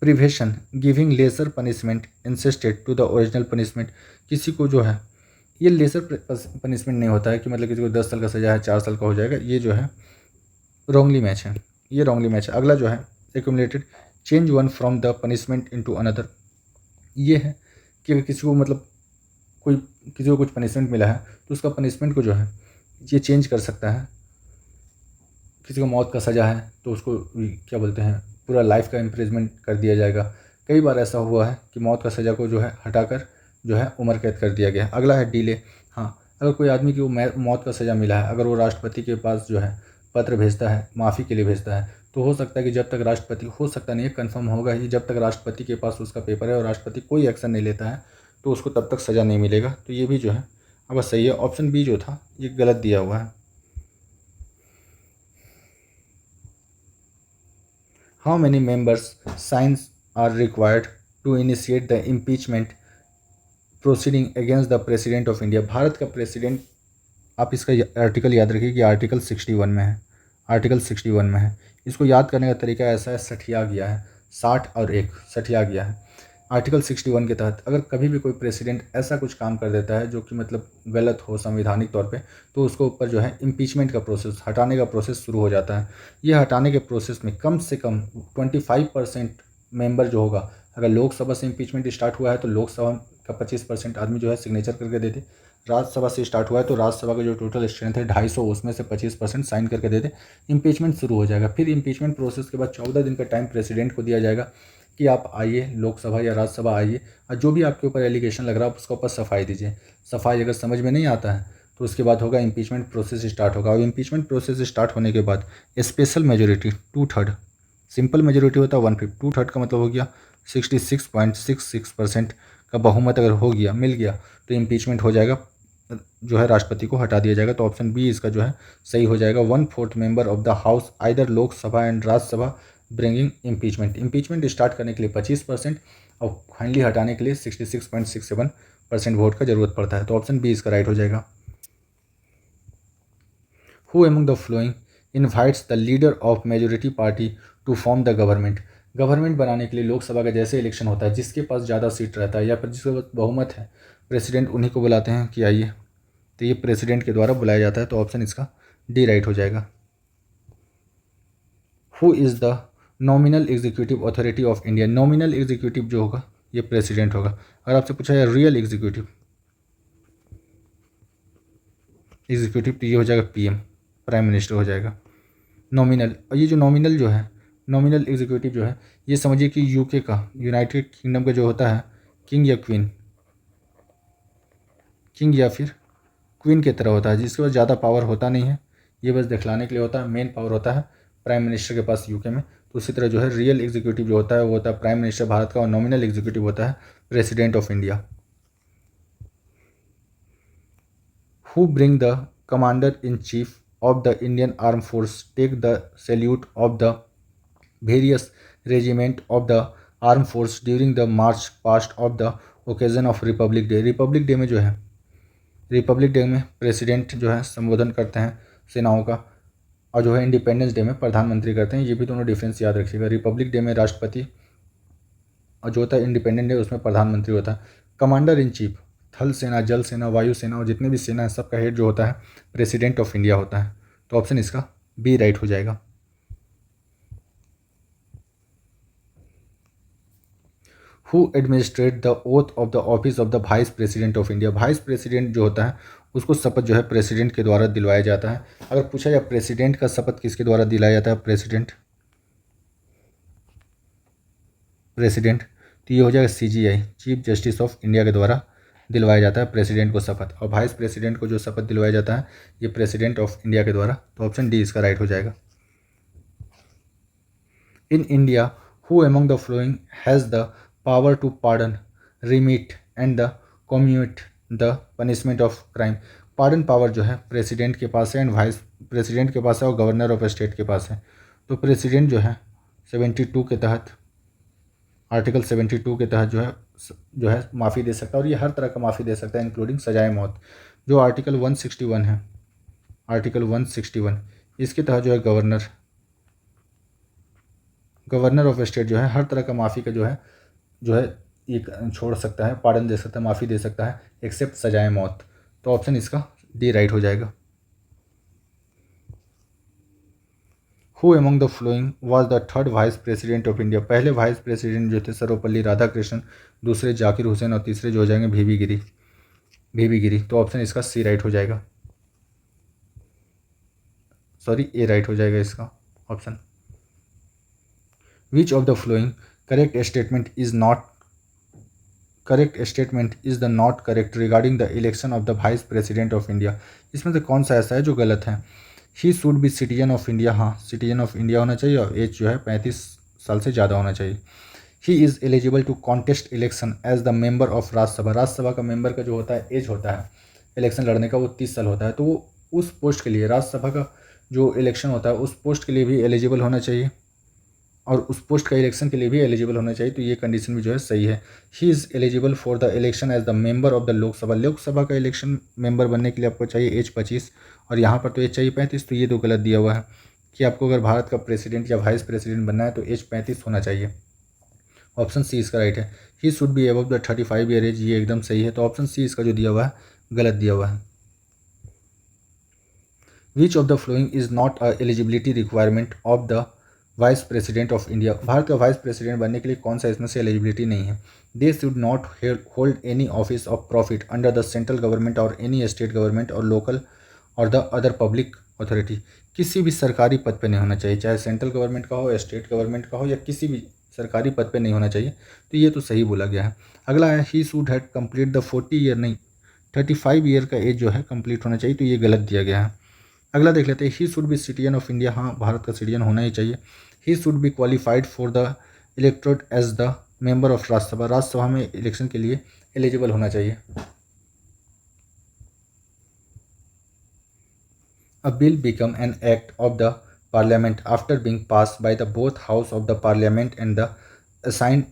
privation giving lesser punishment insisted to the original punishment. किसी को जो है ये लेसर पनिशमेंट नहीं होता है कि मतलब किसी को 10 साल का सज़ा है 4 साल का हो जाएगा, ये जो है रॉन्गली मैच है, ये रॉन्गली मैच है। अगला जो है accumulated change one from the punishment into another. ये है कि अगर किसी को मतलब कोई किसी को कुछ पनिशमेंट मिला है तो उसका पनिशमेंट को जो है ये चेंज कर सकता है। किसी को मौत का सज़ा है तो उसको क्या बोलते हैं पूरा लाइफ का इम्प्रिजमेंट कर दिया जाएगा। कई बार ऐसा हुआ है कि मौत का सज़ा को जो है हटाकर जो है उम्र कैद कर दिया गया। अगला है डिले। हाँ, अगर कोई आदमी की मौत का सज़ा मिला है, अगर वो राष्ट्रपति के पास जो है पत्र भेजता है, माफ़ी के लिए भेजता है, तो हो सकता है कि जब तक राष्ट्रपति, हो सकता नहीं है कन्फर्म होगा ही, जब तक राष्ट्रपति के पास उसका पेपर है और राष्ट्रपति कोई एक्शन नहीं लेता है तो उसको तब तक सज़ा नहीं मिलेगा। तो ये भी जो है अब सही है। ऑप्शन बी जो था ये गलत दिया हुआ है। How many members science are required to initiate the impeachment proceeding against the president of India? Bharat का प्रेसिडेंट, आप इसका आर्टिकल याद रखिए कि आर्टिकल 61 में है, आर्टिकल 61 में है। इसको याद करने का तरीका ऐसा है, सठिया गया है, 60 और 1 सठिया गया है। आर्टिकल 61 के तहत अगर कभी भी कोई प्रेसिडेंट ऐसा कुछ काम कर देता है जो कि मतलब गलत हो संवैधानिक तौर पे, तो उसको ऊपर जो है इम्पीचमेंट का प्रोसेस, हटाने का प्रोसेस शुरू हो जाता है। ये हटाने के प्रोसेस में कम से कम 25% मेंबर जो होगा, अगर लोकसभा से इम्पीचमेंट स्टार्ट हुआ है तो लोकसभा का 25% आदमी जो है सिग्नेचर करके देते, राज्यसभा से स्टार्ट हुआ है तो राज्यसभा का जो टोटल स्ट्रेंथ है 250, उसमें से 25% साइन करके देते, इम्पीचमेंट शुरू हो जाएगा। फिर इम्पीचमेंट प्रोसेस के बाद 14 दिन का टाइम प्रेसिडेंट को दिया जाएगा कि आप आइए लोकसभा या राज्यसभा आइए, और जो भी आपके ऊपर एलिगेशन लग रहा है उसका ऊपर सफाई दीजिए। सफाई अगर समझ में नहीं आता है तो उसके बाद होगा इम्पीचमेंट प्रोसेस स्टार्ट होगा। और इम्पीचमेंट प्रोसेस स्टार्ट होने के बाद स्पेशल मेजोरिटी 2/3, सिंपल मेजोरिटी होता है 1/5, 2/3 का मतलब हो गया 66.66% का बहुमत अगर हो गया, मिल गया, तो इम्पीचमेंट हो जाएगा, जो है राष्ट्रपति को हटा दिया जाएगा। तो ऑप्शन बी इसका जो है सही हो जाएगा। 1/4 member of the house either Lok Sabha and Rajya Sabha bringing impeachment. Impeachment start करने के लिए 25% और फाइनली हटाने के लिए 66.67% वोट का जरूरत पड़ता है। तो ऑप्शन बी इसका राइट हो जाएगा। Who among the following invites the leader of majority party to form the government? Government बनाने के लिए लोकसभा का जैसे इलेक्शन होता है, जिसके पास ज़्यादा सीट रहता है या फिर जिसके पास बहुमत है, प्रेसिडेंट उन्हीं को बुलाते हैं कि आइए तो ये प्रेसिडेंट के द्वारा बुलाया जाता है, तो ऑप्शन इसका डी राइट हो जाएगा। Who is the nominal executive authority of India? Nominal executive जो होगा ये प्रेसिडेंट होगा। अगर आपसे पूछा जाए रियल एग्जीक्यूटिव तो ये हो जाएगा पीएम, प्राइम मिनिस्टर हो जाएगा। नॉमिनल, और ये जो नॉमिनल जो है, नॉमिनल एग्जीक्यूटिव जो है, ये समझिए कि यूके का, यूनाइटेड किंगडम का जो होता है किंग या क्वीन, किंग या फिर क्वीन की तरह होता है, जिसके पास ज़्यादा पावर होता नहीं है, ये बस दिखलाने के लिए होता है। मेन पावर होता है प्राइम मिनिस्टर के पास यूके में। तो उसी तरह जो है रियल एग्जीक्यूटिव जो होता है वो होता है प्राइम मिनिस्टर भारत का, और नॉमिनल एग्जीक्यूटिव होता है president of India. Who bring the commander in chief of the Indian Armed Force take the salute of the various regiment of the armed force during the march past of the occasion of Republic Day। Republic day में जो है, रिपब्लिक डे में प्रेसिडेंट जो है संबोधन करते हैं सेनाओं का, और जो है इंडिपेंडेंस डे में प्रधानमंत्री करते हैं। ये भी दोनों डिफरेंस याद रखिएगा। रिपब्लिक डे में राष्ट्रपति, और जो होता है इंडिपेंडेंस डे उसमें प्रधानमंत्री होता है। कमांडर इन चीफ, थल सेना, जल सेना, वायु सेना और जितने भी सेना है सबका हेड जो होता है प्रेसिडेंट ऑफ इंडिया होता है। तो ऑप्शन इसका बी राइट हो जाएगा। Who administrate the oath of the office of the vice president of India? Vice president जो होता है उसको शपथ जो है प्रेसिडेंट के द्वारा दिलवाया जाता है। अगर पूछा जाए प्रेसिडेंट का शपथ किसके द्वारा दिलाया जाता है? प्रेसिडेंट तो ये हो जाएगा CGI, chief justice of India के द्वारा दिलवाया जाता है प्रेसिडेंट को शपथ। और वाइस प्रेसिडेंट को जो शपथ दिलवाया जाता है ये प्रेसिडेंट ऑफ इंडिया के द्वारा। तो ऑप्शन डी इसका राइट हो जाएगा। In India who among the following has the power to pardon, remit and the commute the punishment of crime? Pardon power जो है प्रेसिडेंट के पास है, एंड वाइस प्रेसिडेंट के पास है, और गवर्नर ऑफ स्टेट के पास है। तो प्रेसिडेंट जो है 72 के तहत, आर्टिकल 72 के तहत जो है माफ़ी दे सकता है, और ये हर तरह का माफ़ी दे सकता है इंक्लूडिंग सजाए मौत। जो आर्टिकल 161 है, आर्टिकल 161 इसके तहत जो है गवर्नर ऑफ स्टेट जो है हर तरह का माफ़ी का जो है एक छोड़ सकता है, पार्डन दे सकता है, माफ़ी दे सकता है, एक्सेप्ट सजाए मौत। तो ऑप्शन इसका डी राइट हो जाएगा। Who among the flowing was the third vice president of India? पहले वाइस प्रेसिडेंट जो थे सर्वपल्ली राधाकृष्णन, दूसरे जाकिर हुसैन, और तीसरे जो हो जाएंगे वीवी गिरी। तो ऑप्शन इसका सी राइट हो जाएगा, सॉरी ए राइट हो जाएगा इसका option. Which of the flowing correct statement is the not correct regarding the election of the vice president of India? इसमें से कौन सा ऐसा है जो गलत है? He should be citizen of India, हाँ सिटीजन ऑफ इंडिया होना चाहिए, और एज जो है 35 साल से ज़्यादा होना चाहिए। He is eligible to contest election as the member of Rajya Sabha? Rajya Sabha का मेंबर का जो होता है एज होता है इलेक्शन लड़ने का वो 30 साल होता है। तो वो उस पोस्ट के लिए, राज्यसभा का जो इलेक्शन होता है उस पोस्ट के लिए भी एलिजिबल होना चाहिए, और उस पोस्ट का इलेक्शन के लिए भी एलिजिबल होना चाहिए। तो ये कंडीशन भी जो है सही है। He is eligible for the election as the member of the Lok Sabha? Lok Sabha का इलेक्शन मेंबर बनने के लिए आपको चाहिए एज 25, और यहाँ पर तो एज चाहिए 35। तो ये तो गलत दिया हुआ है कि आपको अगर भारत का प्रेसिडेंट या वाइस प्रेसिडेंट बनना है तो एज 35 होना चाहिए। ऑप्शन सी इसका राइट है। He should be above the 35 year age, ये एकदम सही है। तो ऑप्शन सी इसका जो दिया हुआ है गलत दिया हुआ है। Which of the following is not a eligibility requirement of the vice president of India? Bharat का वाइस प्रेसिडेंट बनने के लिए कौन सा इसमें से एलिजिबिलिटी नहीं है? They should not hold any office of profit under the central government और एनी स्टेट गवर्नमेंट और लोकल और द अदर पब्लिक अथॉरिटी? किसी भी सरकारी पद पे नहीं होना चाहिए, चाहे सेंट्रल गवर्नमेंट का हो, स्टेट गवर्नमेंट का हो, या किसी भी सरकारी पद पे नहीं होना चाहिए। तो ये तो सही बोला गया है। अगला है he should had complete the 40 year, नहीं 35 ईयर का एज जो है कंप्लीट होना चाहिए। तो ये गलत दिया गया है। अगला देख लेते हैं। He should be citizen of India, हाँ भारत का सिटीजन होना ही चाहिए। He should be qualified for the electorate as the member of Rajya Sabha? Rajya Sabha में इलेक्शन के लिए एलिजिबल होना चाहिए। A bill become an act of the parliament after being passed by the both house of the parliament and the assigned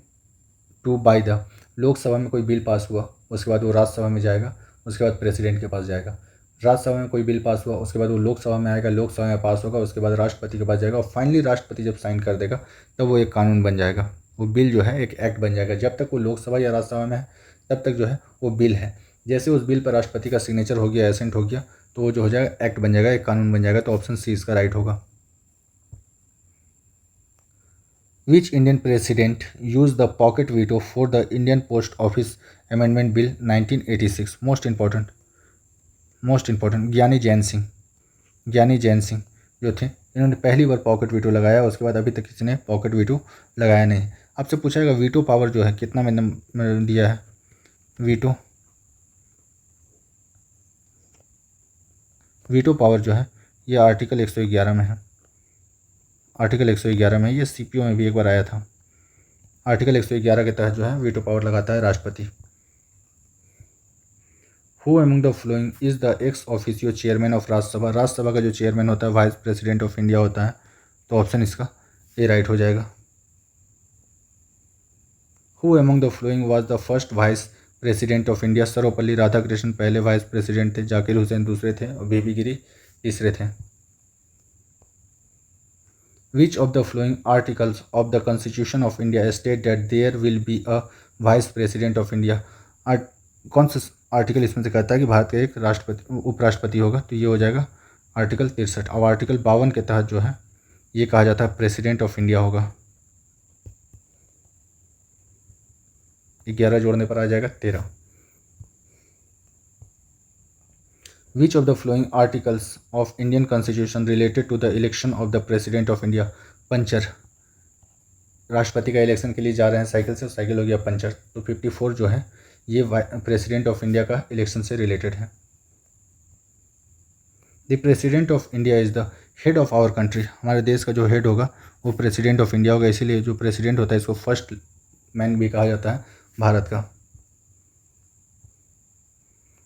to by the। Lok Sabha में कोई बिल पास हुआ उसके बाद वो राज्यसभा में जाएगा, उसके बाद प्रेसिडेंट के पास जाएगा। राज्यसभा में कोई बिल पास हुआ उसके बाद वो लोकसभा में आएगा, लोकसभा में पास होगा, उसके बाद राष्ट्रपति के पास जाएगा, और फाइनली राष्ट्रपति जब साइन कर देगा तब वो एक कानून बन जाएगा। वो बिल जो है एक एक्ट बन जाएगा। जब तक वो लोकसभा या राज्यसभा में है तब तक जो है वो बिल है। जैसे उस बिल पर राष्ट्रपति का सिग्नेचर हो गया, एसेंट हो गया, तो वो जो हो जाएगा एक्ट बन जाएगा, एक कानून बन जाएगा। तो ऑप्शन सी इसका राइट होगा। Which Indian president use the pocket veto for the Indian post office amendment bill 1986? Most important ज्ञानी जैन सिंह। ज्ञानी जैन सिंह जो थे, इन्होंने पहली बार पॉकेट वीटो लगाया, उसके बाद अभी तक किसी ने पॉकेट वीटो लगाया नहीं। आपसे पूछा जाएगा वीटो पावर जो है कितना मैंने दिया है। वीटो पावर जो है ये आर्टिकल 111 में है। आर्टिकल 111 में, ये सीपीओ में भी एक बार आया था। आर्टिकल 111 के तहत जो है वीटो पावर लगाता है राष्ट्रपति। Who among the following is the ex officio chairman of Rajya Sabha? Rajya Sabha का जो चेयरमैन होता है वाइस प्रेसिडेंट ऑफ इंडिया होता है। तो ऑप्शन इसका ए राइट हो जाएगा। Who among the flowing was the first vice president of India? Sarvepalli Radhakrishnan पहले वाइस प्रेसिडेंट थे, जाकिर हुसैन दूसरे थे और बेबी गिरी तीसरे थे। Which of the following articles of the constitution of India state that there will be a vice president of India? कौन सा आर्टिकल इसमें से कहता है कि भारत का एक राष्ट्रपति उपराष्ट्रपति होगा? तो ये हो जाएगा आर्टिकल 63। अब आर्टिकल 52 के तहत जो है ये कहा जाता है प्रेसिडेंट ऑफ इंडिया होगा। 11 जोड़ने पर आ जाएगा 13। Which of the following articles of Indian constitution related to the election of the president of India? पंचर, राष्ट्रपति का इलेक्शन के लिए जा रहे हैं साइकिल से, साइकिल हो गया पंचर। तो 54 जो है ये प्रेसिडेंट ऑफ इंडिया का इलेक्शन से रिलेटेड है। The president of India is the head of our country? हमारे देश का जो हेड होगा वो प्रेसिडेंट ऑफ इंडिया होगा, इसीलिए जो प्रेसिडेंट होता है इसको फर्स्ट मैन भी कहा जाता है भारत का।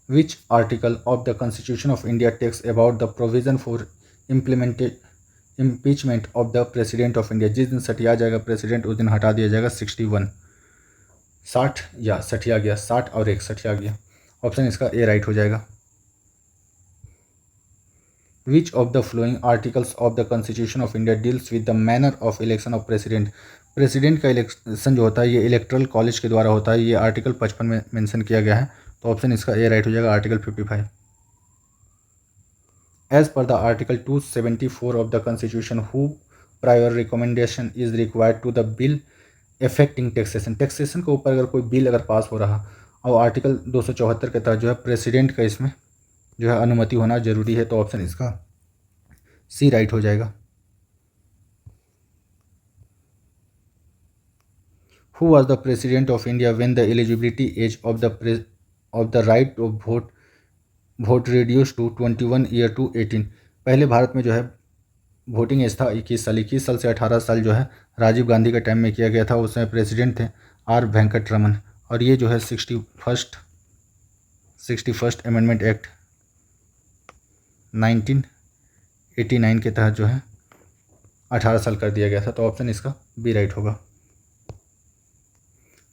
Which article of the constitution of India talks about the provision for impeachment of the president of India? जिस दिन सटिया जाएगा प्रेसिडेंट उस दिन हटा दिया जाएगा 61। 60 या सठिया गया, 60 और 1 सठिया गया। ऑप्शन इसका ए राइट हो जाएगा। Which of the following articles of the constitution of India deals with the manner of election of president? President का इलेक्शन जो होता है ये इलेक्ट्रल कॉलेज के द्वारा होता है, ये आर्टिकल 55 में मेंशन किया गया है। तो ऑप्शन इसका ए राइट हो जाएगा, article 55। As per the article 274 of the constitution who prior recommendation is required to the bill affecting taxation? Taxation के ऊपर अगर कोई बिल अगर पास हो रहा और आर्टिकल 274 के तहत जो है प्रेसिडेंट का इसमें जो है अनुमति होना जरूरी है। तो ऑप्शन इसका सी राइट हो जाएगा। Who was the president of India when the eligibility age of the right of vote reduce to 21 year to 18? पहले भारत में जो है वोटिंग एज था 21 साल। 21 साल से 18 साल जो है राजीव गांधी के टाइम में किया गया था, उस समय प्रेसिडेंट थे आर वेंकट रमन। और ये जो है 61st अमेंडमेंट एक्ट 1989 के तहत जो है 18 साल कर दिया गया था। तो ऑप्शन इसका बी राइट होगा।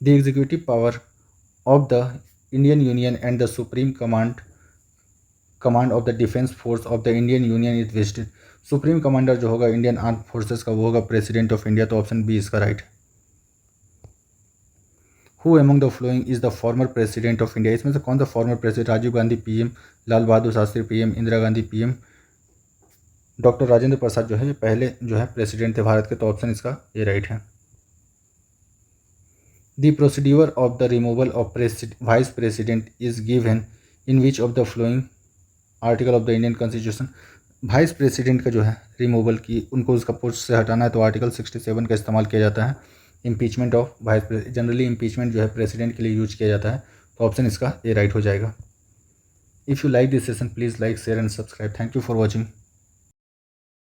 The executive power of the Indian union and the supreme command of the defence force of the Indian union is vested? Supreme commander जो होगा इंडियन आर्म फोर्सेस का वो होगा प्रेसिडेंट ऑफ इंडिया। तो ऑप्शन बी इसका right. Who among the following is the former president of India? इसमें से कौन सा former president? Rajiv Gandhi PM, Lal Bahadur Shastri PM, Indira Gandhi PM, doctor Rajendra Prasad जो है पहले जो है प्रेसिडेंट थे भारत के। तो ऑप्शन इसका ये राइट है। The procedure of the removal of vice president is given in which of the following article of the Indian constitution? Vice president का जो है रिमूवल की उनको उसका पोस्ट से हटाना है तो आर्टिकल 67 का इस्तेमाल किया जाता है। Impeachment of vice president, generally impeachment जो है प्रेसिडेंट के लिए यूज किया जाता है। तो ऑप्शन इसका ए राइट हो जाएगा। If you like this session please like share and subscribe. Thank you for watching.